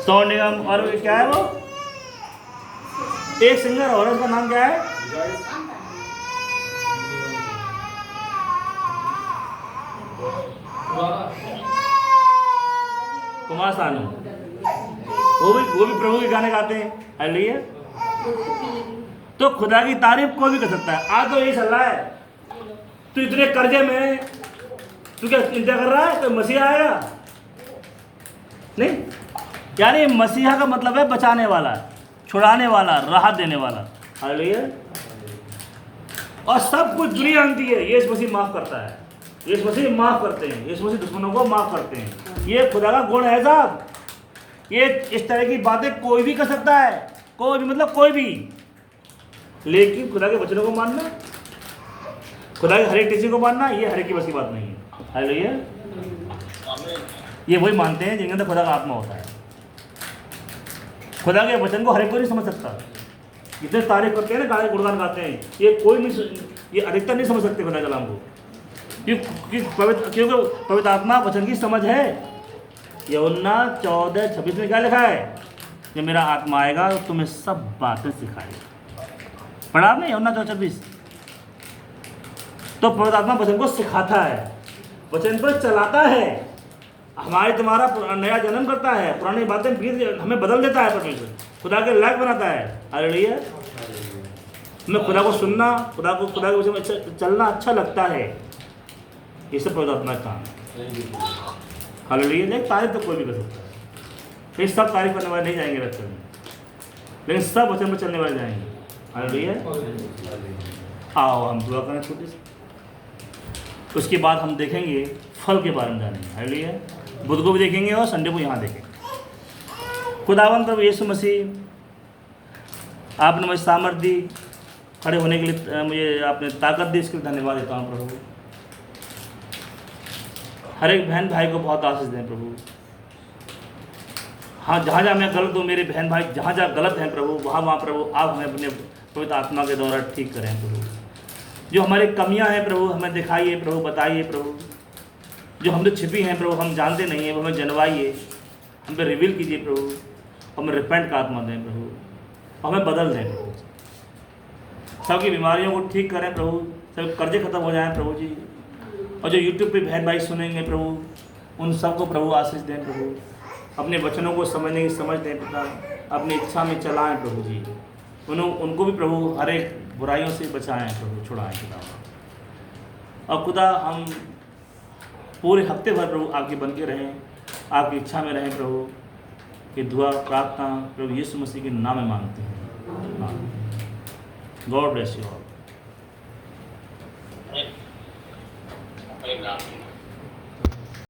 सोनू निगम और क्या है वो, एक सिंगर और उसका नाम क्या है? कुमार सानू, वो भी प्रभु के गाने गाते हैं। हालेलुया। तो खुदा की तारीफ कोई भी कर सकता है। आज तो यही चल रहा है, तू इतने कर्जे में, तू क्या चिंता कर रहा है? तो मसीहा आएगा नहीं? यानी मसीहा का मतलब है बचाने वाला, छुड़ाने वाला, राहत देने वाला। हालेलुया। और सब कुछ दुनिया जानती है यीशु मसीह माफ करता है, यीशु मसीह माफ करते हैं, यीशु मसीह दुश्मनों को माफ करते हैं। ये खुदा का गुण है साहब। ये इस तरह की बातें कोई भी कर सकता है, कोई भी, मतलब कोई भी, लेकिन खुदा के वचनों को मानना, खुदा के हर एक टीचिंग को मानना, ये हर एक की बस की बात नहीं है। हालेलुया। ये वही मानते हैं जिनके अंदर खुदा का आत्मा होता है। खुदा के वचन को हर एक को नहीं समझ सकता। जितने तारीफ करते हैं ना, गाने गुणगान गाते हैं, ये कोई नहीं, ये अधिकतर नहीं समझ सकते खुदा कलाम को, क्योंकि पवित्र आत्मा वचन की समझ है। यूहन्ना 14:26 में क्या लिखा है? जब मेरा आत्मा आएगा तो तुम्हें सब बातें सिखाएगा। पढ़ा आपने यूहन्ना 14:26? तो पवित्र आत्मा वचन को सिखाता है, वचन पर चलाता है, हमारे तुम्हारा नया जन्म करता है, पुरानी बातें फिर हमें बदल देता है, परमेश्वर खुदा के लायक बनाता है। हालेलुया। हमें खुदा को सुनना, खुदा के वचन में चलना अच्छा लगता है, ये सब पवित्र आत्मा का काम है। हालेलुया। नहीं, तारीफ तो कोई भी कर सकता है, लेकिन सब तारीफ करने वाले नहीं जाएंगे रस्ते में, लेकिन सब वचन पर चलने वाले जाएंगे। हालेलुया। आओ हम दुआ करें छोटे से, उसके बाद हम देखेंगे फल के बारे में जानेंगे। हालेलुया। बुध को भी देखेंगे और संडे को यहाँ देखेंगे। खुदावंद प्रभु यीशु मसीह, आपने मुझे सामर्थ्य दी, खड़े होने के लिए मुझे आपने ताकत दी, इसके लिए धन्यवाद देता हूँ प्रभु। हर एक बहन भाई को बहुत आशीष दें प्रभु। हाँ, जहाँ जहाँ मैं गलत हूँ, मेरे बहन भाई जहाँ जहाँ गलत हैं प्रभु, वहाँ प्रभु आप हमें अपने पवित्र आत्मा के द्वारा ठीक करें प्रभु। जो हमारी कमियाँ हैं प्रभु, हमें दिखाइए प्रभु, बताइए प्रभु। जो हमसे छिपी हैं प्रभु, हम जानते नहीं हैं, वो हमें जनवाइए, हम पे रिवील कीजिए प्रभु। हमें रिपेंट का आत्मा दें प्रभु, हमें बदल दें प्रभु। सबकी बीमारियों को ठीक करें प्रभु, सब कर्जे खत्म हो जाएं प्रभु जी। और जो यूट्यूब पे बहन भाई सुनेंगे प्रभु, उन सबको प्रभु आशीष दें प्रभु। अपने वचनों को समझने की समझ दें पिता, अपनी इच्छा में चलाएं प्रभु जी। उनको भी प्रभु हर एक बुराइयों से बचाएं प्रभु, छुड़ाएं खुदा। और खुदा हम पूरे हफ्ते भर प्रभु आपके बन के रहें, आपकी इच्छा में रहें प्रभु। कि दुआ प्रार्थना प्रभु यीशु मसीह के नाम में मांगते हैं। God bless you all.